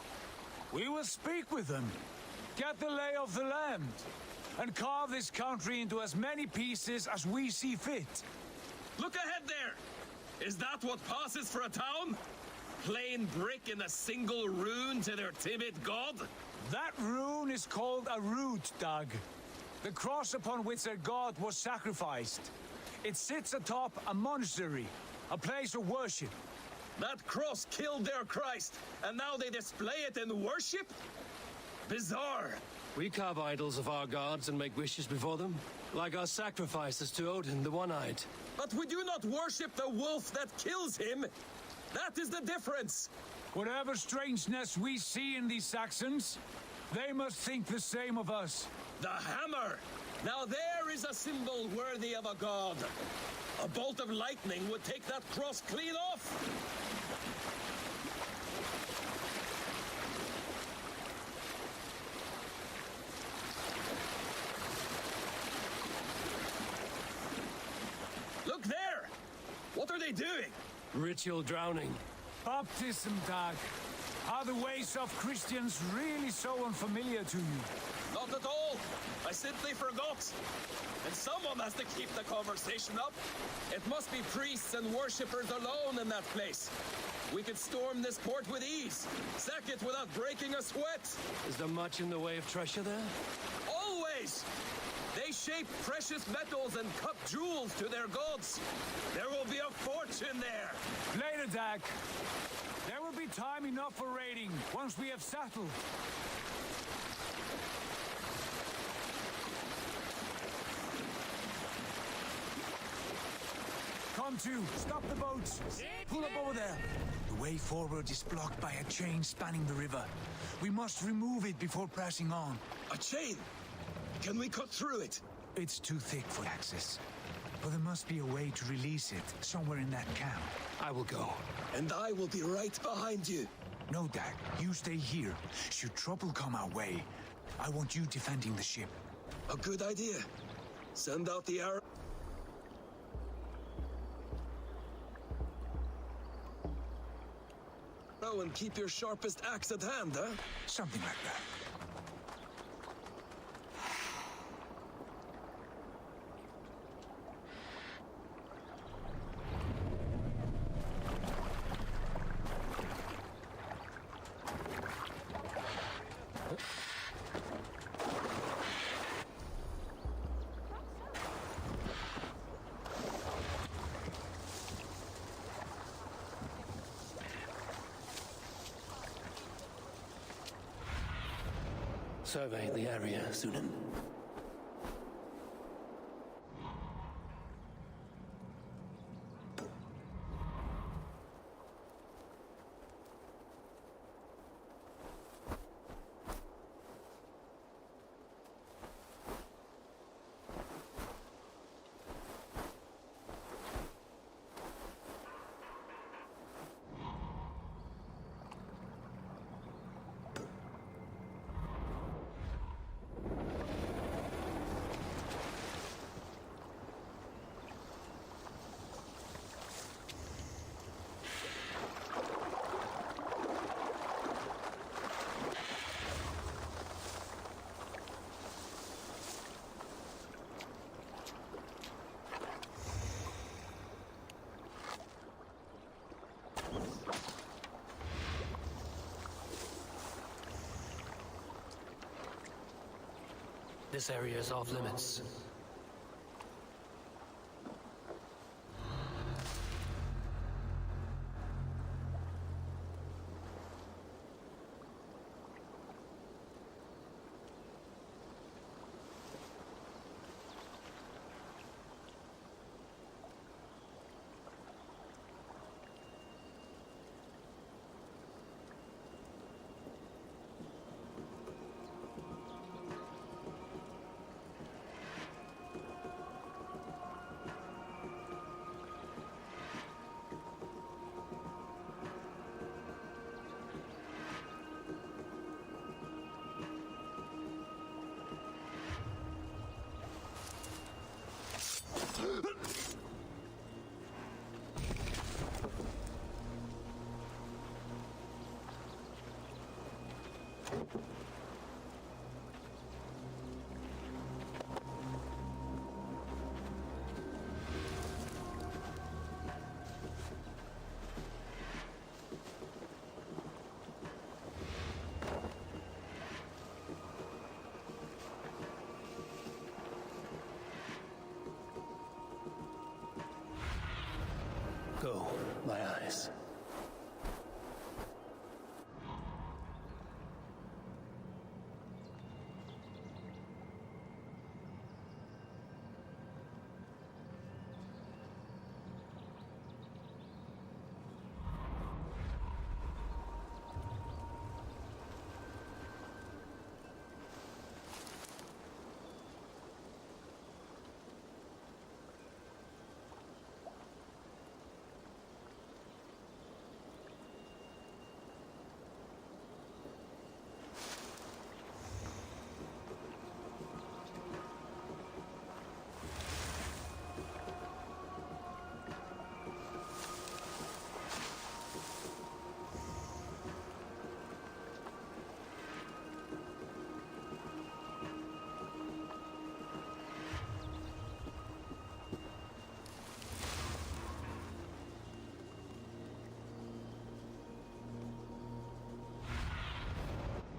We will speak with them, get the lay of the land, and carve this country into as many pieces as we see fit. Look ahead there! Is that what passes for a town? Plain brick in a single rune to their timid god? That rune is called a root, Doug. The cross upon which their god was sacrificed. It sits atop a monastery, a place of worship. That cross killed their Christ, and now they display it in worship? Bizarre. We carve idols of our gods and make wishes before them, like our sacrifices to Odin, the One-Eyed. But we do not worship the wolf that kills him. That is the difference. Whatever strangeness we see in these Saxons, they must think the same of us. The hammer! Now there is a symbol worthy of a god. A bolt of lightning would take that cross clean off. Look there! What are they doing? Ritual drowning. Baptism, Doug. Are the ways of Christians really so unfamiliar to you? Not at all. I simply forgot. And someone has to keep the conversation up. It must be priests and worshippers alone in that place. We could storm this port with ease. Sack it without breaking a sweat. Is there much in the way of treasure there? Always! They shape precious metals and cut jewels to their gods. There will be a fortune there. Later, Doug. There will be time enough for raiding once we have settled. Come to, stop the boats. Pull up over there. The way forward is blocked by a chain spanning the river. We must remove it before pressing on. A chain? Can we cut through it? It's too thick for access. But there must be a way to release it somewhere in that camp. I will go. And I will be right behind you. No, Dag. You stay here. Should trouble come our way, I want you defending the ship. A good idea. Send out the arrow. Oh, and keep your sharpest axe at hand, huh? Something like that. Survey the area, Sunan. This area is off limits. Go, my eyes.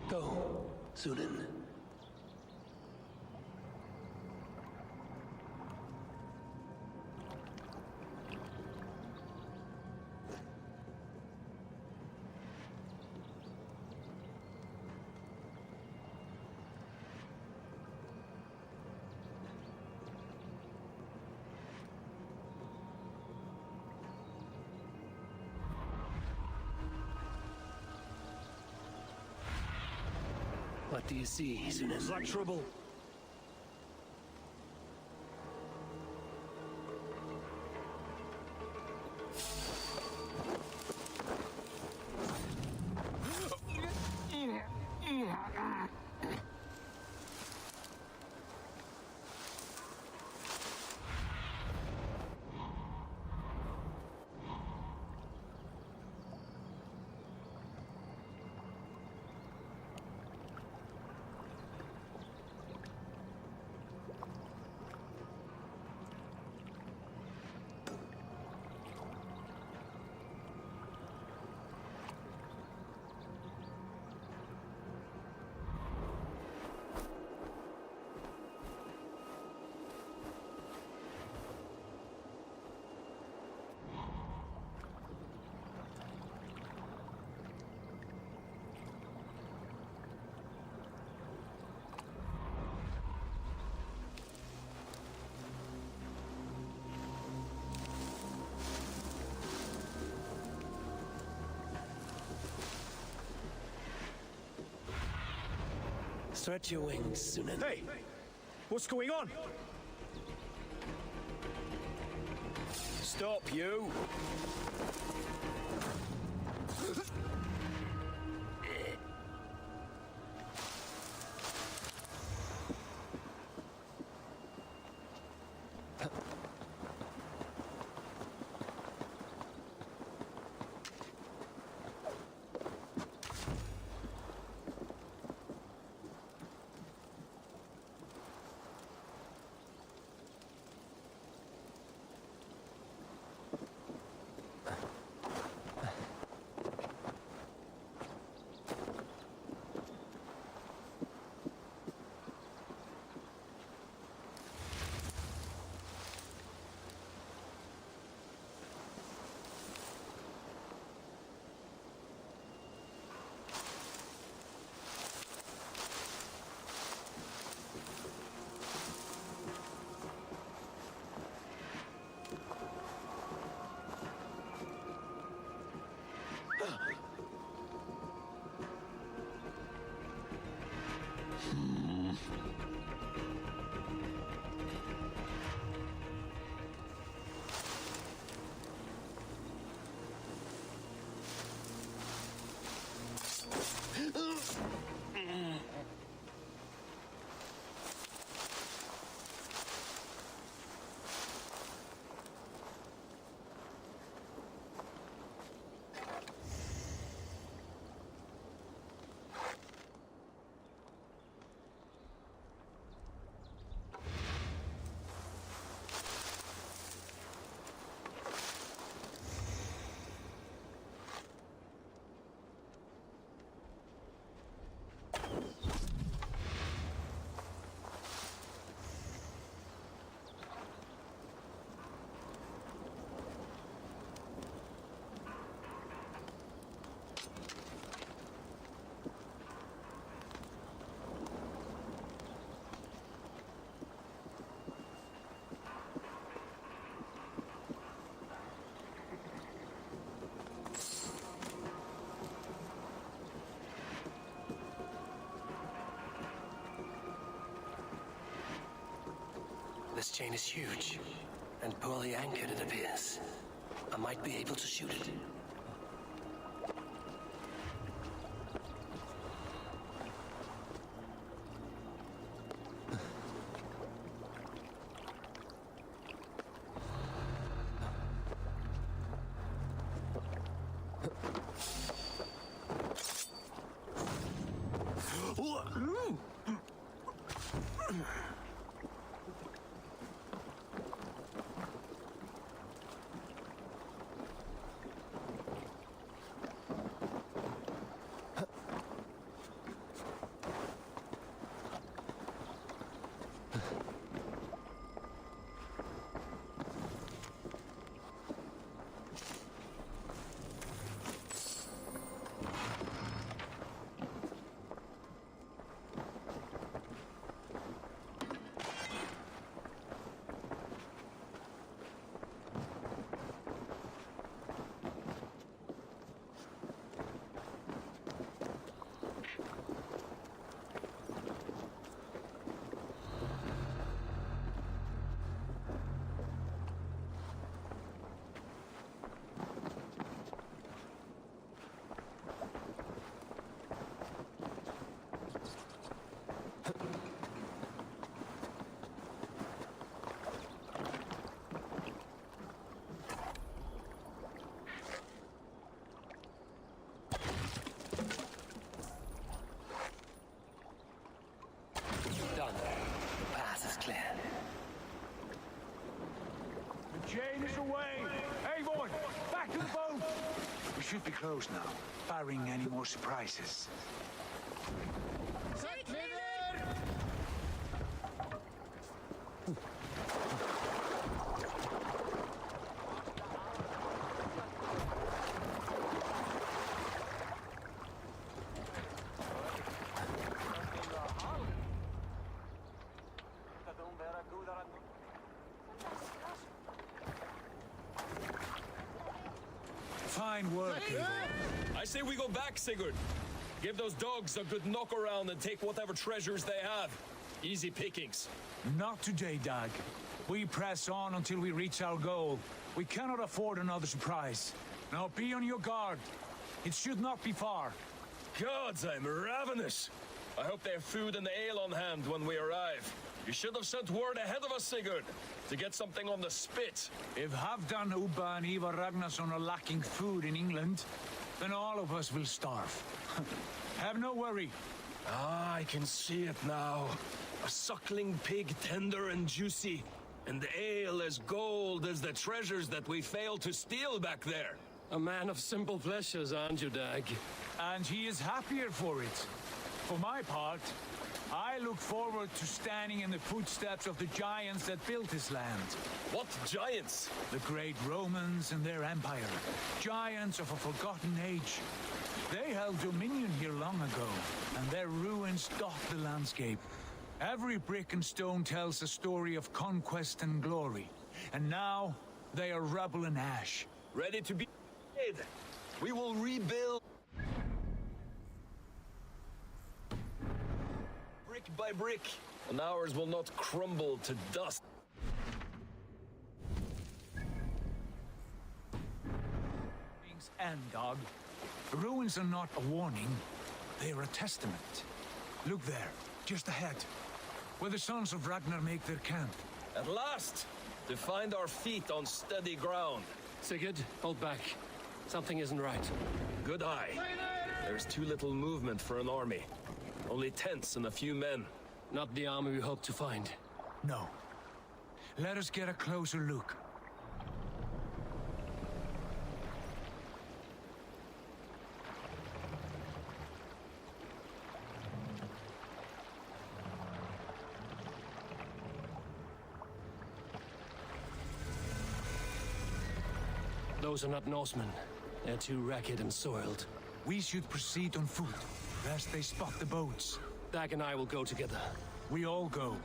Go, Sunan. What do you see, Sunan? It's like trouble. Stretch your wings, Sunan. Hey! What's going on? Stop, you! chain is huge, and poorly anchored it appears. I might be able to shoot it. Jane is away! Eivor, back to the boat! We should be close now, barring any more surprises. Fine work, Eivor. I say we go back, Sigurd. Give those dogs a good knock around and take whatever treasures they have. Easy pickings. Not today, Dag. We press on until we reach our goal. We cannot afford another surprise. Now be on your guard. It should not be far. Gods, I'm ravenous. I hope they have food and ale on hand when we arrive. You should have sent word ahead of us, Sigurd, to get something on the spit. If Halfdan, Ubba, and Ivar Ragnarsson are lacking food in England, then all of us will starve. Have no worry. Ah, I can see it now. A suckling pig, tender and juicy. And the ale as gold as the treasures that we failed to steal back there. A man of simple pleasures, aren't you, Dag? And he is happier for it. For my part, I look forward to standing in the footsteps of the giants that built this land. What giants? The great Romans and their empire. Giants of a forgotten age. They held dominion here long ago, and their ruins dot the landscape. Every brick and stone tells a story of conquest and glory. And now, they are rubble and ash. Ready to be made. We will rebuild. Brick by brick, and ours will not crumble to dust. Things end, dog. The ruins are not a warning, they are a testament. Look there, just ahead, where the sons of Ragnar make their camp. At last, to find our feet on steady ground. Sigurd, hold back. Something isn't right. Good eye. There's too little movement for an army. Only tents and a few men. Not the army we hoped to find. No. Let us get a closer look. Those are not Norsemen. They're too ragged and soiled. We should proceed on foot, lest they spot the boats. Dag and I will go together. We all go.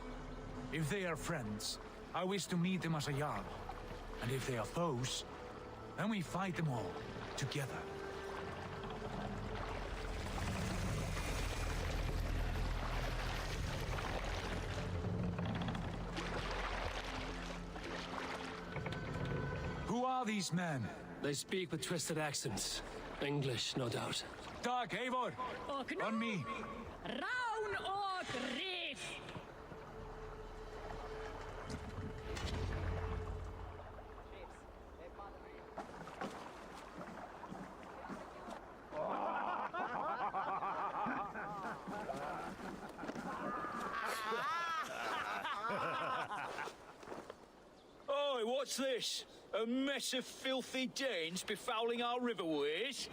If they are friends, I wish to meet them as a jarl. And if they are foes, then we fight them all, together. are these men? They speak with twisted accents. English, no doubt. Dag, Eivor! On me! Raun og Grif! Oi, what's this? A mess of filthy Danes befouling our riverways?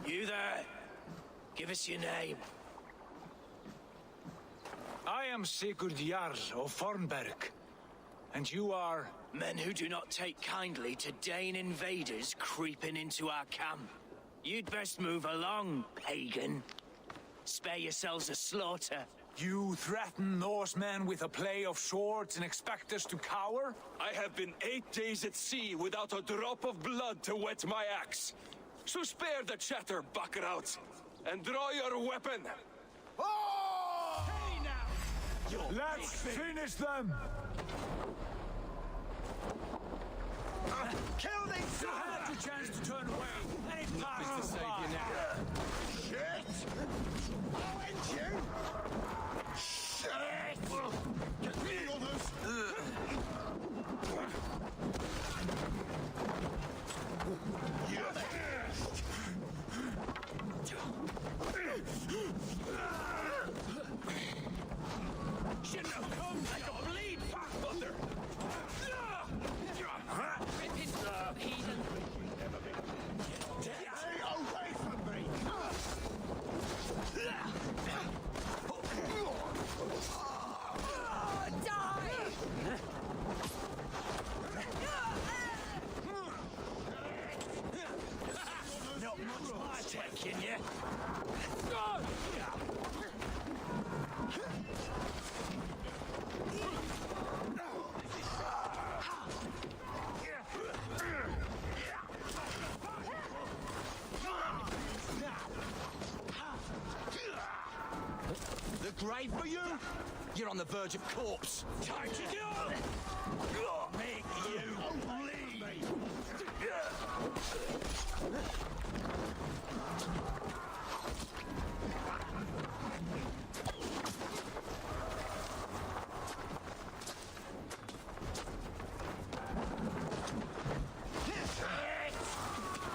You there? Give us your name. I am Sigurd Jarl of Fornberg. And you are? Men who do not take kindly to Dane invaders creeping into our camp. You'd best move along, pagan. Spare yourselves a slaughter. You threaten Norsemen with a play of swords and expect us to cower? I have been 8 days at sea without a drop of blood to wet my axe. So spare the chatter, buckerout, and draw your weapon. Hey now! Let's finish them! Kill these You had your chance to turn away, and it passed us by. Shit! I'll end you! Shit! Get me the others! You're the best! Shouldn't have come like a bleed mother! Rip his heathen! Stay away from me! Not much my taking you. The grave for you? You're on the verge of corpse. Time to go! Make you bleed!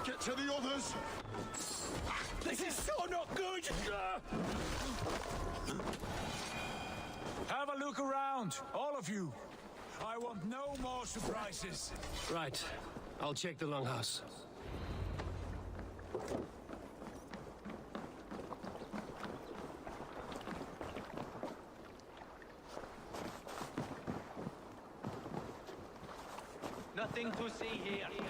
Get to the others! This is so not good! Have a look around, all of you. I want no more surprises. Right. I'll check the longhouse. Nothing to see here. Good.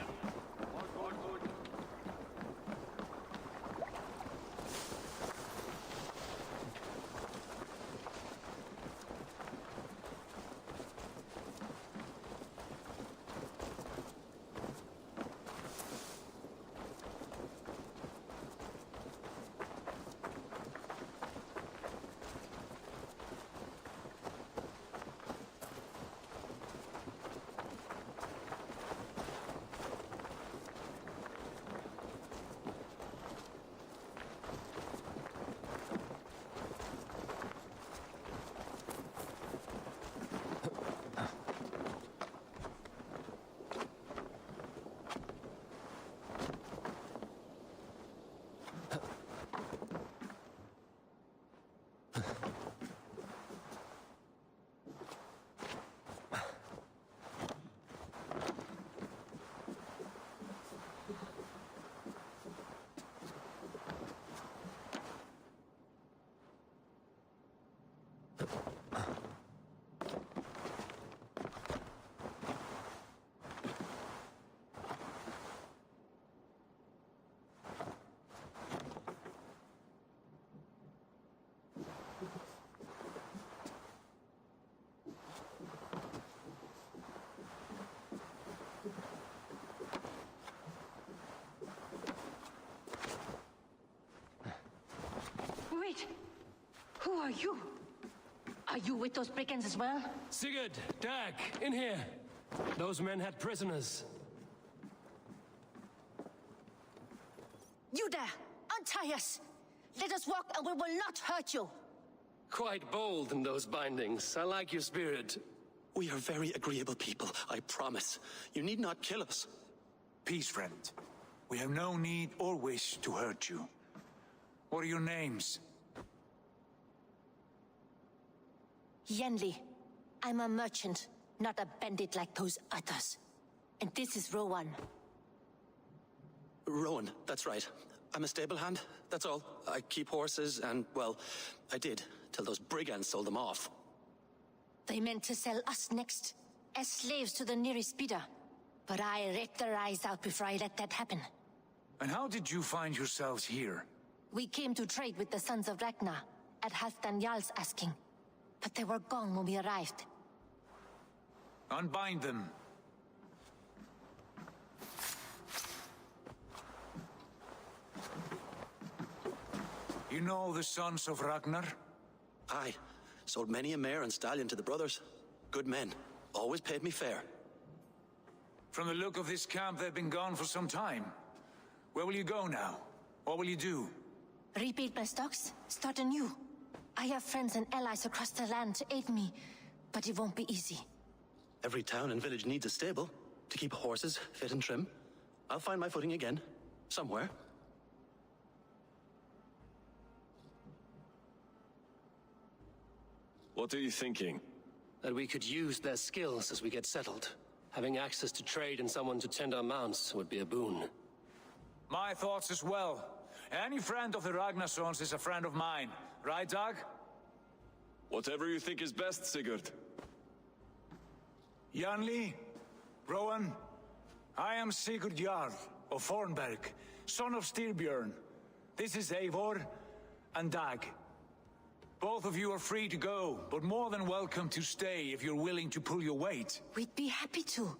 Wait! Who are you? Are you with those brigands as well? Sigurd, Dag, in here. Those men had prisoners. You there! Untie us! Let us walk and we will not hurt you! Quite bold in those bindings. I like your spirit. We are very agreeable people, I promise. You need not kill us. Peace, friend. We have no need or wish to hurt you. What are your names? Yenli. I'm a merchant, not a bandit like those others. And this is Rowan. Rowan, that's right. I'm a stable hand, that's all. I keep horses and, well, I did, till those brigands sold them off. They meant to sell us next, as slaves to the nearest bidder. But I ripped their eyes out before I let that happen. And how did you find yourselves here? We came to trade with the Sons of Ragnar, at Halfdan Jarl's asking. But they were gone when we arrived. Unbind them. You know the Sons of Ragnar? Aye. Sold many a mare and stallion to the brothers. Good men. Always paid me fair. From the look of this camp, they've been gone for some time. Where will you go now? What will you do? Rebuild my stocks, start anew. I have friends and allies across the land to aid me, but it won't be easy. Every town and village needs a stable to keep horses fit and trim. I'll find my footing again. Somewhere. What are you thinking? That we could use their skills as we get settled. Having access to trade and someone to tend our mounts would be a boon. My thoughts as well. Any friend of the Ragnarsons is a friend of mine. Right, Dag? Whatever you think is best, Sigurd. Janli, Rowan, I am Sigurd Jarl of Fornberg, son of Styrbjörn. This is Eivor and Dag. Both of you are free to go, but more than welcome to stay if you're willing to pull your weight. We'd be happy to,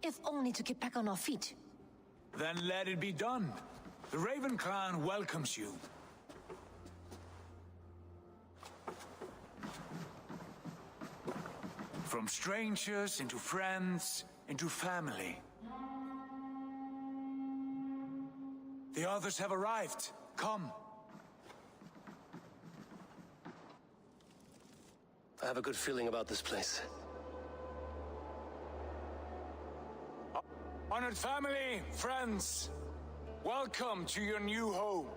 if only to get back on our feet. Then let it be done. The Raven clan welcomes you. From strangers into friends, into family. The others have arrived. Come. I have a good feeling about this place. Honored family, friends, welcome to your new home.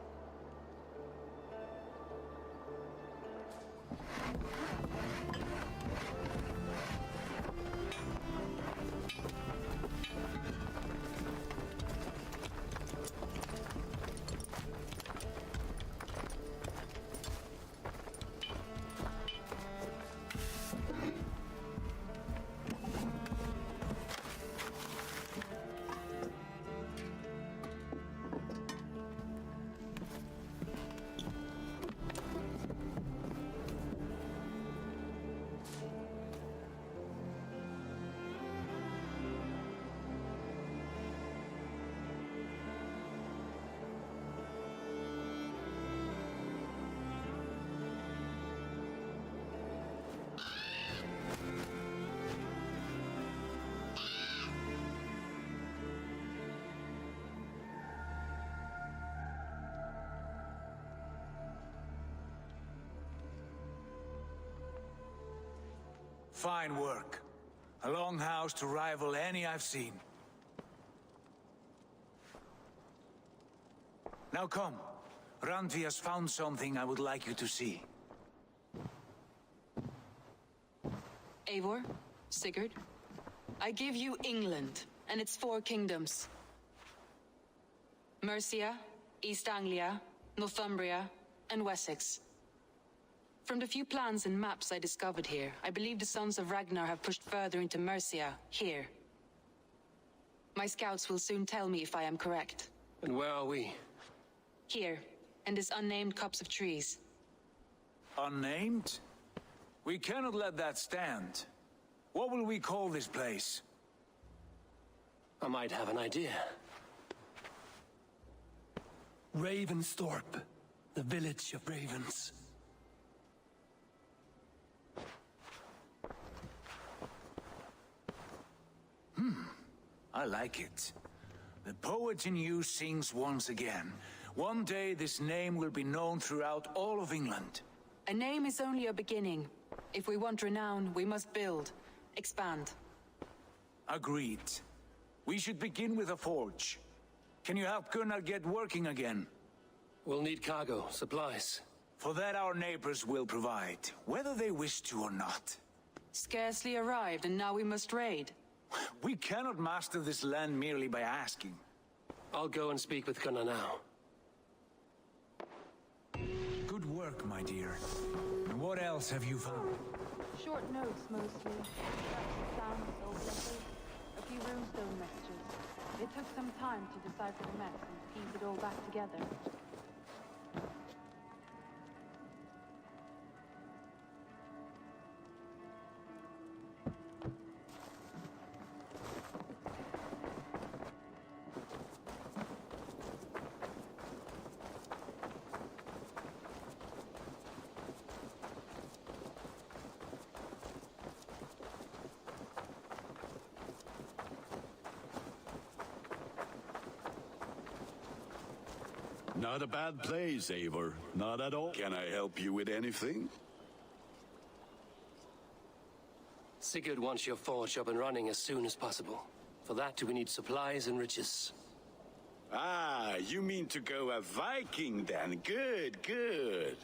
Fine work. A longhouse to rival any I've seen. Now come. Randvi has found something I would like you to see. Eivor, Sigurd, I give you England and its 4 kingdoms. Mercia, East Anglia, Northumbria, and Wessex. From the few plans and maps I discovered here, I believe the Sons of Ragnar have pushed further into Mercia, here. My scouts will soon tell me if I am correct. And where are we? Here, in this unnamed copse of trees. Unnamed? We cannot let that stand. What will we call this place? I might have an idea. Ravensthorpe, the village of ravens. I like it. The poet in you sings once again. One day this name will be known throughout all of England. A name is only a beginning. If we want renown, we must build, expand. Agreed. We should begin with a forge. Can you help Gunnar get working again? We'll need cargo, supplies. For that our neighbors will provide, whether they wish to or not. Scarcely arrived, and now we must raid. We cannot master this land merely by asking. I'll go and speak with Gunnar now. Good work, my dear. And what else have you found? Short notes, mostly. Sounds, old letters, a few runestone messages. It took some time to decipher the mess and piece it all back together. Not a bad place, Eivor. Not at all. Can I help you with anything? Sigurd wants your forge up and running as soon as possible. For that, we need supplies and riches. Ah, you mean to go a Viking then? Good, good.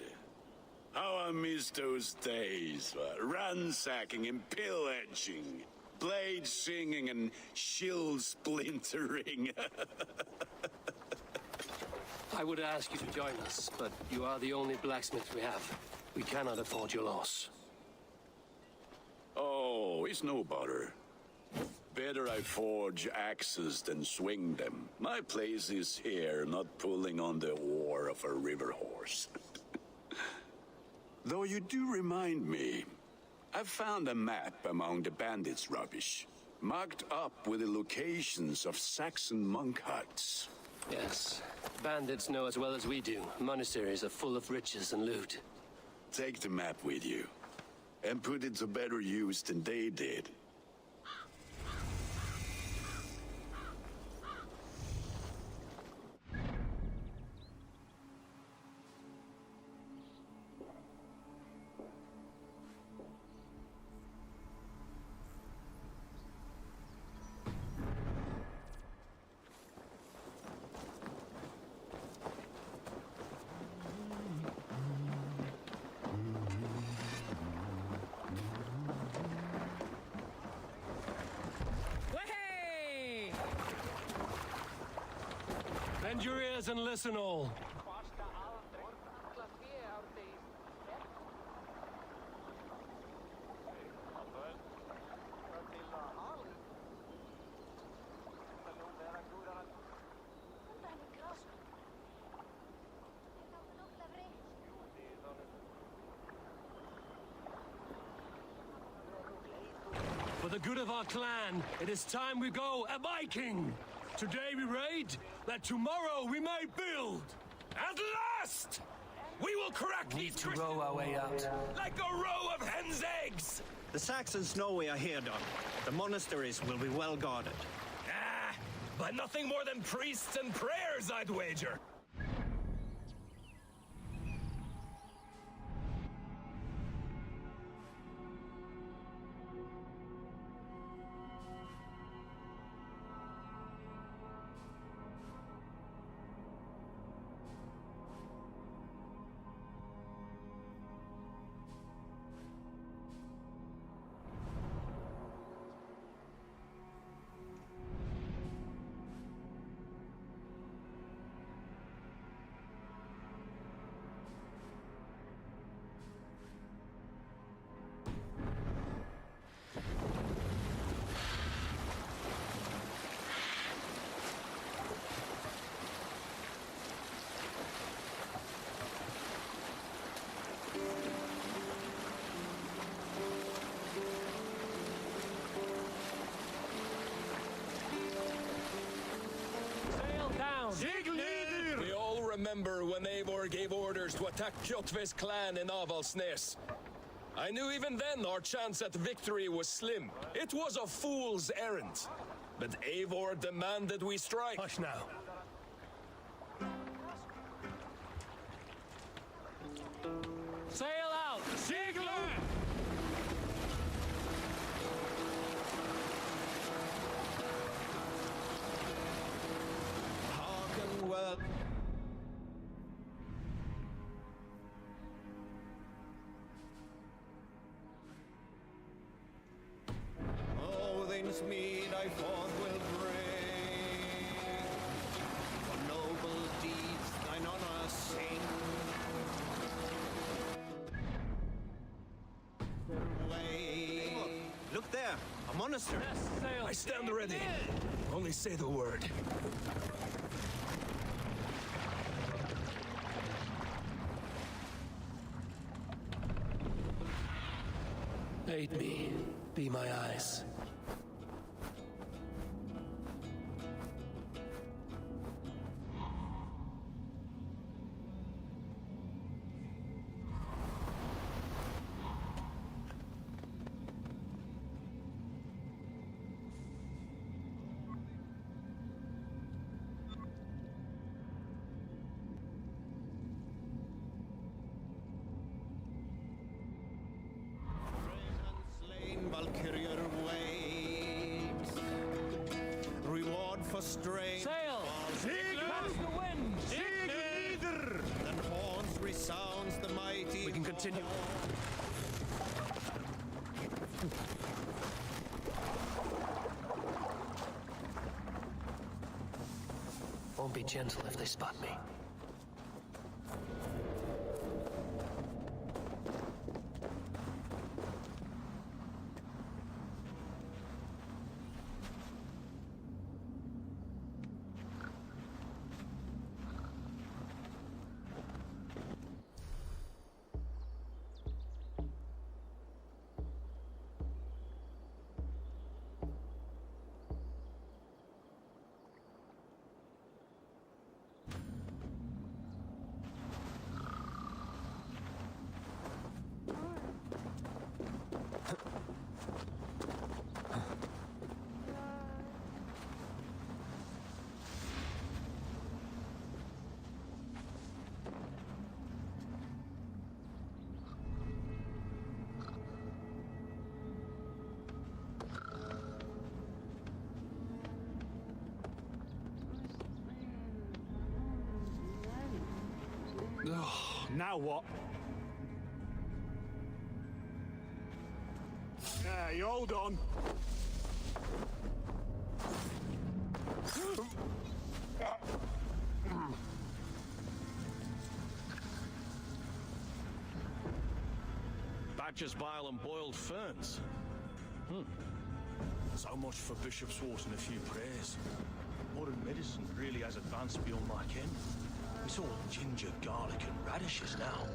How I miss those days. Ransacking and pillaging. Blade singing and shield splintering. I would ask you to join us, but you are the only blacksmith we have. We cannot afford your loss. Oh, it's no bother. Better I forge axes than swing them. My place is here, not pulling on the oar of a river horse. Though you do remind me, I found a map among the bandits' rubbish, marked up with the locations of Saxon monk huts. Yes. Bandits know as well as we do. Monasteries are full of riches and loot. Take the map with you, and put it to better use than they did. Bend your ears and listen all. For the good of our clan, it is time we go a Viking! Today we raid, that tomorrow we may build! At last! We will crack these to row our way out. Like a row of hen's eggs! The Saxons know we are here, Doc. The monasteries will be well guarded. Ah, but nothing more than priests and prayers, I'd wager! We all remember when Eivor gave orders to attack Kjotve's clan in Avaldsnes. I knew even then our chance at victory was slim. It was a fool's errand. But Eivor demanded we strike. Hush now. Sail! Odin's mead I forth will bring, for noble deeds thine honor sing. Way. Look there, a monastery. I stand ready. Only say the word. Aid me. Be my eyes. Valkyrier waits. Reward for strain. Sail! Catch the wind! Neither! Then horns resounds the mighty. We can continue. Won't be gentle if they spot me. Now what? Hey, hold on. Badger's bile and boiled ferns. So much for Bishop's Wort and a few prayers. Modern medicine really has advanced beyond my ken. It's all ginger, garlic, and radishes now.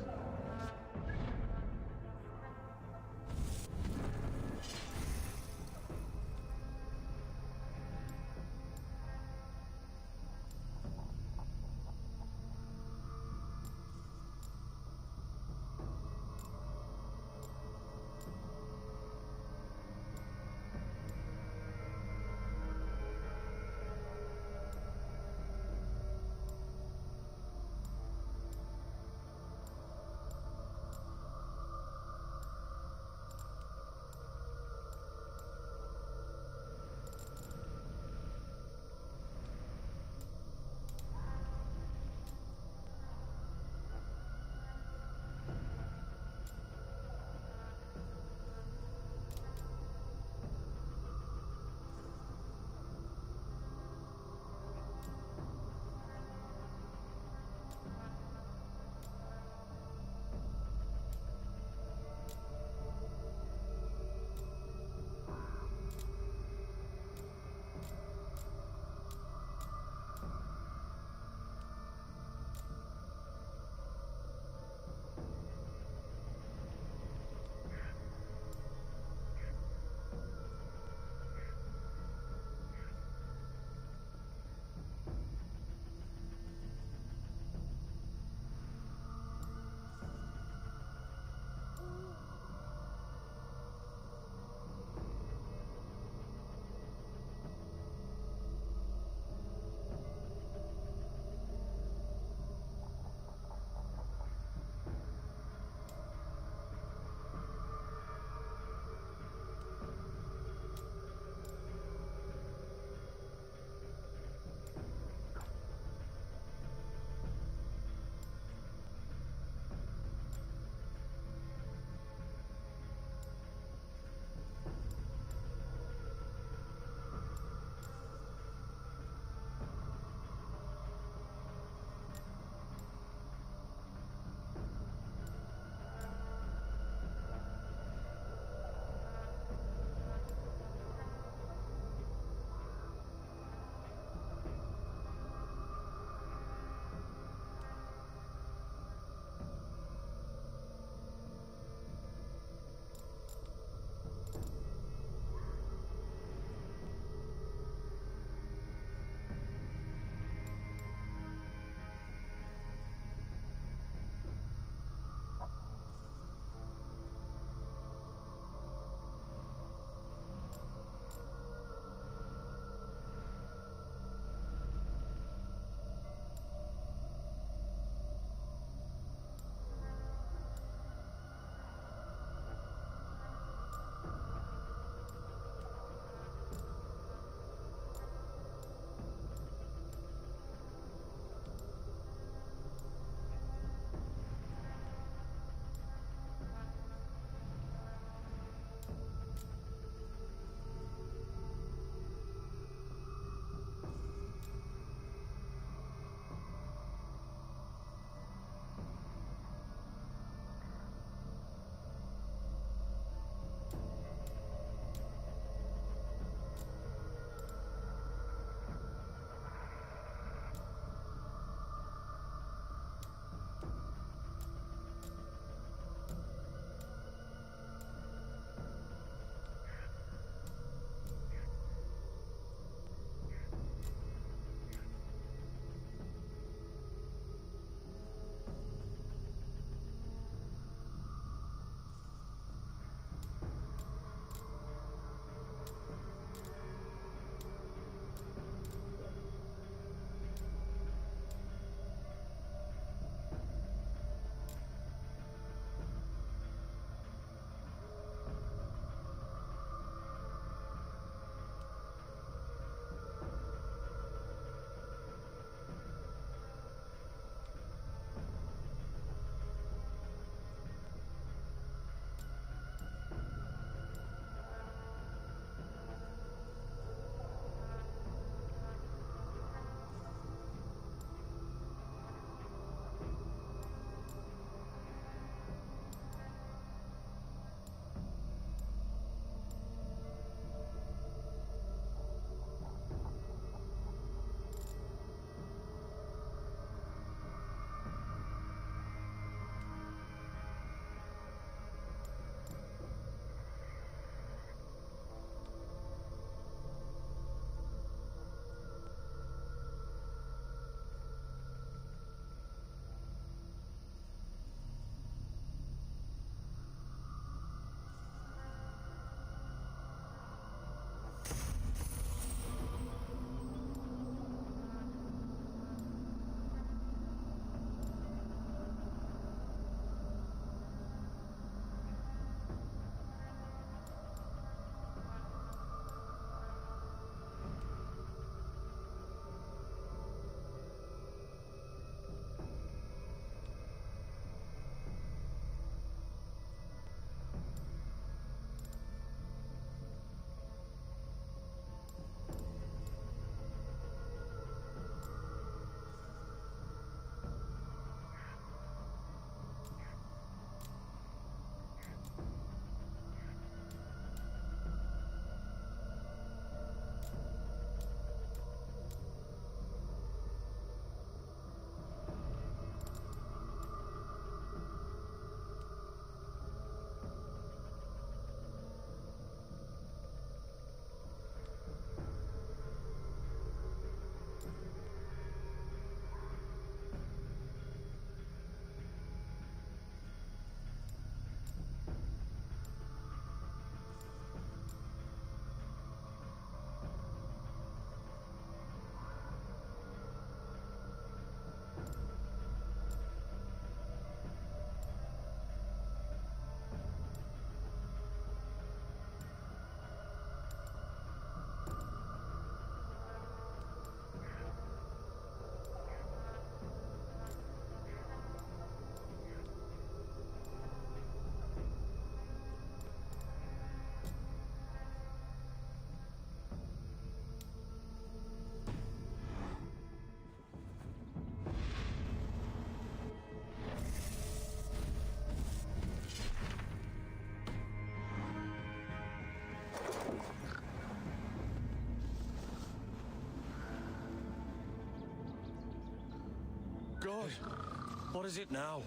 What is it now?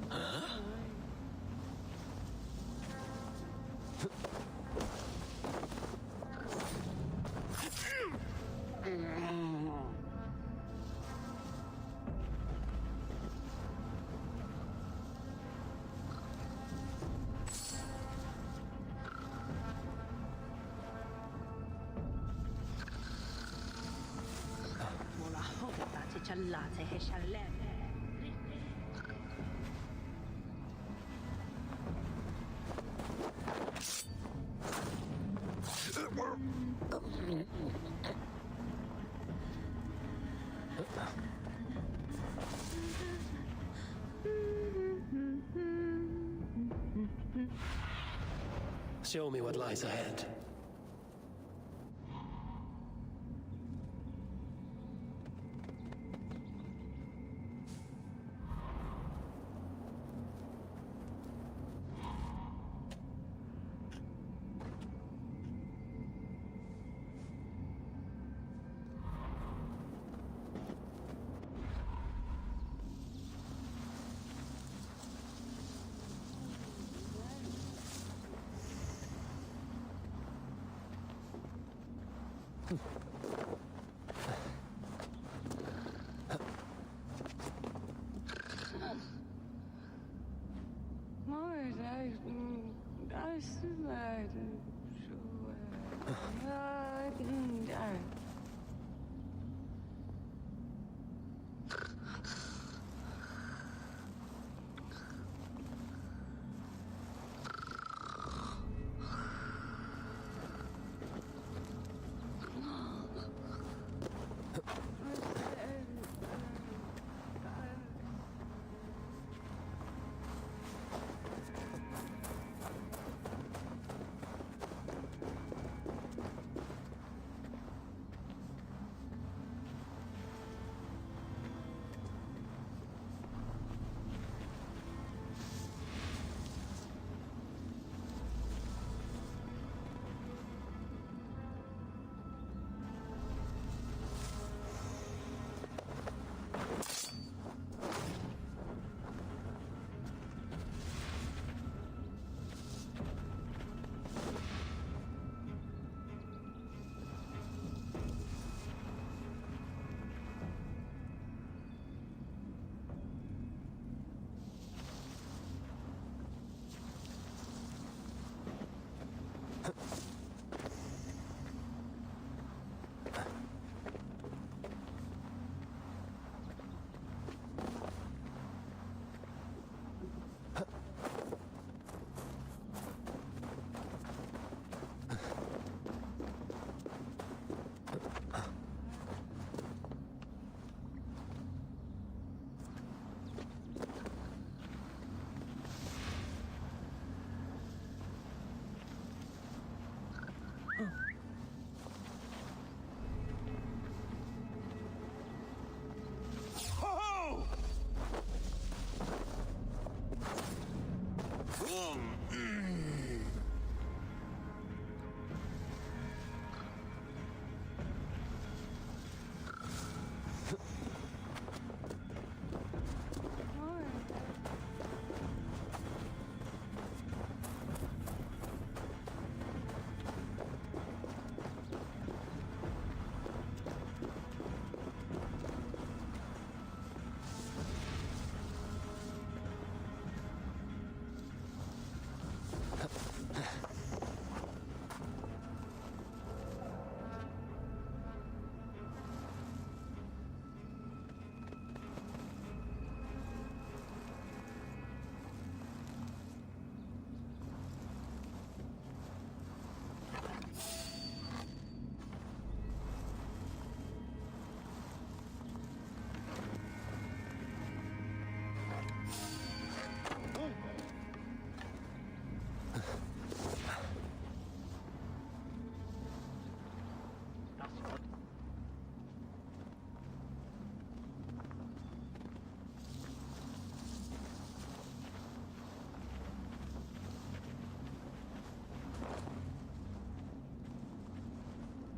Huh? Show me what lies ahead.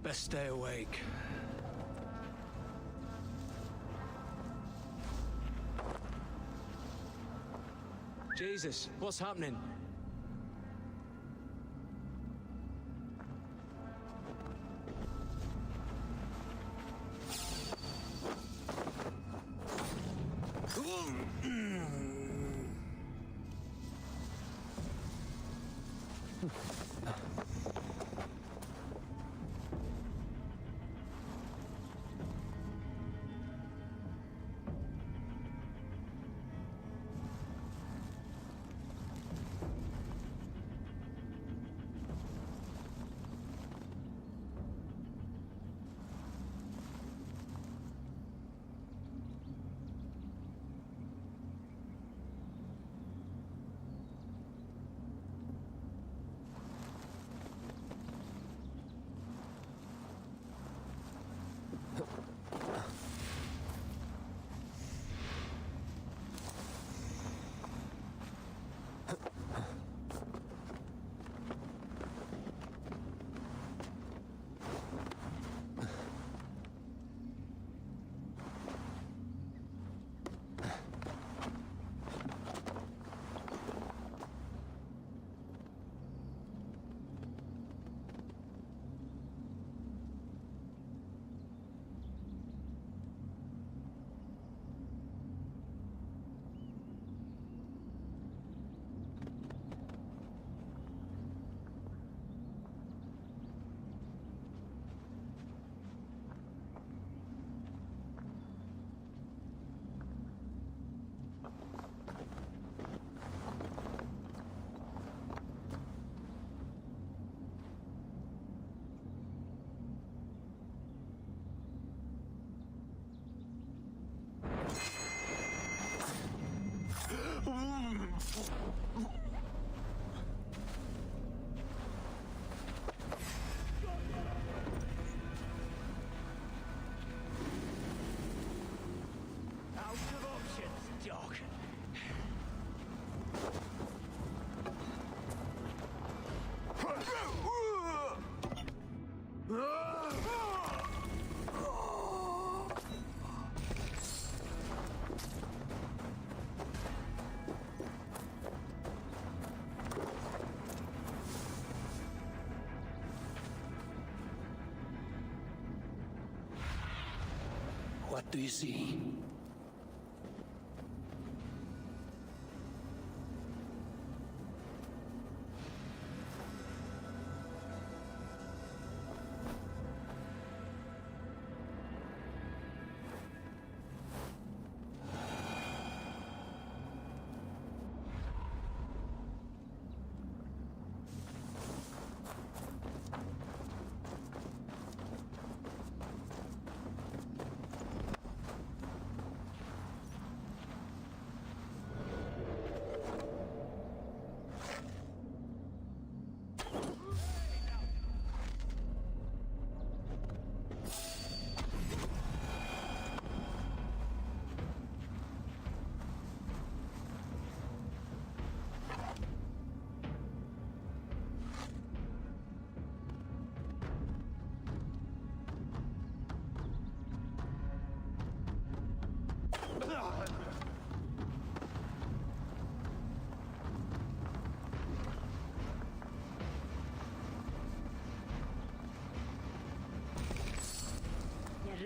Best stay awake. Jesus, what's happening? Out of options, Doc. What do you see?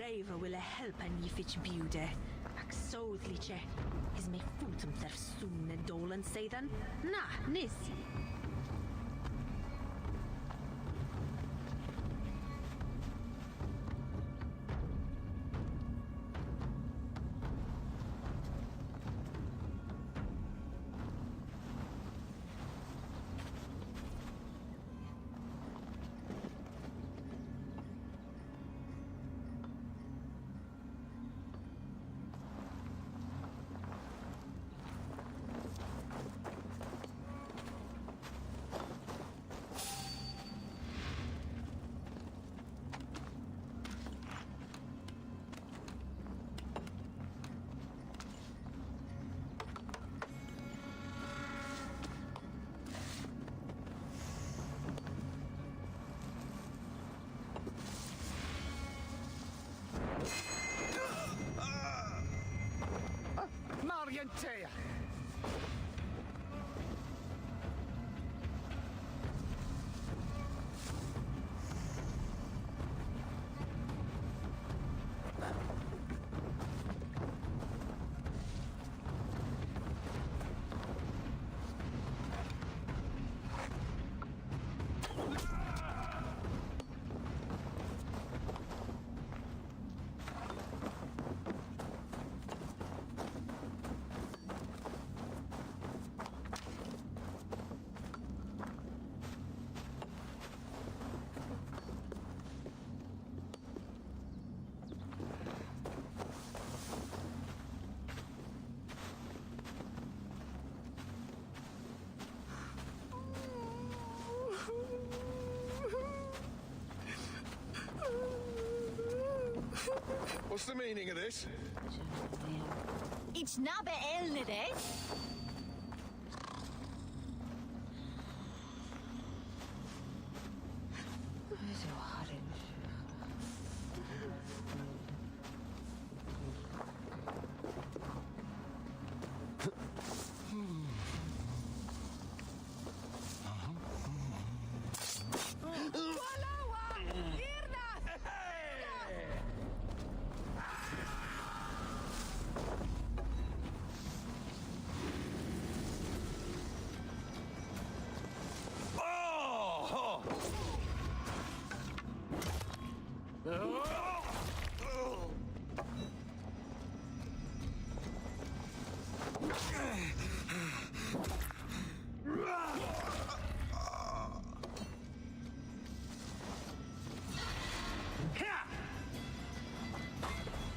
Raiva will help an ifich bude. Ac soddliche. Is me futum der soon and dolan say then? Nah, nis. What's the meaning of this? It's not elnede.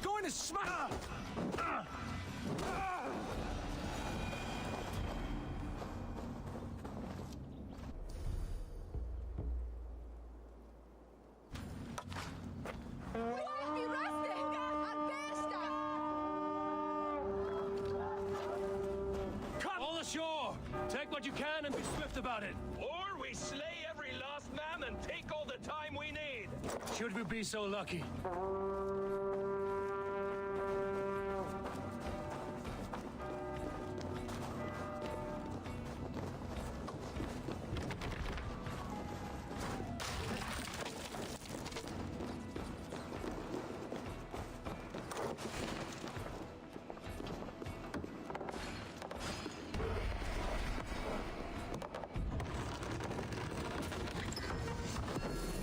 Going to smack! Come all ashore! Take what you can and be swift about it. Or we slay every last man and take all the time we need. Should we be so lucky?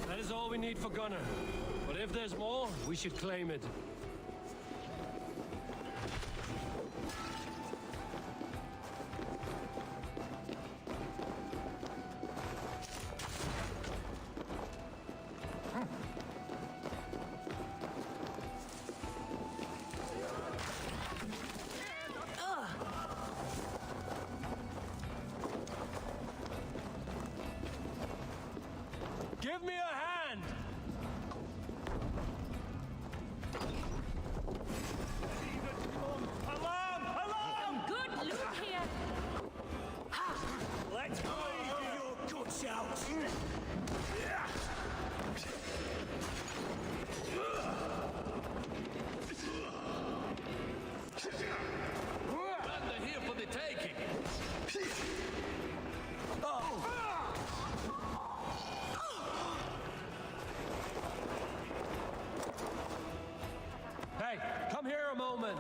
That is all we need for Gunner. But if there's more, we should claim it. Give me a hand! Alarm! Alarm! Good loot here. Let's bleed your guts out! And they're here for the taking. Hey, come here a moment.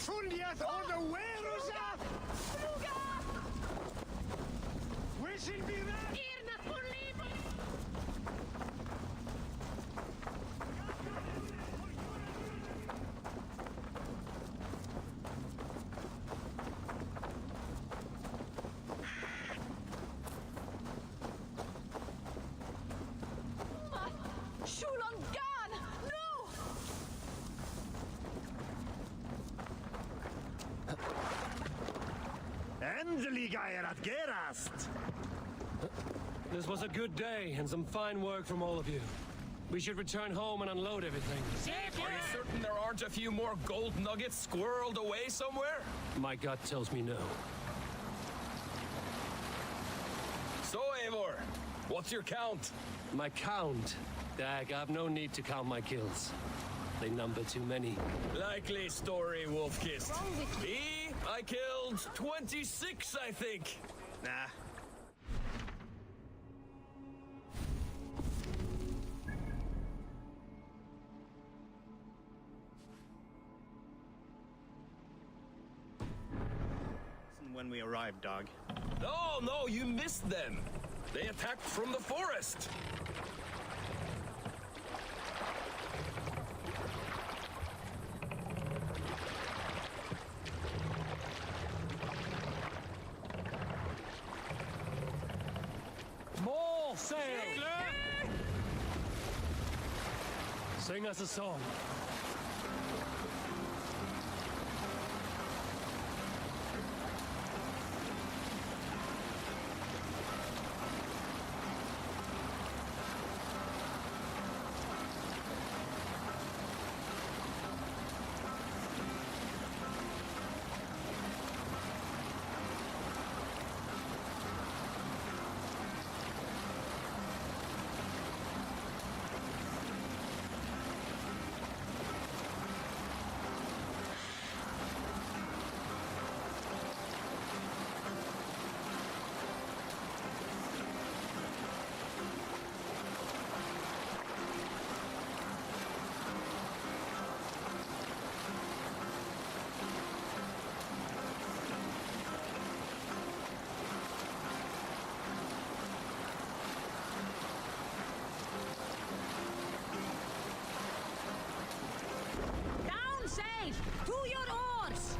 Fundiath on the Werusath! Wishing me that! This was a good day and some fine work from all of you. We should return home and unload everything. Are you certain there aren't a few more gold nuggets squirreled away somewhere? My gut tells me no. So, Eivor, what's your count? My count? Dag, I've no need to count my kills. They number too many. Likely story, Wolfkist. Me, I killed 26, I think. Nah. When we arrived, dog. No, you missed them. They attacked from the forest. More sail! Sing us a song. To your oars!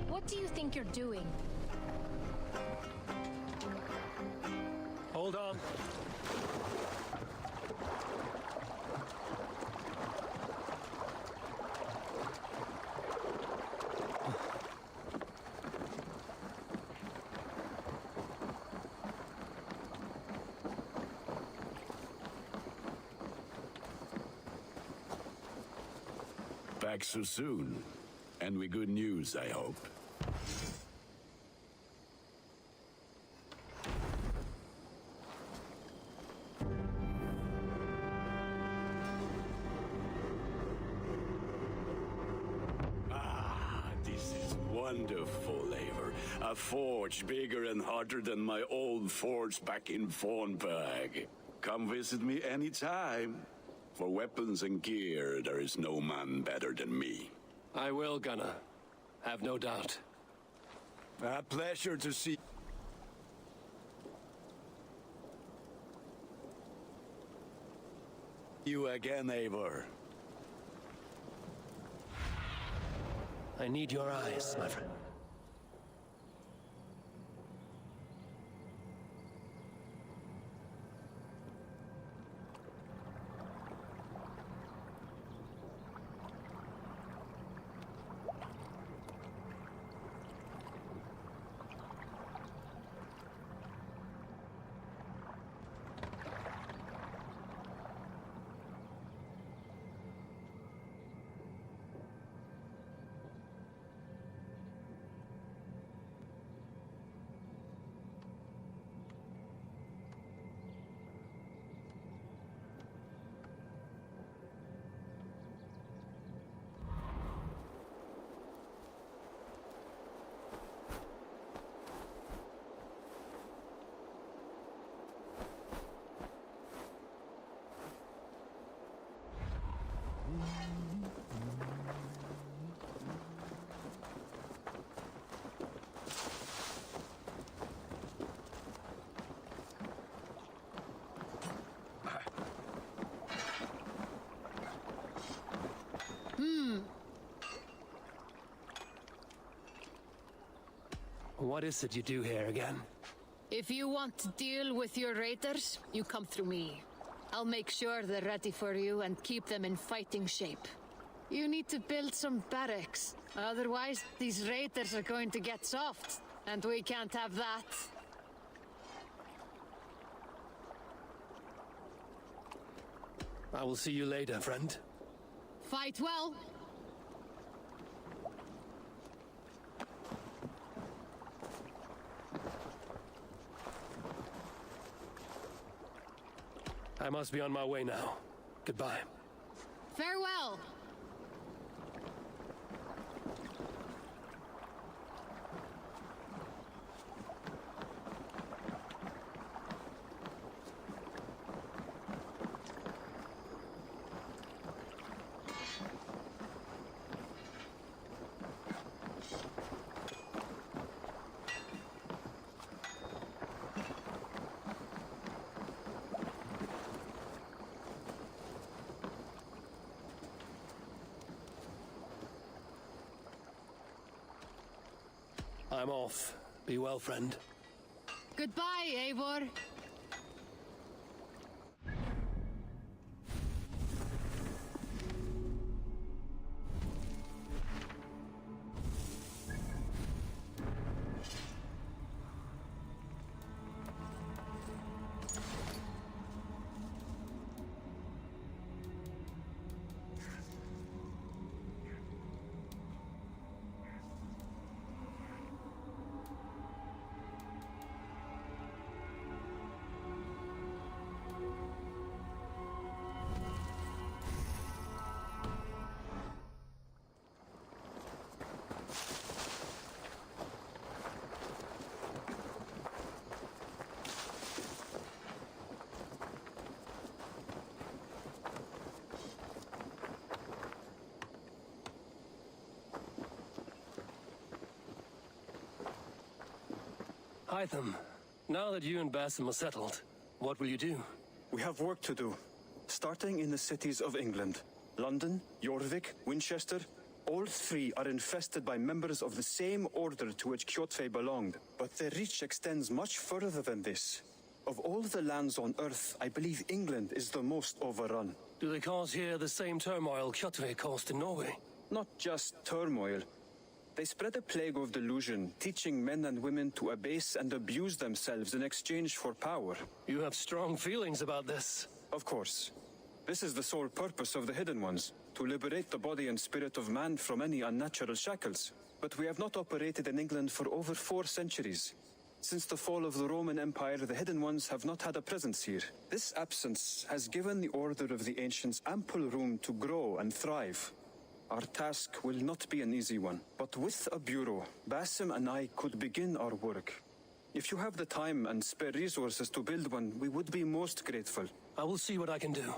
What do you think you're doing? Hold on. Back so soon. And with good news, I hope. Ah, this is wonderful, Eivor. A forge bigger and hotter than my old forge back in Fornberg. Come visit me anytime. For weapons and gear, there is no man better than me. I will, Gunnar. Have no doubt. A pleasure to see you again, Eivor. I need your eyes, my friend. What is it you do here again? If you want to deal with your raiders, you come through me. I'll make sure they're ready for you and keep them in fighting shape. You need to build some barracks. Otherwise, these raiders are going to get soft, and we can't have that. I will see you later, friend. Fight well. I must be on my way now. Goodbye. Farewell. I'm off. Be well, friend. Goodbye, Eivor. Hytham, now that you and Basim are settled, what will you do? We have work to do, starting in the cities of England. London, Jorvik, Winchester, all three are infested by members of the same order to which Kjotve belonged, but their reach extends much further than this. Of all the lands on Earth, I believe England is the most overrun. Do they cause here the same turmoil Kjotve caused in Norway? Not just turmoil. They spread a plague of delusion, teaching men and women to abase and abuse themselves in exchange for power. You have strong feelings about this. Of course. This is the sole purpose of the Hidden Ones, to liberate the body and spirit of man from any unnatural shackles. But we have not operated in England for over 4 centuries. Since the fall of the Roman Empire, the Hidden Ones have not had a presence here. This absence has given the Order of the Ancients ample room to grow and thrive. Our task will not be an easy one, but with a bureau, Basim and I could begin our work. If you have the time and spare resources to build one, we would be most grateful. I will see what I can do.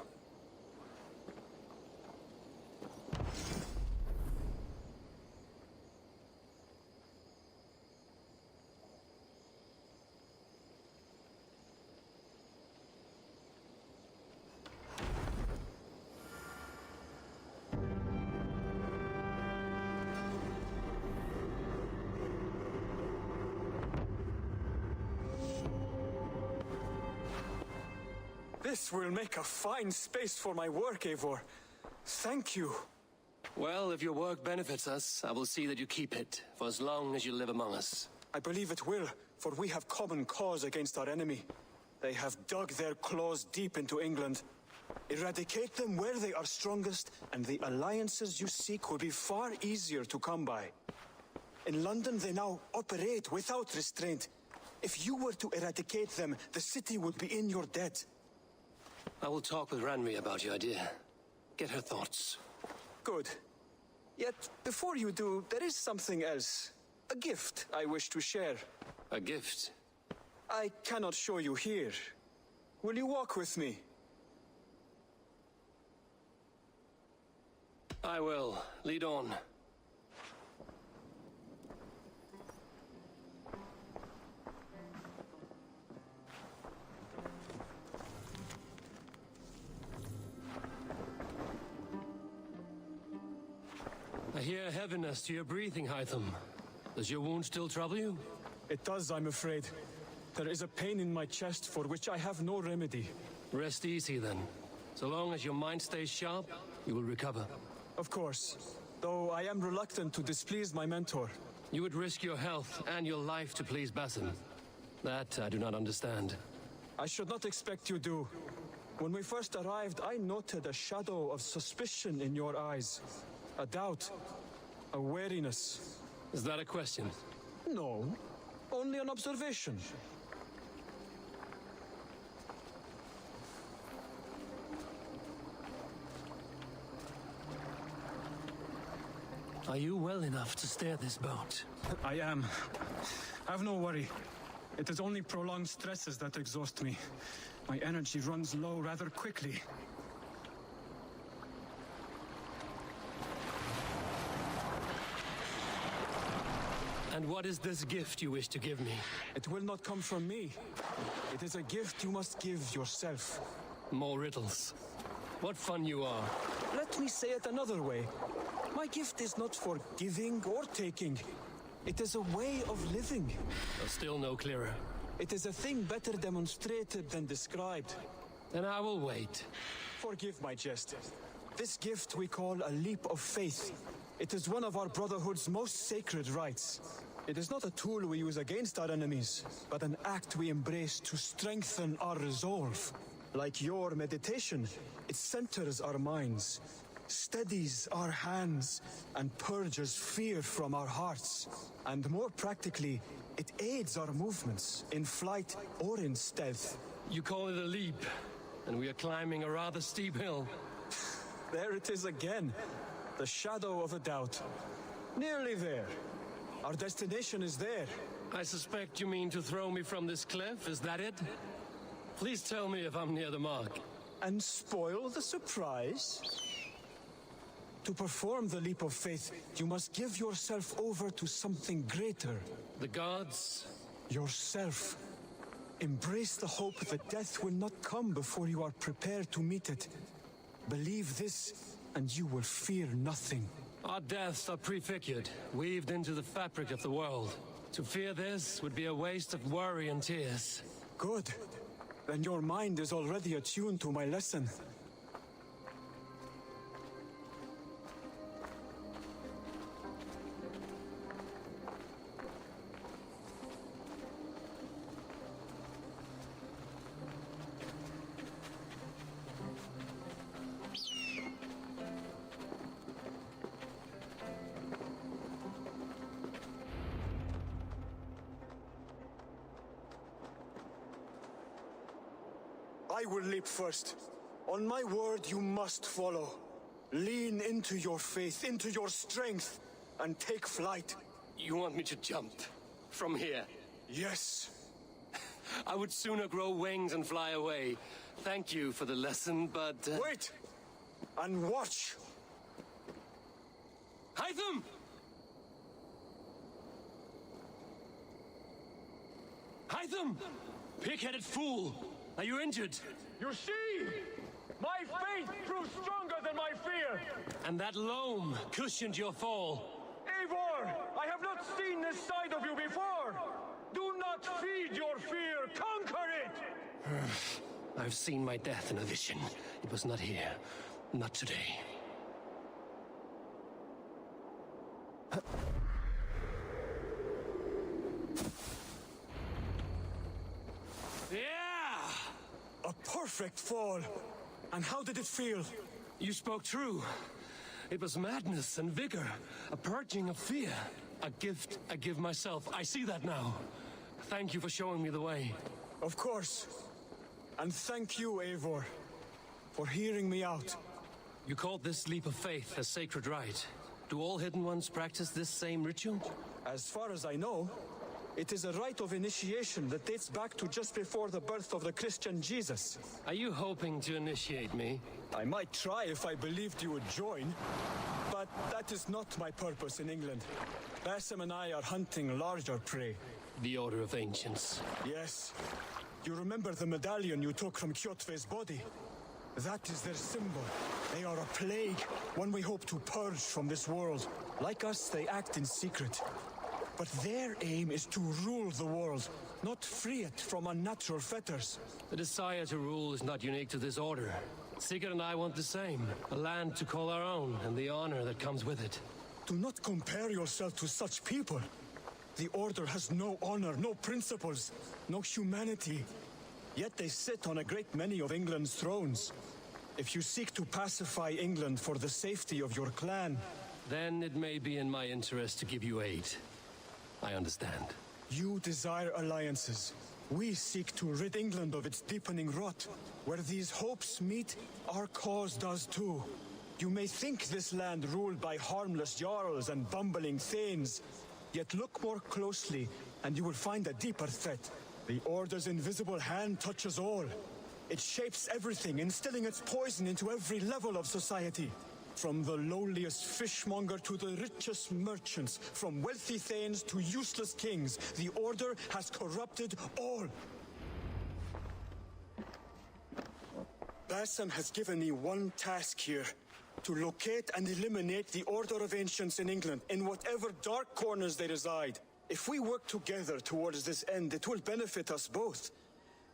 This will make a fine space for my work, Eivor. Thank you. Well, if your work benefits us, I will see that you keep it, for as long as you live among us. I believe it will, for we have common cause against our enemy. They have dug their claws deep into England. Eradicate them where they are strongest, and the alliances you seek will be far easier to come by. In London, they now operate without restraint. If you were to eradicate them, the city would be in your debt. I will talk with Ranri about your idea. Get her thoughts. Good. Yet, before you do, there is something else. A gift I wish to share. A gift? I cannot show you here. Will you walk with me? I will. Lead on. I hear heaviness to your breathing, Hytham. Does your wound still trouble you? It does, I'm afraid. There is a pain in my chest for which I have no remedy. Rest easy, then. So long as your mind stays sharp, you will recover. Of course. Though I am reluctant to displease my mentor. You would risk your health and your life to please Basim. That I do not understand. I should not expect you do. When we first arrived, I noted a shadow of suspicion in your eyes. A doubt. A wariness. Is that a question? No. Only an observation. Are you well enough to steer this boat? I am. Have no worry. It is only prolonged stresses that exhaust me. My energy runs low rather quickly. And what is this gift you wish to give me? It will not come from me. It is a gift you must give yourself. More riddles. What fun you are. Let me say it another way. My gift is not for giving or taking. It is a way of living. Still no clearer. It is a thing better demonstrated than described. Then I will wait. Forgive my jest. This gift we call a leap of faith. It is one of our Brotherhood's most sacred rites. It is not a tool we use against our enemies, but an act we embrace to strengthen our resolve. Like your meditation, it centers our minds, steadies our hands, and purges fear from our hearts. And more practically, it aids our movements, in flight or in stealth. You call it a leap, and we are climbing a rather steep hill. There it is again. The shadow of a doubt. Nearly there. Our destination is there. I suspect you mean to throw me from this cliff, is that it? Please tell me if I'm near the mark. And spoil the surprise? To perform the leap of faith, you must give yourself over to something greater. The gods? Yourself. Embrace the hope that death will not come before you are prepared to meet it. Believe this, and you will fear nothing. Our deaths are prefigured, weaved into the fabric of the world. To fear this would be a waste of worry and tears. Good. Then your mind is already attuned to my lesson. I will leap first. On my word, you must follow. Lean into your faith, into your strength, and take flight. You want me to jump? From here? Yes. I would sooner grow wings and fly away. Thank you for the lesson, but... Wait! And watch! Hytham! Hytham! Pig-headed fool! Are you injured? You see? My faith grew stronger than my fear! And that loam cushioned your fall. Eivor! I have not seen this side of you before! Do not feed your fear! Conquer it! I've seen my death in a vision. It was not here. Not today. A perfect fall! And how did it feel? You spoke true. It was madness and vigor, a purging of fear. A gift I give myself. I see that now. Thank you for showing me the way. Of course. And thank you, Eivor, for hearing me out. You called this leap of faith a sacred rite. Do all Hidden Ones practice this same ritual? As far as I know, It is a rite of initiation that dates back to just before the birth of the Christian Jesus. Are you hoping to initiate me? I might try if I believed you would join, but that is not my purpose in England. Basim and I are hunting larger prey. The Order of Ancients. Yes. You remember the medallion you took from Kjotve's body? That is their symbol. They are a plague, one we hope to purge from this world. Like us, they act in secret. But their aim is to rule the world, not free it from unnatural fetters. The desire to rule is not unique to this order. Sigurd and I want the same. A land to call our own, and the honor that comes with it. Do not compare yourself to such people. The Order has no honor, no principles, no humanity. Yet they sit on a great many of England's thrones. If you seek to pacify England for the safety of your clan... Then it may be in my interest to give you aid. I understand. You desire alliances. We seek to rid England of its deepening rot. Where these hopes meet, our cause does too. You may think this land ruled by harmless jarls and bumbling thanes. Yet look more closely, and you will find a deeper threat. The Order's invisible hand touches all. It shapes everything, instilling its poison into every level of society. From the lowliest fishmonger to the richest merchants, from wealthy thanes to useless kings, the Order has corrupted all. Basim has given me one task here. To locate and eliminate the Order of Ancients in England, in whatever dark corners they reside. If we work together towards this end, it will benefit us both.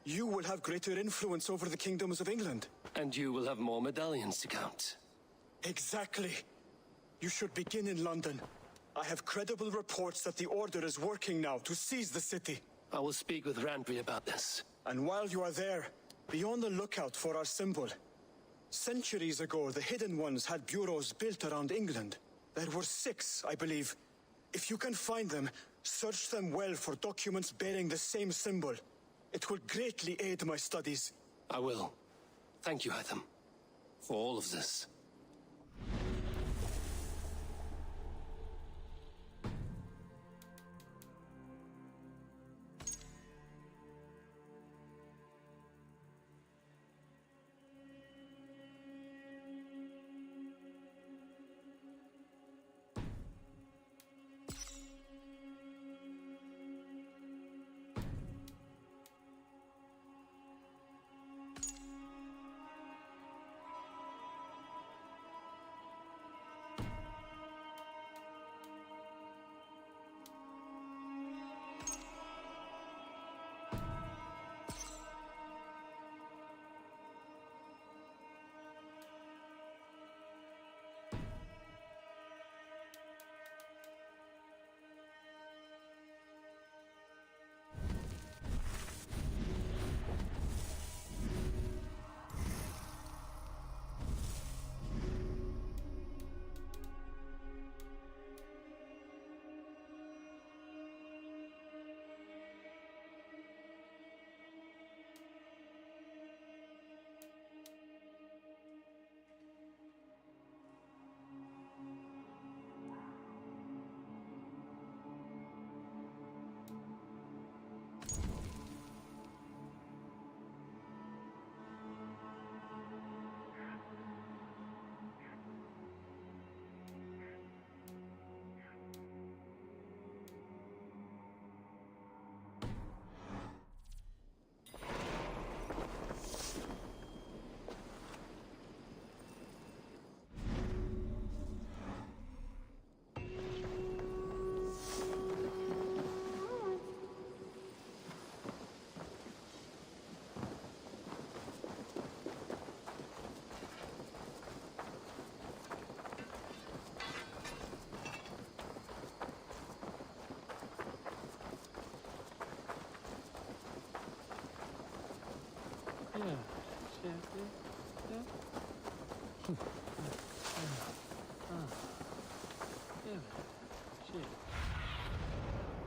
You will have greater influence over the kingdoms of England. And you will have more medallions to count. Exactly. You should begin in London. I have credible reports that the Order is working now to seize the city. I will speak with Randry about this. And while you are there, be on the lookout for our symbol. Centuries ago, the Hidden Ones had bureaus built around England. There were 6, I believe. If you can find them, search them well for documents bearing the same symbol. It will greatly aid my studies. I will. Thank you, Hytham, for all of this.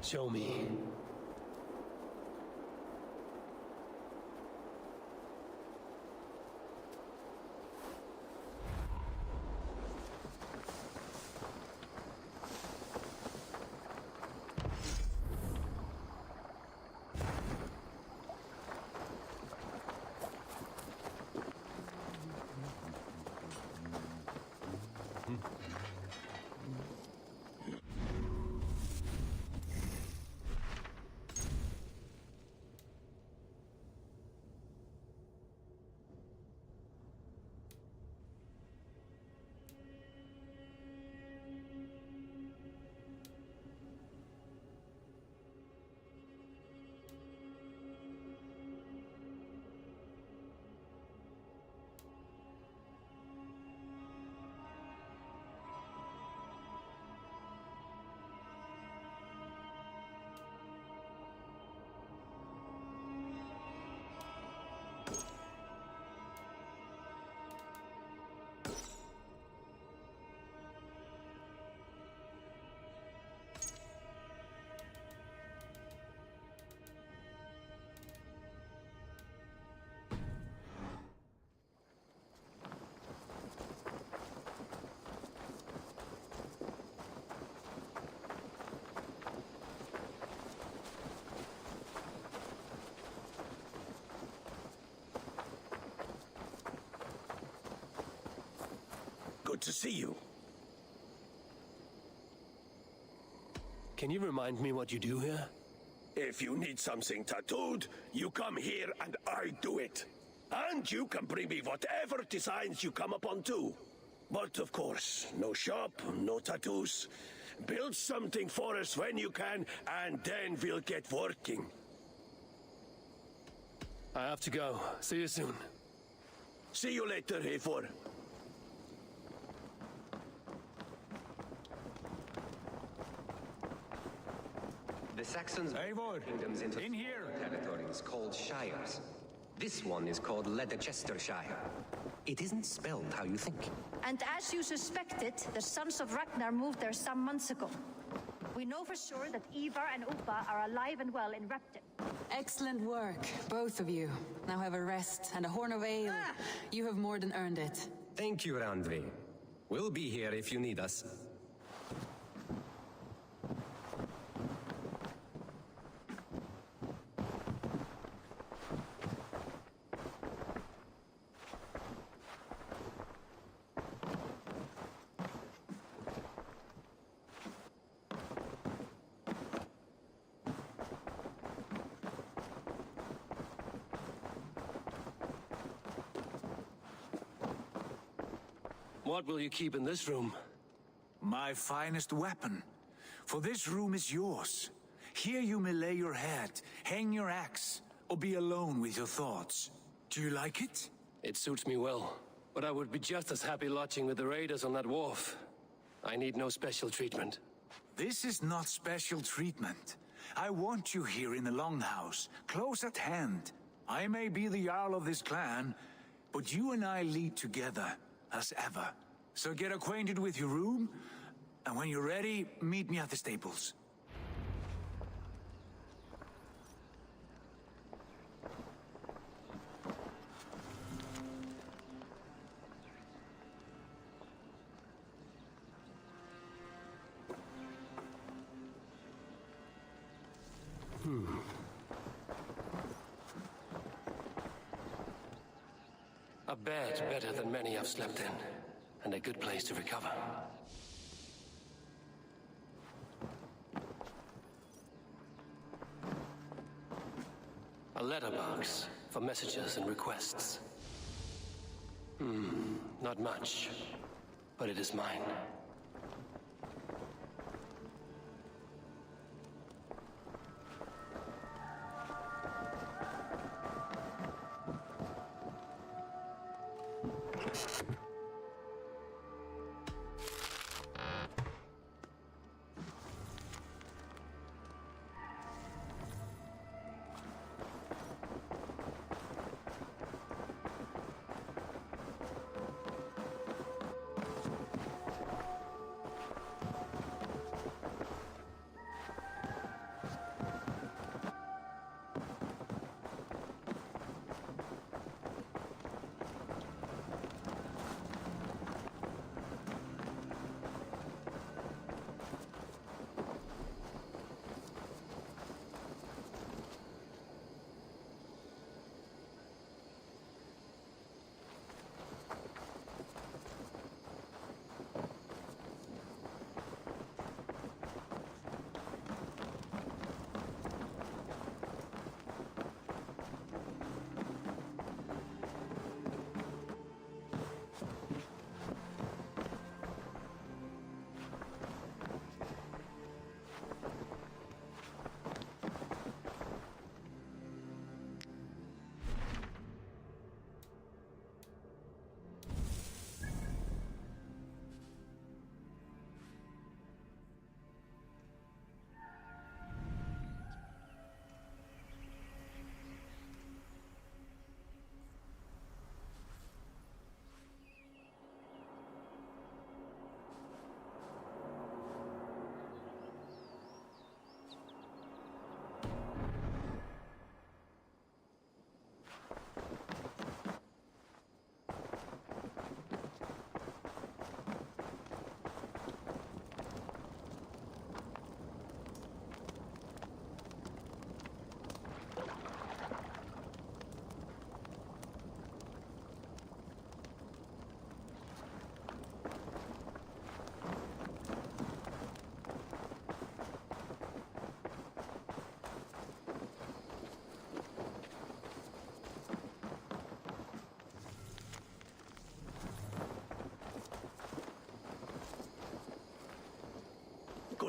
Show me. Good to see you. Can you remind me what you do here? If you need something tattooed, you come here and I do it. And you can bring me whatever designs you come upon too. But of course, no shop, no tattoos. Build something for us when you can, and then we'll get working. I have to go. See you soon. See you later, Eivor. The Saxons kingdoms into territories called shires. This one is called Leicestershire. It isn't spelled how you think. And as you suspected, the sons of Ragnar moved there some months ago. We know for sure that Ivar and Upa are alive and well in Repton. Excellent work, both of you. Now have a rest and a horn of ale. You have more than earned it. Thank you, Randvi. We'll be here if you need us. What will you keep in this room? My finest weapon. For this room is yours. Here you may lay your head, hang your axe, or be alone with your thoughts. Do you like it? It suits me well, but I would be just as happy lodging with the raiders on that wharf. I need no special treatment. This is not special treatment. I want you here in the Longhouse, close at hand. I may be the Jarl of this clan, but you and I lead together, as ever. So get acquainted with your room, and when you're ready, meet me at the stables. A bed better than many I've slept in, and a good place to recover. A letterbox for messages and requests. Not much, but it is mine.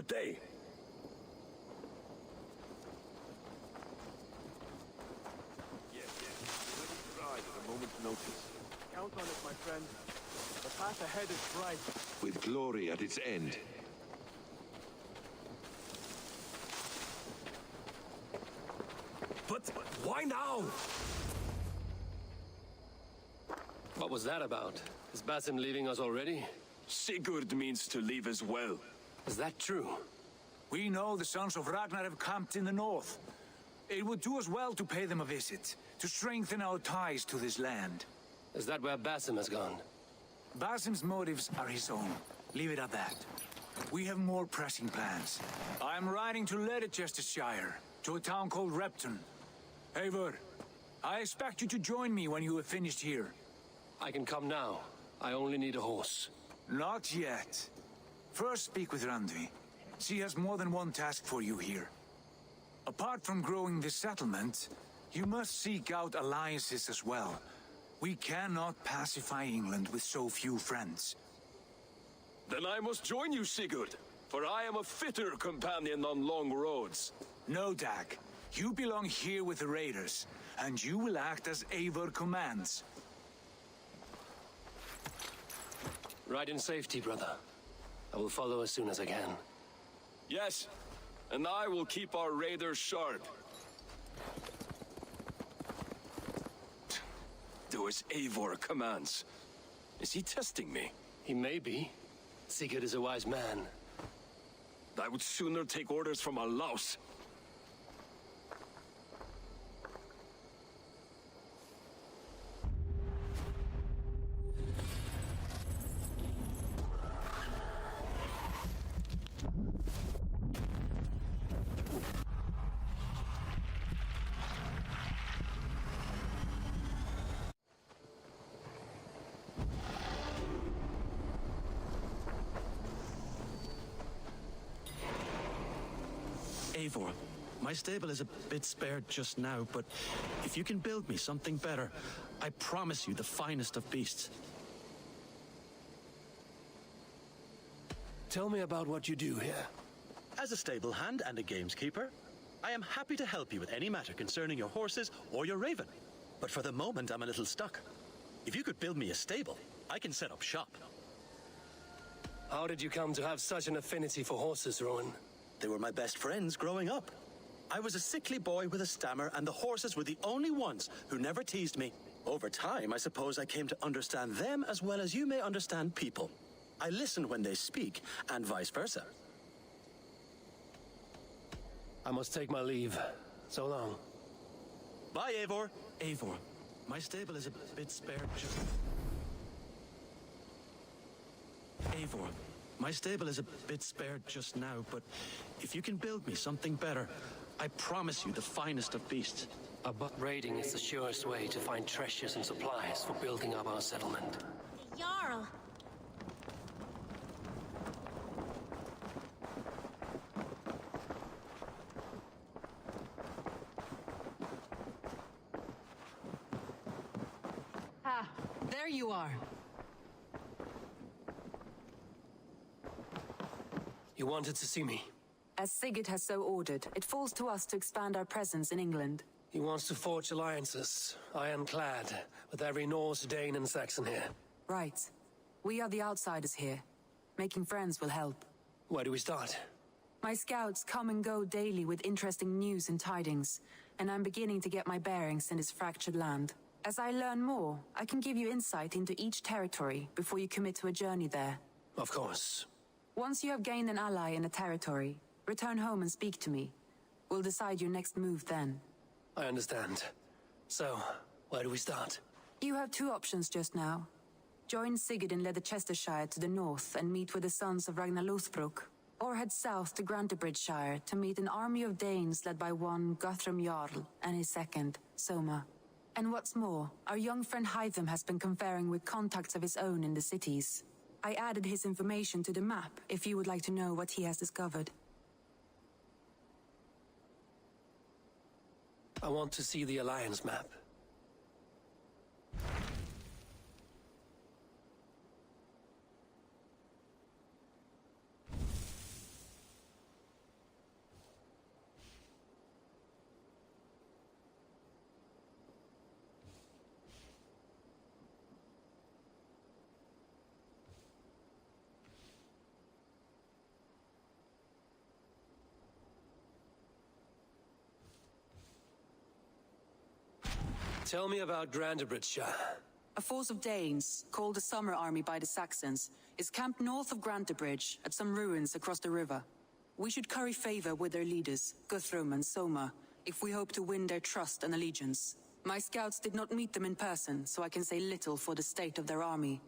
Good day. Yes. We're ready to ride at a moment's notice. Count on it, my friend. The path ahead is bright. With glory at its end. But why now? What was that about? Is Basim leaving us already? Sigurd means to leave as well. Is that true? We know the sons of Ragnar have camped in the north. It would do us well to pay them a visit, to strengthen our ties to this land. Is that where Basim has gone? Basim's motives are his own. Leave it at that. We have more pressing plans. I am riding to Leicestershire, to a town called Repton. Eivor, I expect you to join me when you have finished here. I can come now. I only need a horse. Not yet. First speak with Randvi. She has more than one task for you here. Apart from growing this settlement, you must seek out alliances as well. We cannot pacify England with so few friends. Then I must join you, Sigurd, for I am a fitter companion on long roads. No, Dag. You belong here with the raiders, and you will act as Eivor commands. Ride in safety, brother. I will follow as soon as I can. Yes, and I will keep our raiders sharp. Do as Eivor commands. Is he testing me? He may be. Sigurd is a wise man. I would sooner take orders from a louse. Eivor, my stable is a bit spared just now, but if you can build me something better, I promise you the finest of beasts. Tell me about what you do here. As a stable hand and a gameskeeper, I am happy to help you with any matter concerning your horses or your raven. But for the moment, I'm a little stuck. If you could build me a stable, I can set up shop. How did you come to have such an affinity for horses, Rowan? They were my best friends growing up. I was a sickly boy with a stammer, and the horses were the only ones who never teased me. Over time, I suppose I came to understand them as well as you may understand people. I listen when they speak, and vice versa. I must take my leave. So long. Bye, Eivor. Eivor, my stable is a bit spared just... Eivor, my stable is a bit spared just now, but if you can build me something better, I promise you the finest of beasts. Raiding is the surest way to find treasures and supplies for building up our settlement. Jarl! Ah, there you are. You wanted to see me? As Sigurd has so ordered, it falls to us to expand our presence in England. He wants to forge alliances, ironclad, with every Norse, Dane, and Saxon here. Right. We are the outsiders here. Making friends will help. Where do we start? My scouts come and go daily with interesting news and tidings, and I'm beginning to get my bearings in this fractured land. As I learn more, I can give you insight into each territory before you commit to a journey there. Of course. Once you have gained an ally in a territory, return home and speak to me. We'll decide your next move then. I understand. So, where do we start? You have two options just now. Join Sigurd in Leicestershire to the north and meet with the sons of Ragnar Lothbrok, or head south to Grantebridgeshire to meet an army of Danes led by one Guthrum Jarl and his second, Soma. And what's more, our young friend Hytham has been conferring with contacts of his own in the cities. I added his information to the map if you would like to know what he has discovered. I want to see the Alliance map. Tell me about Grandebridgeshire. A force of Danes, called the Summer Army by the Saxons, is camped north of Grantebridge at some ruins across the river. We should curry favor with their leaders, Guthrum and Soma, if we hope to win their trust and allegiance. My scouts did not meet them in person, so I can say little for the state of their army.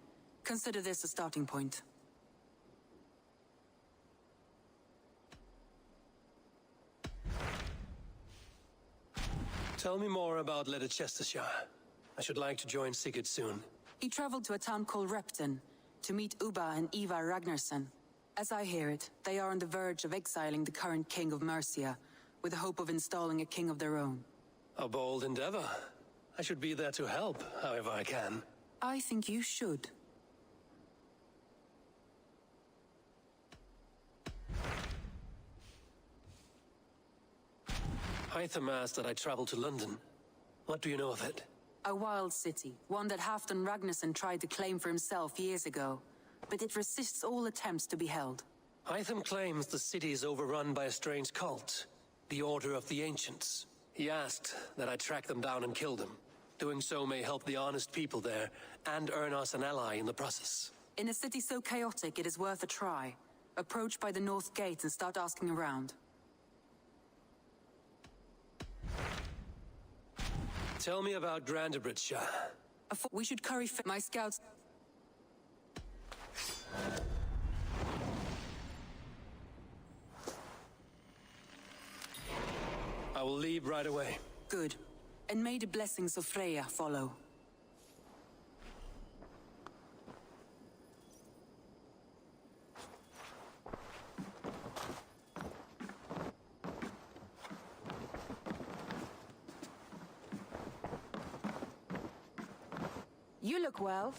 Consider this a starting point. Tell me more about Leicestershire. I should like to join Sigurd soon. He traveled to a town called Repton to meet Ubba and Ivar Ragnarsson. As I hear it, they are on the verge of exiling the current king of Mercia, with the hope of installing a king of their own. A bold endeavor. I should be there to help, however I can. I think you should. Hytham asked that I travel to London. What do you know of it? A wild city, one that Halfdan Ragnarsson tried to claim for himself years ago, but it resists all attempts to be held. Hytham claims the city is overrun by a strange cult, the Order of the Ancients. He asked that I track them down and kill them. Doing so may help the honest people there, and earn us an ally in the process. In a city so chaotic, it is worth a try. Approach by the North Gate and start asking around. Tell me about Grandebridgeshire. We should curry my scouts. I will leave right away. Good. And may the blessings of Freya follow. You look well.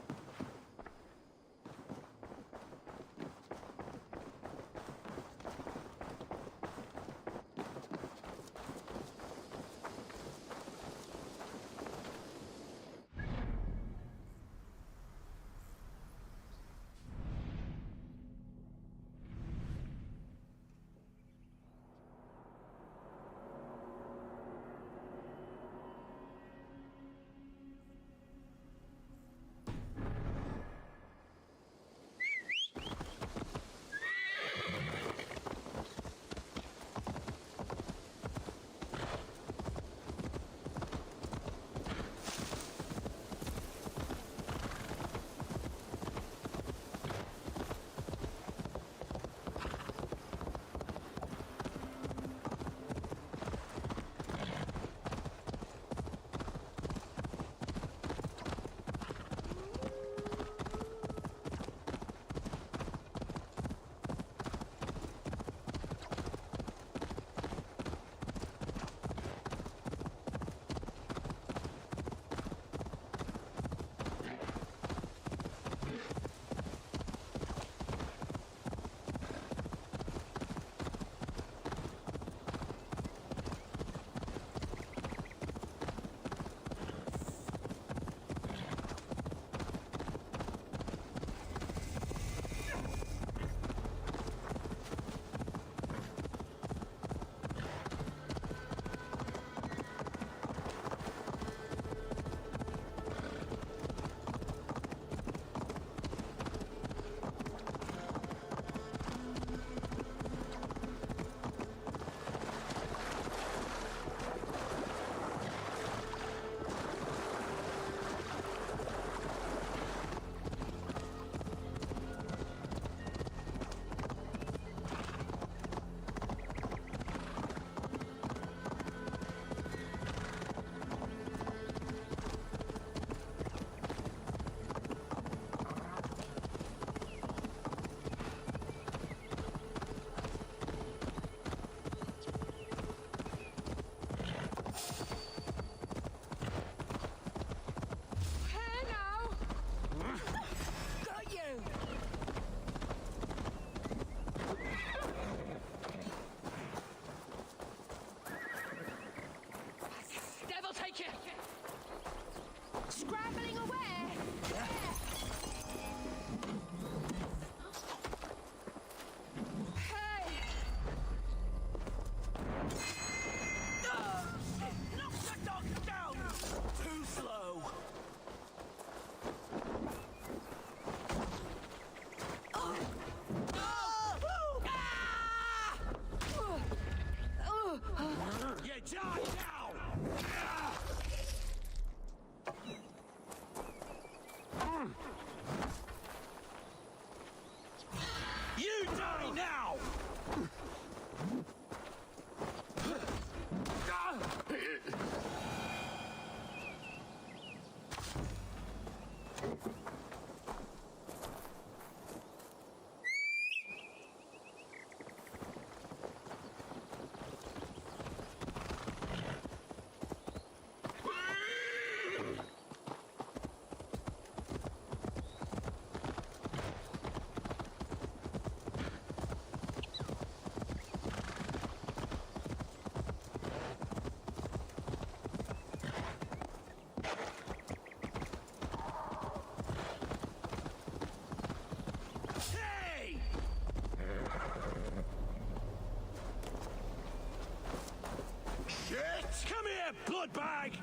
like?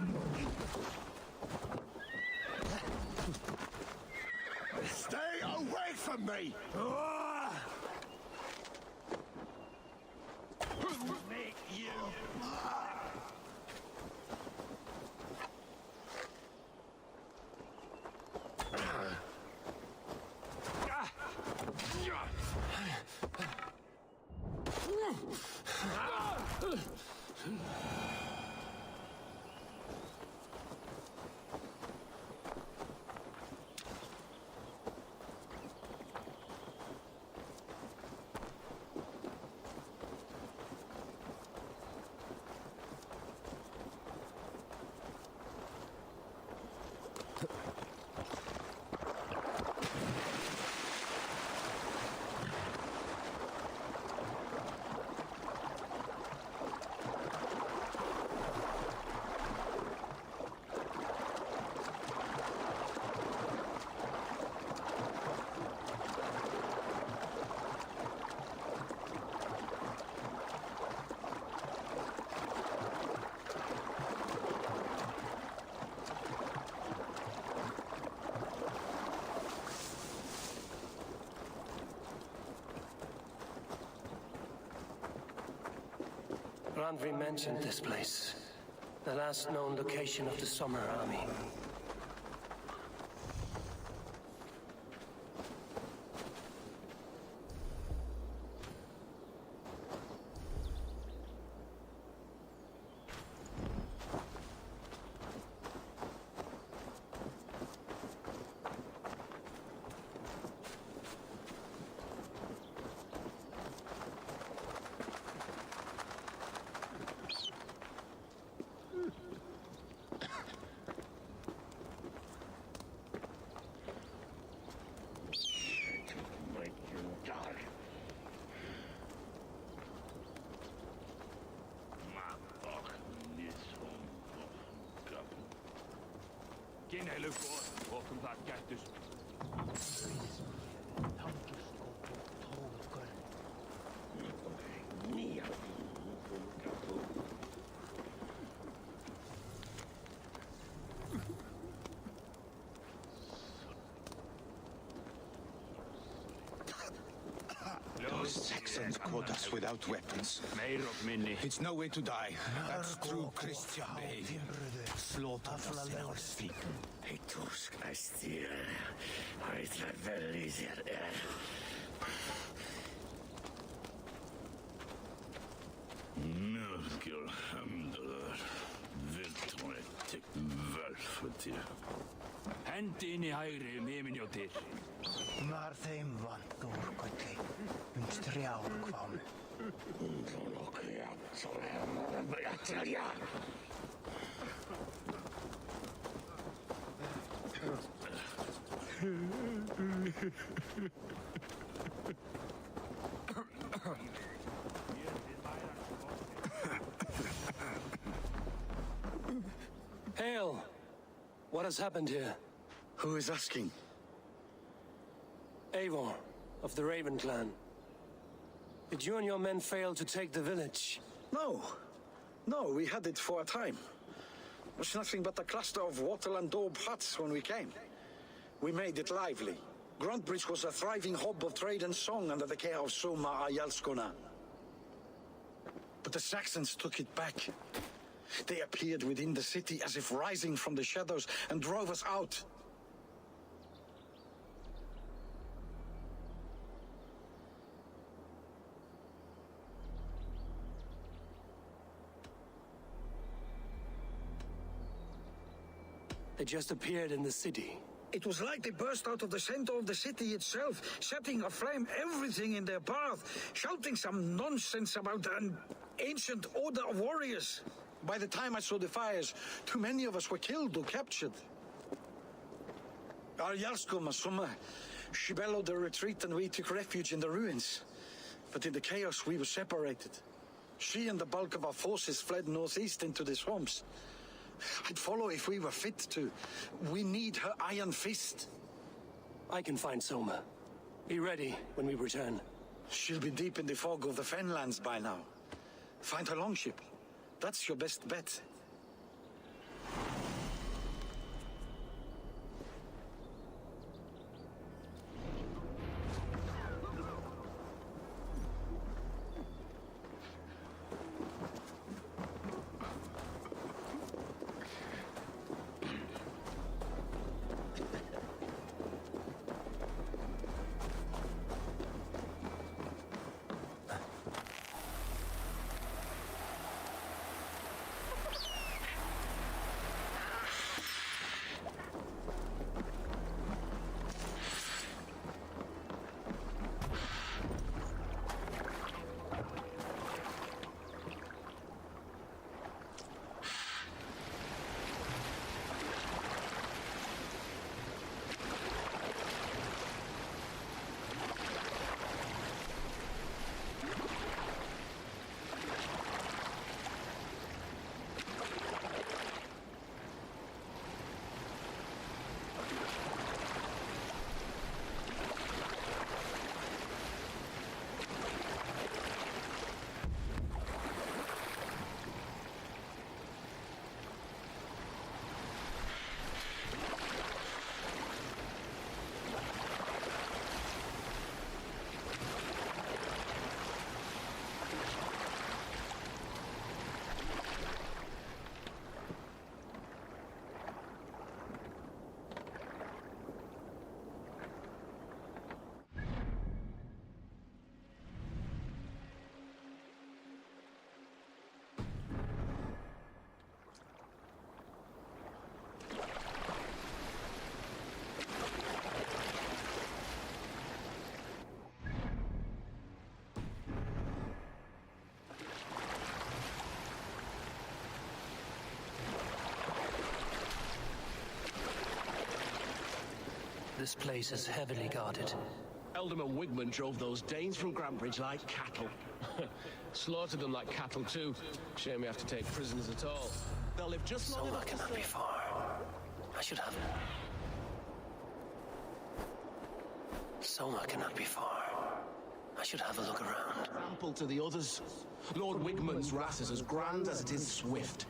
Stay away from me! Make you... Randvi mentioned this place. The last known location of the Summer Army. Welcome back, Cactus. Those Saxons caught us without weapons. It's no way to die. That's true Christian behavior. Slaughter ourselves. Hendi inn í hægri yfirmynjóttir. Var þeim vant úrgöldli. Strjál kvam. Hail! What has happened here? Who is asking? Eivor, of the Raven clan. Did you and your men fail to take the village? No. No, we had it for a time. It was nothing but a cluster of wattle and daub huts when we came. We made it lively. Gruntbridge was a thriving hub of trade and song under the care of Soma Ayalskona. But the Saxons took it back. They appeared within the city as if rising from the shadows and drove us out. They just appeared in the city. It was like they burst out of the center of the city itself, setting aflame everything in their path, shouting some nonsense about an ancient order of warriors. By the time I saw the fires, too many of us were killed or captured. Our Yarsko Masuma, she bellowed the retreat and we took refuge in the ruins. But in the chaos, we were separated. She and the bulk of our forces fled northeast into the swamps. I'd follow if we were fit to. We need her iron fist. I can find Soma. Be ready when we return. She'll be deep in the fog of the Fenlands by now. Find her longship. That's your best bet. This place is heavily guarded. Alderman Wigman drove those Danes from Grantbridge like cattle. Slaughtered them like cattle, too. Shame we have to take prisoners at all. They'll live just long enough to cannot be far. I should have... Soma cannot be far. I should have a look around. Ample to the others. Lord Wigman's wrath is as grand as it is swift.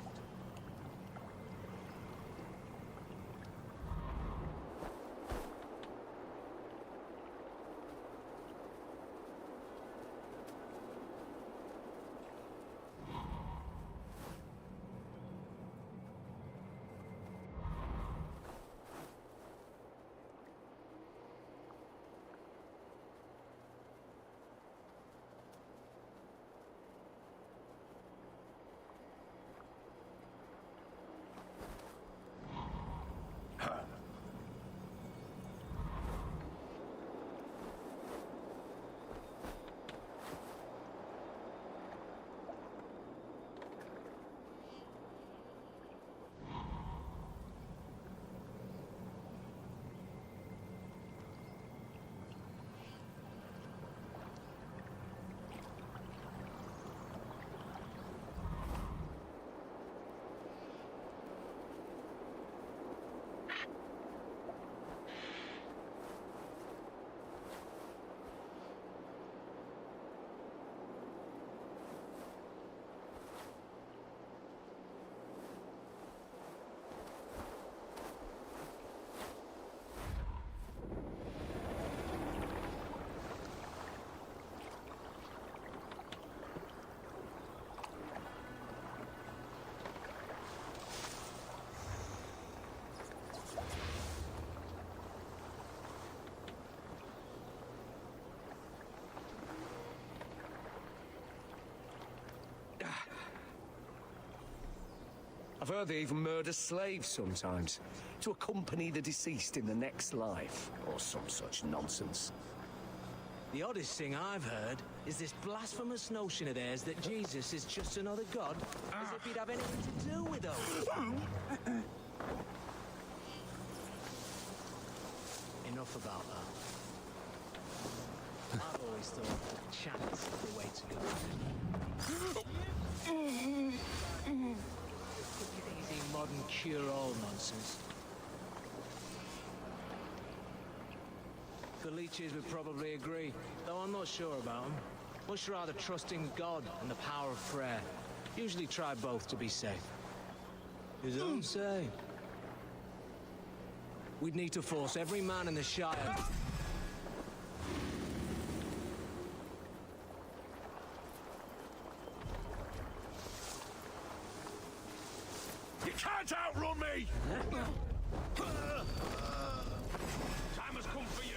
I've heard they even murder slaves sometimes, to accompany the deceased in the next life, or some such nonsense. The oddest thing I've heard is this blasphemous notion of theirs that Jesus is just another god, as if he'd have anything to do with us. Enough about that. I've always thought that chants are the way to go. Easy modern cure-all nonsense. The leeches would probably agree, though I'm not sure about them. Much rather trusting God and the power of prayer. Usually try both to be safe. His own say. We'd need to force every man in the Shire... You can't outrun me! Time has come for you.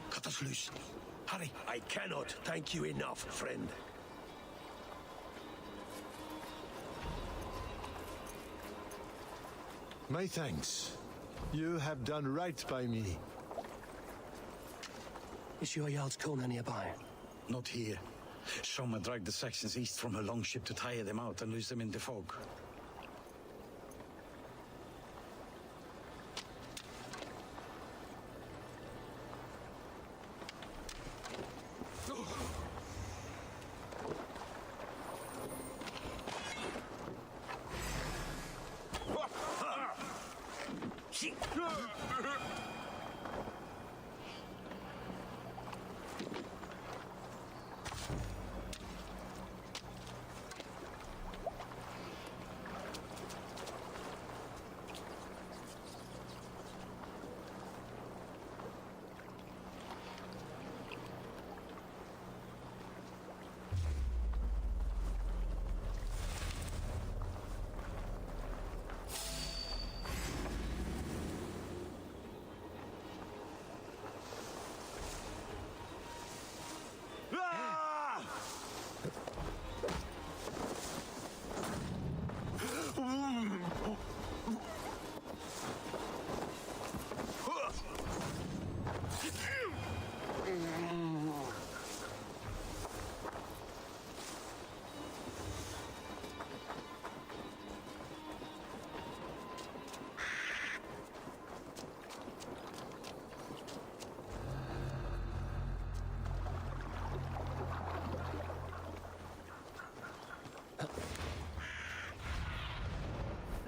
Cut us loose. Hurry. I cannot thank you enough, friend. My thanks. You have done right by me. Is your Jarl's Kona nearby? Not here. Soma dragged the Saxons east from her longship to tire them out and lose them in the fog.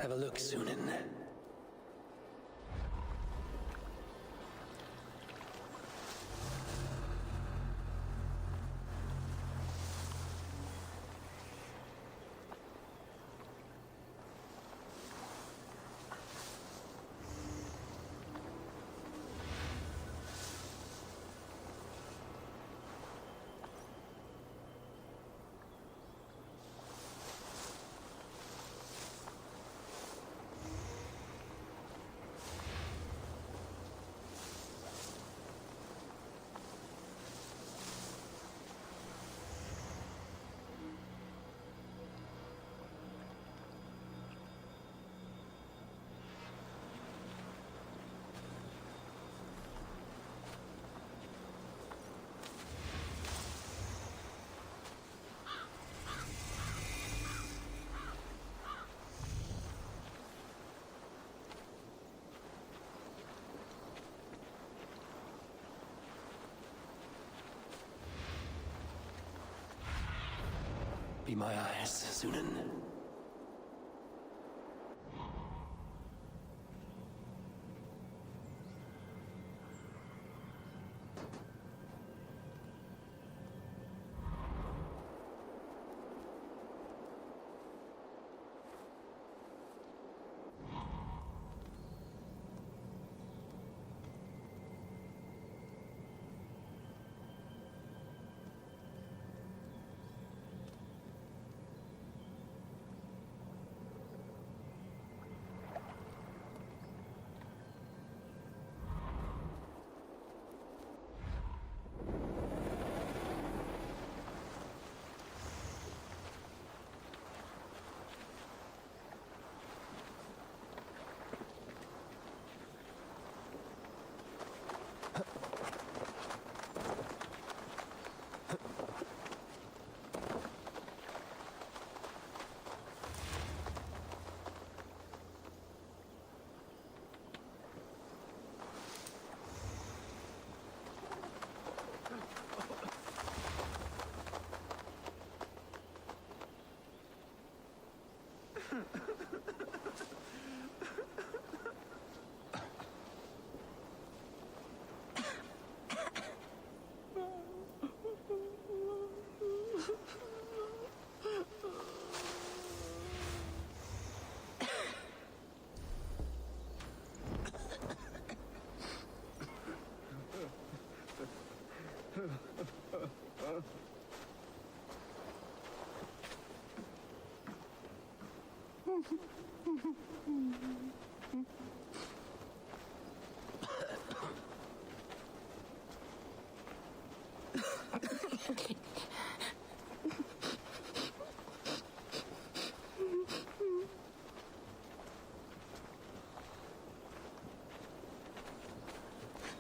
have a look, Sunan. Be my eyes, Sunan.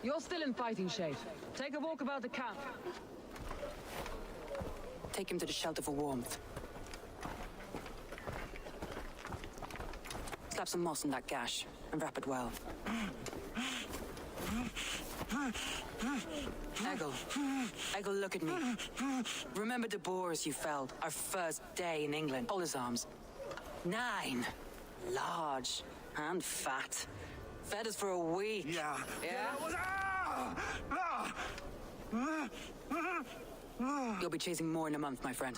You're still in fighting shape. Take a walk about the camp. Take him to the shelter for warmth. Slap some moss on that gash and wrap it well. Eggle, look at me. Remember the boars you felled our first day in England? Hold his arms. 9. Large and fat. Fed us for a week. Yeah? You'll be chasing more in a month, my friend.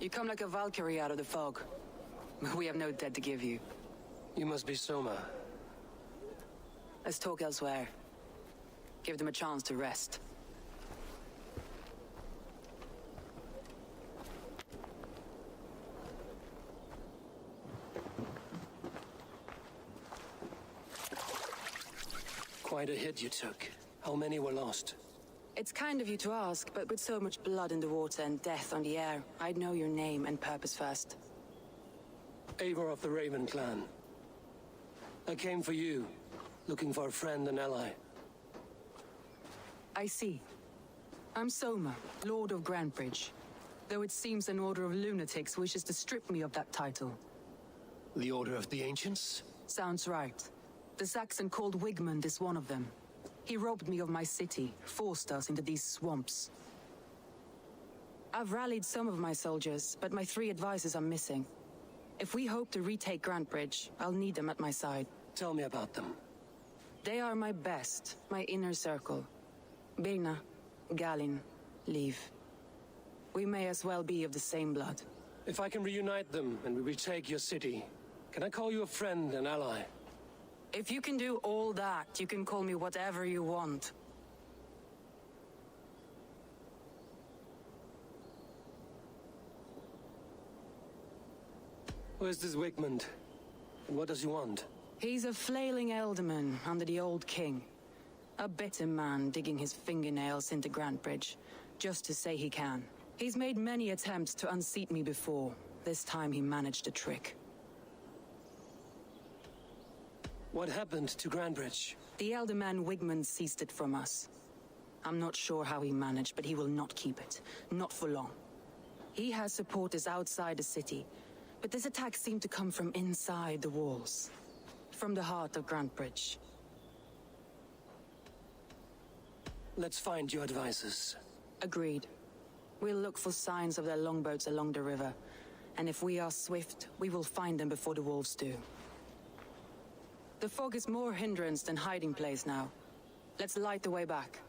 You come like a Valkyrie out of the fog. We have no dead to give you. You must be Soma. Let's talk elsewhere. Give them a chance to rest. Quite a hit you took. How many were lost? It's kind of you to ask, but with so much blood in the water and death on the air, I'd know your name and purpose first. Eivor of the Raven clan. I came for you, looking for a friend and ally. I see. I'm Soma, Lord of Grandbridge. Though it seems an order of lunatics wishes to strip me of that title. The Order of the Ancients? Sounds right. The Saxon called Wigmund is one of them. He robbed me of my city, forced us into these swamps. I've rallied some of my soldiers, but my 3 advisors are missing. If we hope to retake Grantbridge, I'll need them at my side. Tell me about them. They are my best, my inner circle. Birna, Galin, Leave. We may as well be of the same blood. If I can reunite them and we retake your city, can I call you a friend and ally? If you can do all that, you can call me whatever you want. Who is this Wigmund? And what does he want? He's a flailing elderman under the old king. A bitter man digging his fingernails into Grantbridge, just to say he can. He's made many attempts to unseat me before. This time he managed a trick. What happened to Grantbridge? The elderman Wigmund seized it from us. I'm not sure how he managed, but he will not keep it. Not for long. He has supporters outside the city, but this attack seemed to come from inside the walls. From the heart of Grantbridge. Let's find your advisors. Agreed. We'll look for signs of their longboats along the river. And if we are swift, we will find them before the wolves do. The fog is more hindrance than hiding place now. Let's light the way back.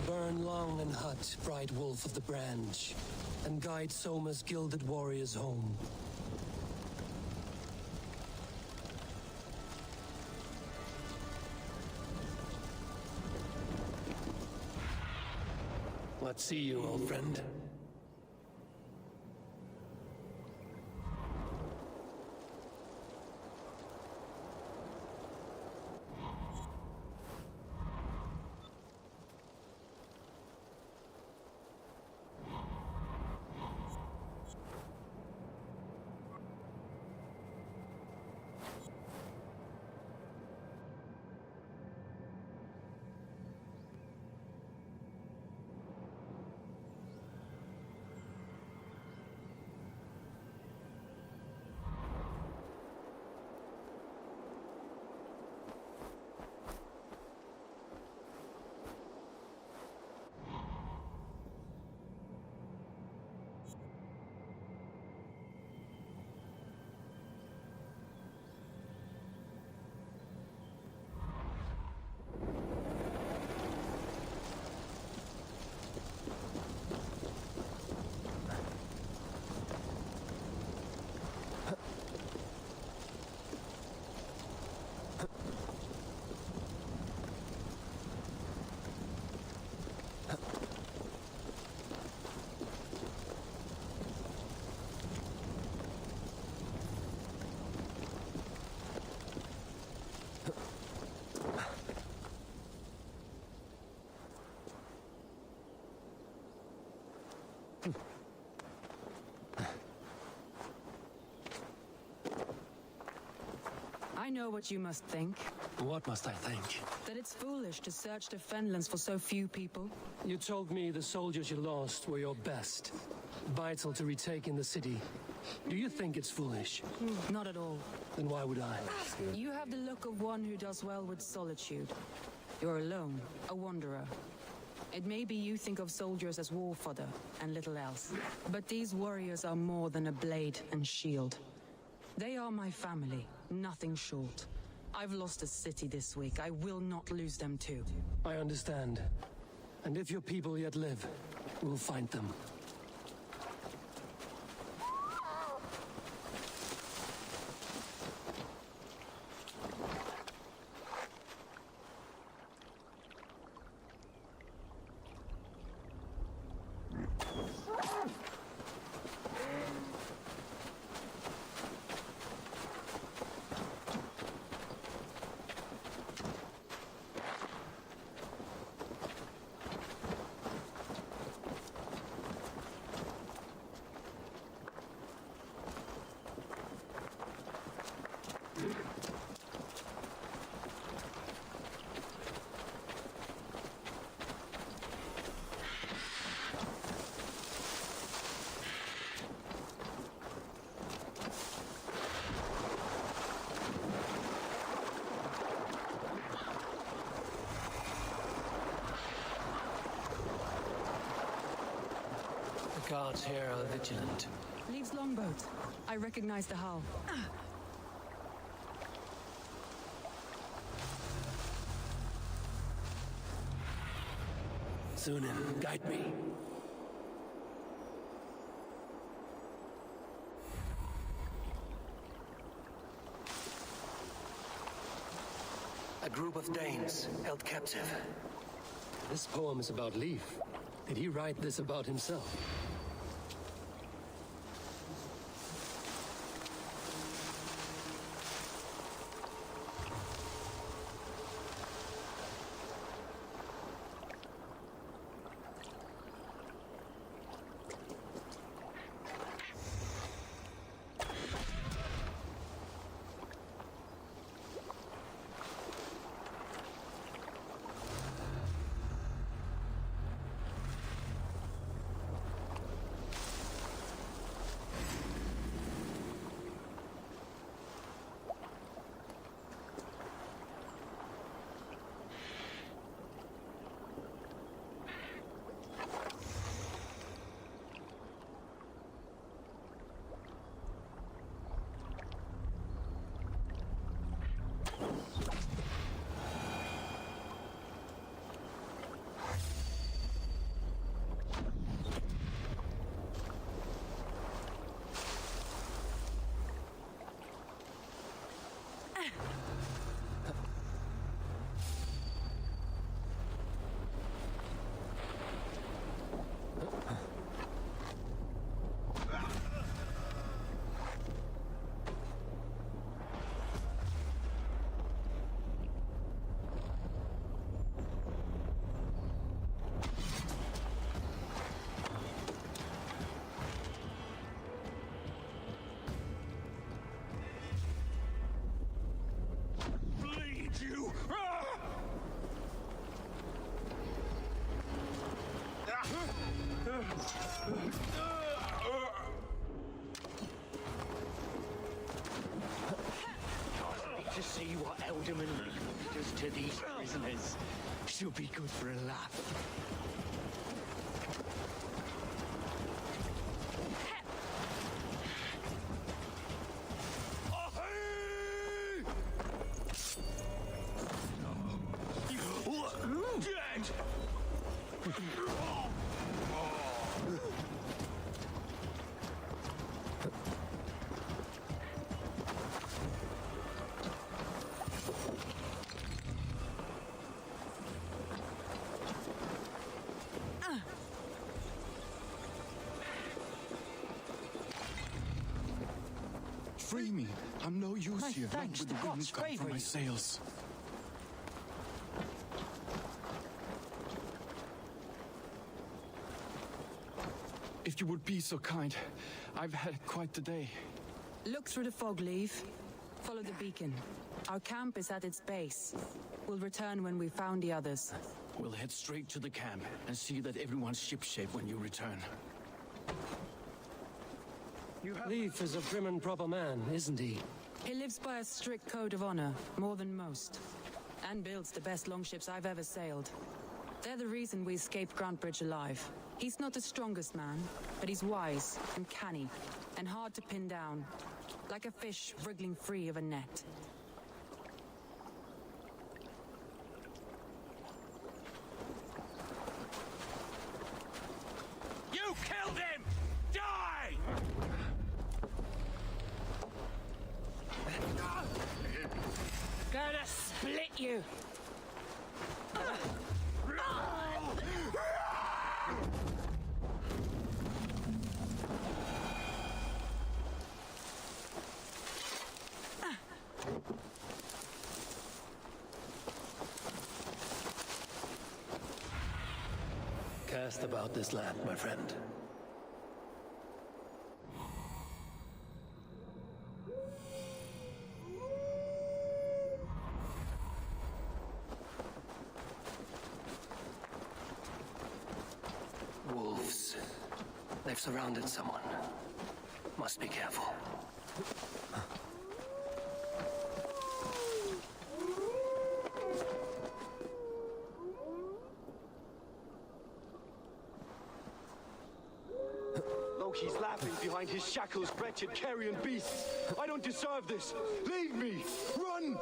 Burn long and hot, bright wolf of the branch, and guide Soma's gilded warriors home. What see you, old friend? know what you must think. What must I think? That it's foolish to search the Fenlands for so few people. You told me the soldiers you lost were your best. Vital to retaking the city. Do you think it's foolish? Not at all. Then why would I? You have the look of one who does well with solitude. You're alone, a wanderer. It may be you think of soldiers as war fodder and little else. But these warriors are more than a blade and shield. They are my family, nothing short. I've lost a city this week. I will not lose them too. I understand. And if your people yet live, we'll find them. The guards here are vigilant. Leaves longboat. I recognize the hull. Sunan, guide me. A group of Danes held captive. This poem is about Leif. Did he write this about himself? To see what Alderman Leaf does to these prisoners. She'll be good for a laugh. Free me. I'm no use My here. thanks With to the wind God's come from favour my you. sails. If you would be so kind, I've had quite the day. Look through the fog, Leaf. Follow the beacon. Our camp is at its base. We'll return when we've found the others. We'll head straight to the camp and see that everyone's shipshape when you return. Leif is a prim and proper man, isn't he? He lives by a strict code of honor, more than most. And builds the best longships I've ever sailed. They're the reason we escaped Grantbridge alive. He's not the strongest man, but he's wise and canny, and hard to pin down. Like a fish wriggling free of a net. You killed him! Die! Gonna split you! Cast about this land, my friend. Wolves. They've surrounded someone. Must be careful. He's laughing behind his shackles, wretched carrion beasts. I don't deserve this. Leave me! Run!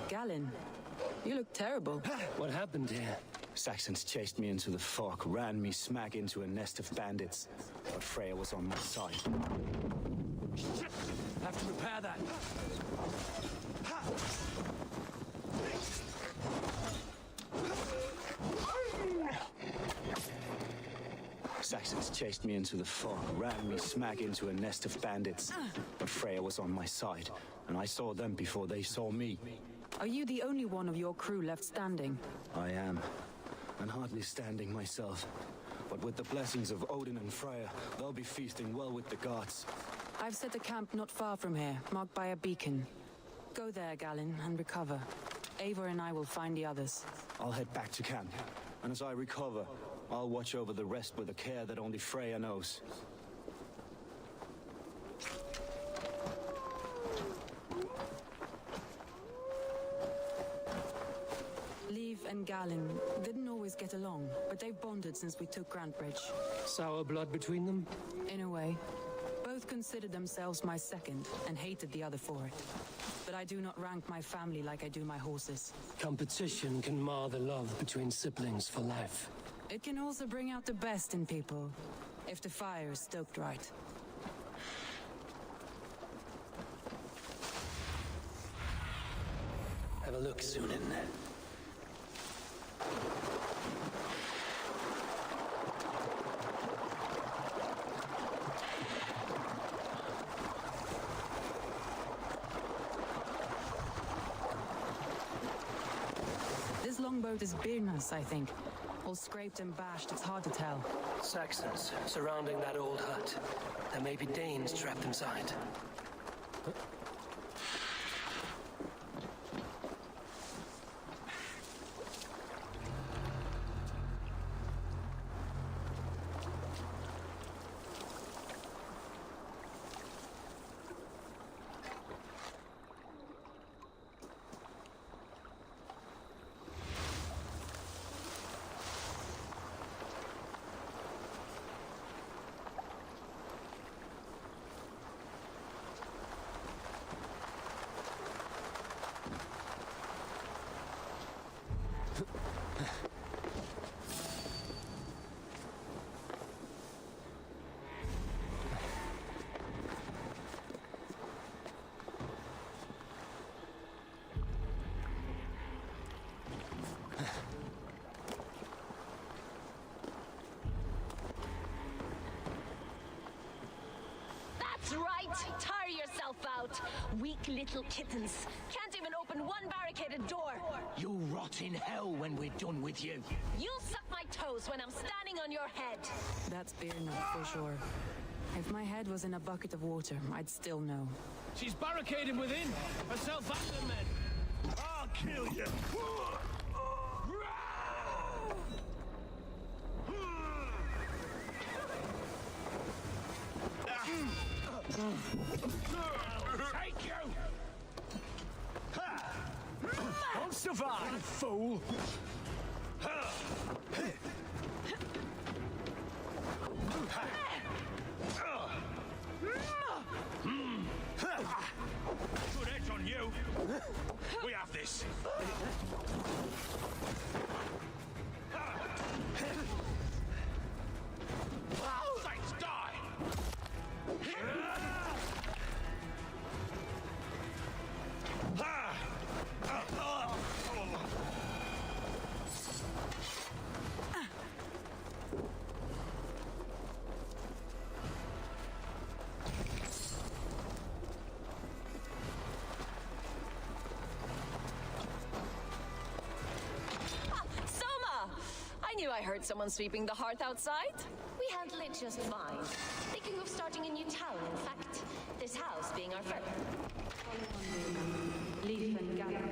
Galen, you look terrible. What happened here? Saxons chased me into the fog, ran me smack into a nest of bandits. But Freya was on my side. Shit! Have to repair that. Saxons chased me into the fog, ran me smack into a nest of bandits. But Freya was on my side, and I saw them before they saw me. Are you the only one of your crew left standing? I am, and hardly standing myself. But with the blessings of Odin and Freya, they'll be feasting well with the gods. I've set a camp not far from here, marked by a beacon. Go there, Galen, and recover. Eivor and I will find the others. I'll head back to camp, and as I recover, I'll watch over the rest with a care that only Freya knows. Leif and Galen didn't always get along, but they've bonded since we took Grantbridge. Sour blood between them? In a way. Both considered themselves my second, and hated the other for it. But I do not rank my family like I do my horses. Competition can mar the love between siblings for life. It can also bring out the best in people, if the fire is stoked right. Have a look, Sunan. This longboat is Birna's, I think. All scraped and bashed, it's hard to tell. Saxons surrounding that old hut. There may be Danes trapped inside. That's right! Tire yourself out! Weak little kittens. Can't even open one barricaded door. You'll rot in hell when we're done with you. You'll suck my toes when I'm standing on your head. That's beer nut for sure. If my head was in a bucket of water, I'd still know. She's barricaded within. Herself and the men. I'll kill you. Take you! Won't survive, fool! Good edge on you. We have this. Saints, die! Soma! I knew I heard someone sweeping the hearth outside. We handle it just fine. Thinking of starting a new town, in fact. This house being our first. Leaf and gather.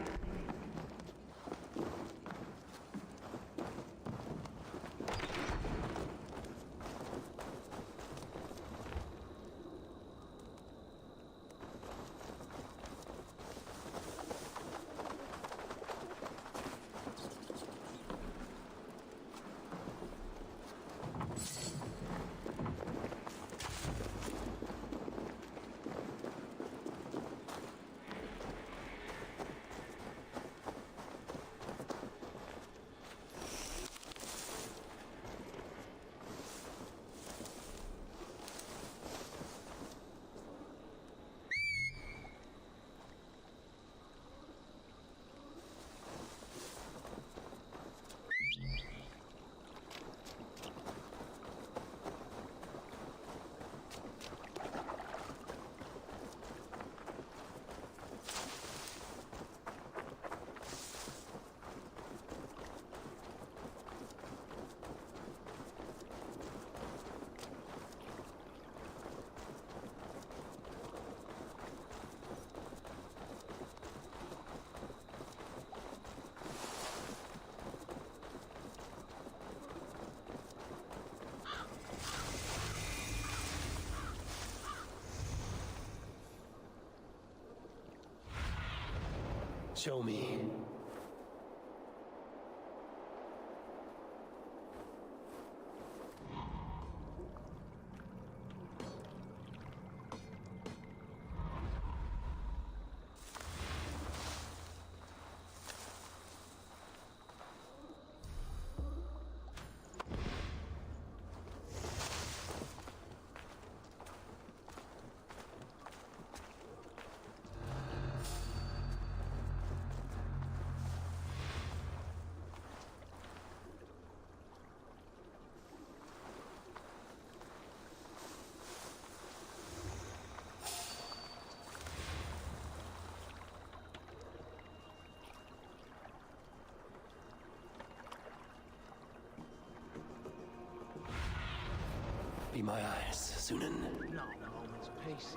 Show me. Be my eyes, Sunan. Not a moment's peace.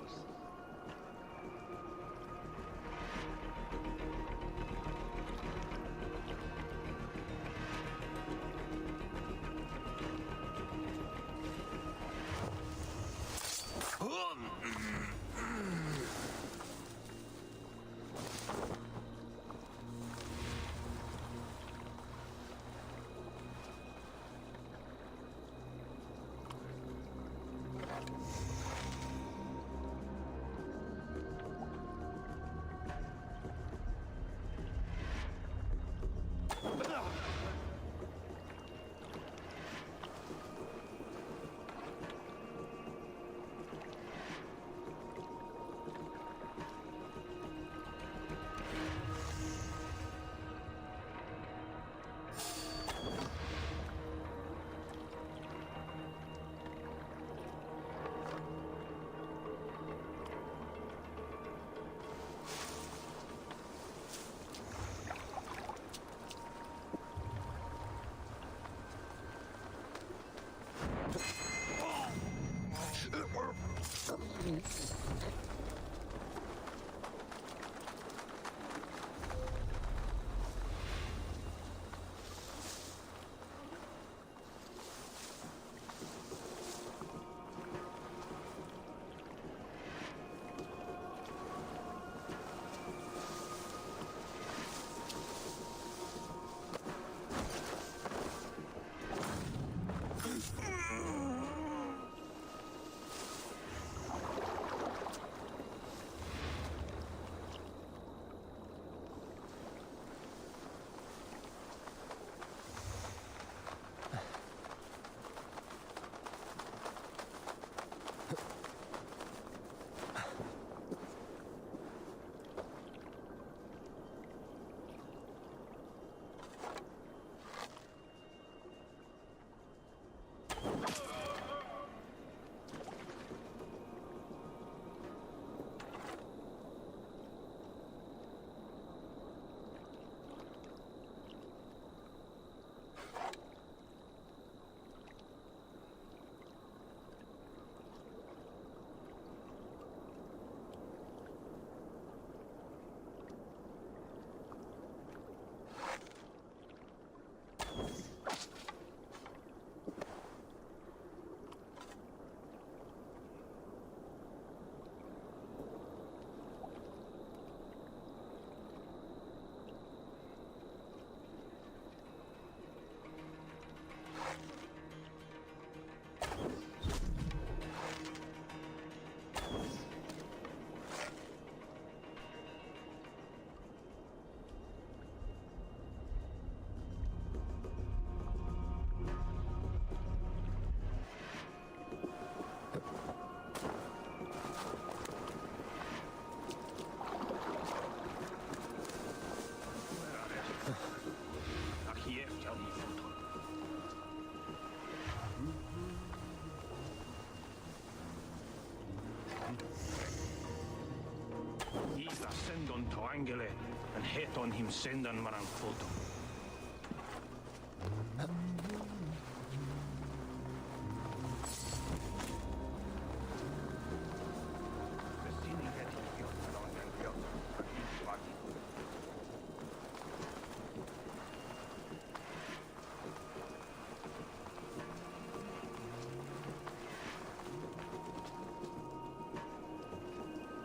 Sta send on Toangele, and het on him send on Maranfoto.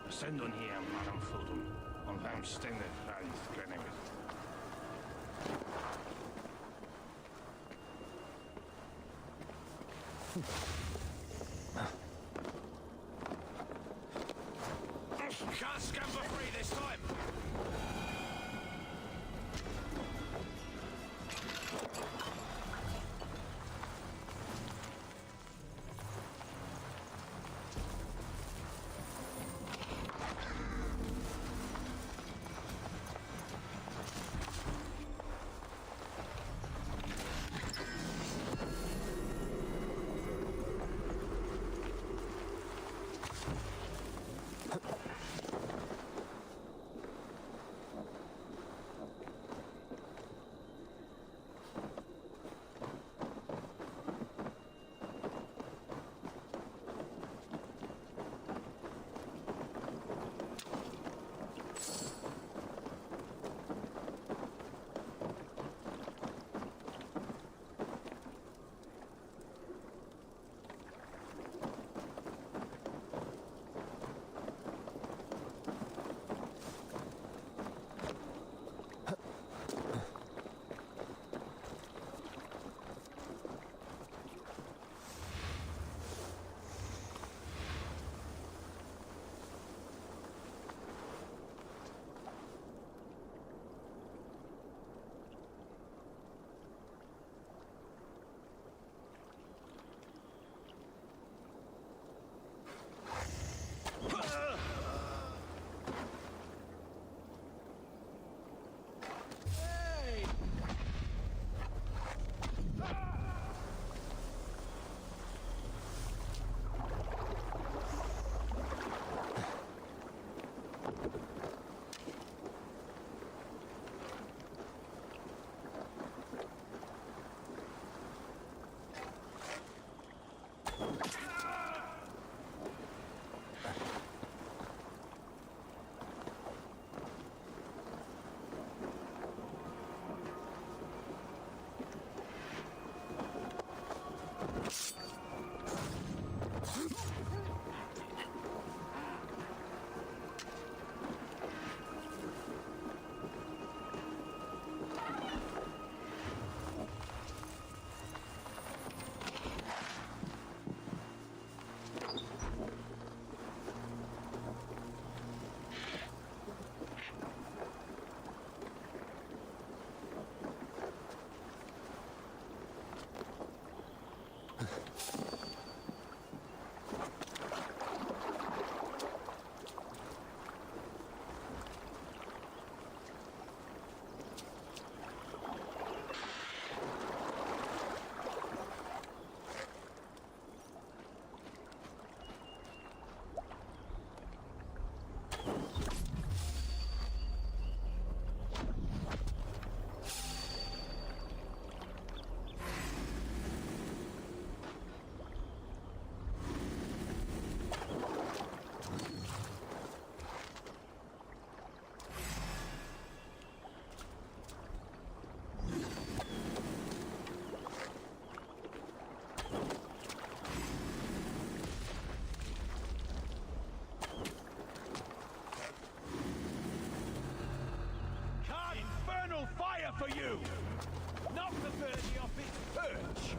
Send on here, Madam Fulton, on Vam Stender, Ralph Glennegan. Can't scamper free this time! Fire for you! Knock the birdie off its perch!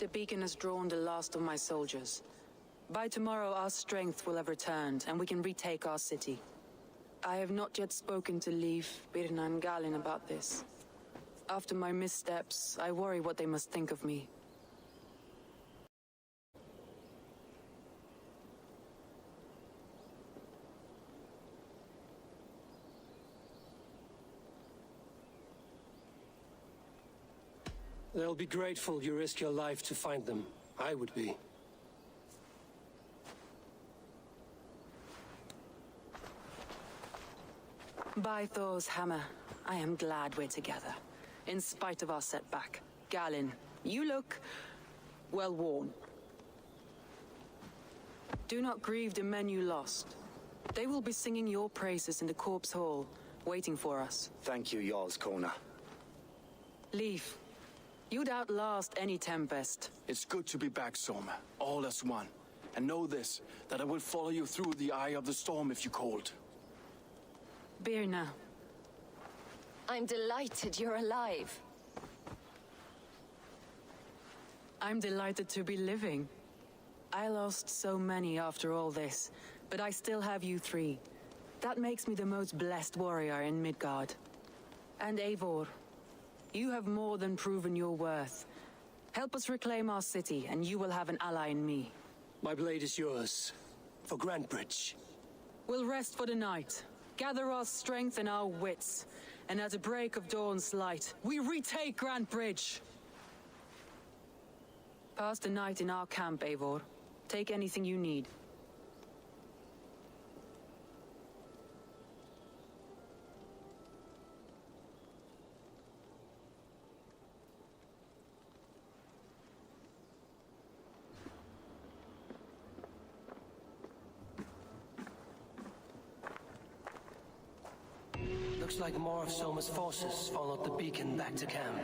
The beacon has drawn the last of my soldiers. By tomorrow, our strength will have returned, and we can retake our city. I have not yet spoken to Leif, Birna, and Galin about this. After my missteps, I worry what they must think of me. They'll be grateful you risk your life to find them. I would be. By Thor's hammer, I am glad we're together. In spite of our setback. Galin, you look well worn. Do not grieve the men you lost. They will be singing your praises in the corpse hall, waiting for us. Thank you, Jarl's Kona. Leif, you'd outlast any tempest. It's good to be back, Soma. All as one. And know this, that I will follow you through the eye of the storm if you called. Birna. I'm delighted you're alive. I'm delighted to be living. I lost so many after all this, but I still have you three. That makes me the most blessed warrior in Midgard. And Eivor, you have more than proven your worth. Help us reclaim our city, and you will have an ally in me. My blade is yours. For Grantbridge. We'll rest for the night. Gather our strength and our wits. And at the break of dawn's light, we retake Grantbridge! Pass the night in our camp, Eivor. Take anything you need. Looks like more of Soma's forces followed the beacon back to camp.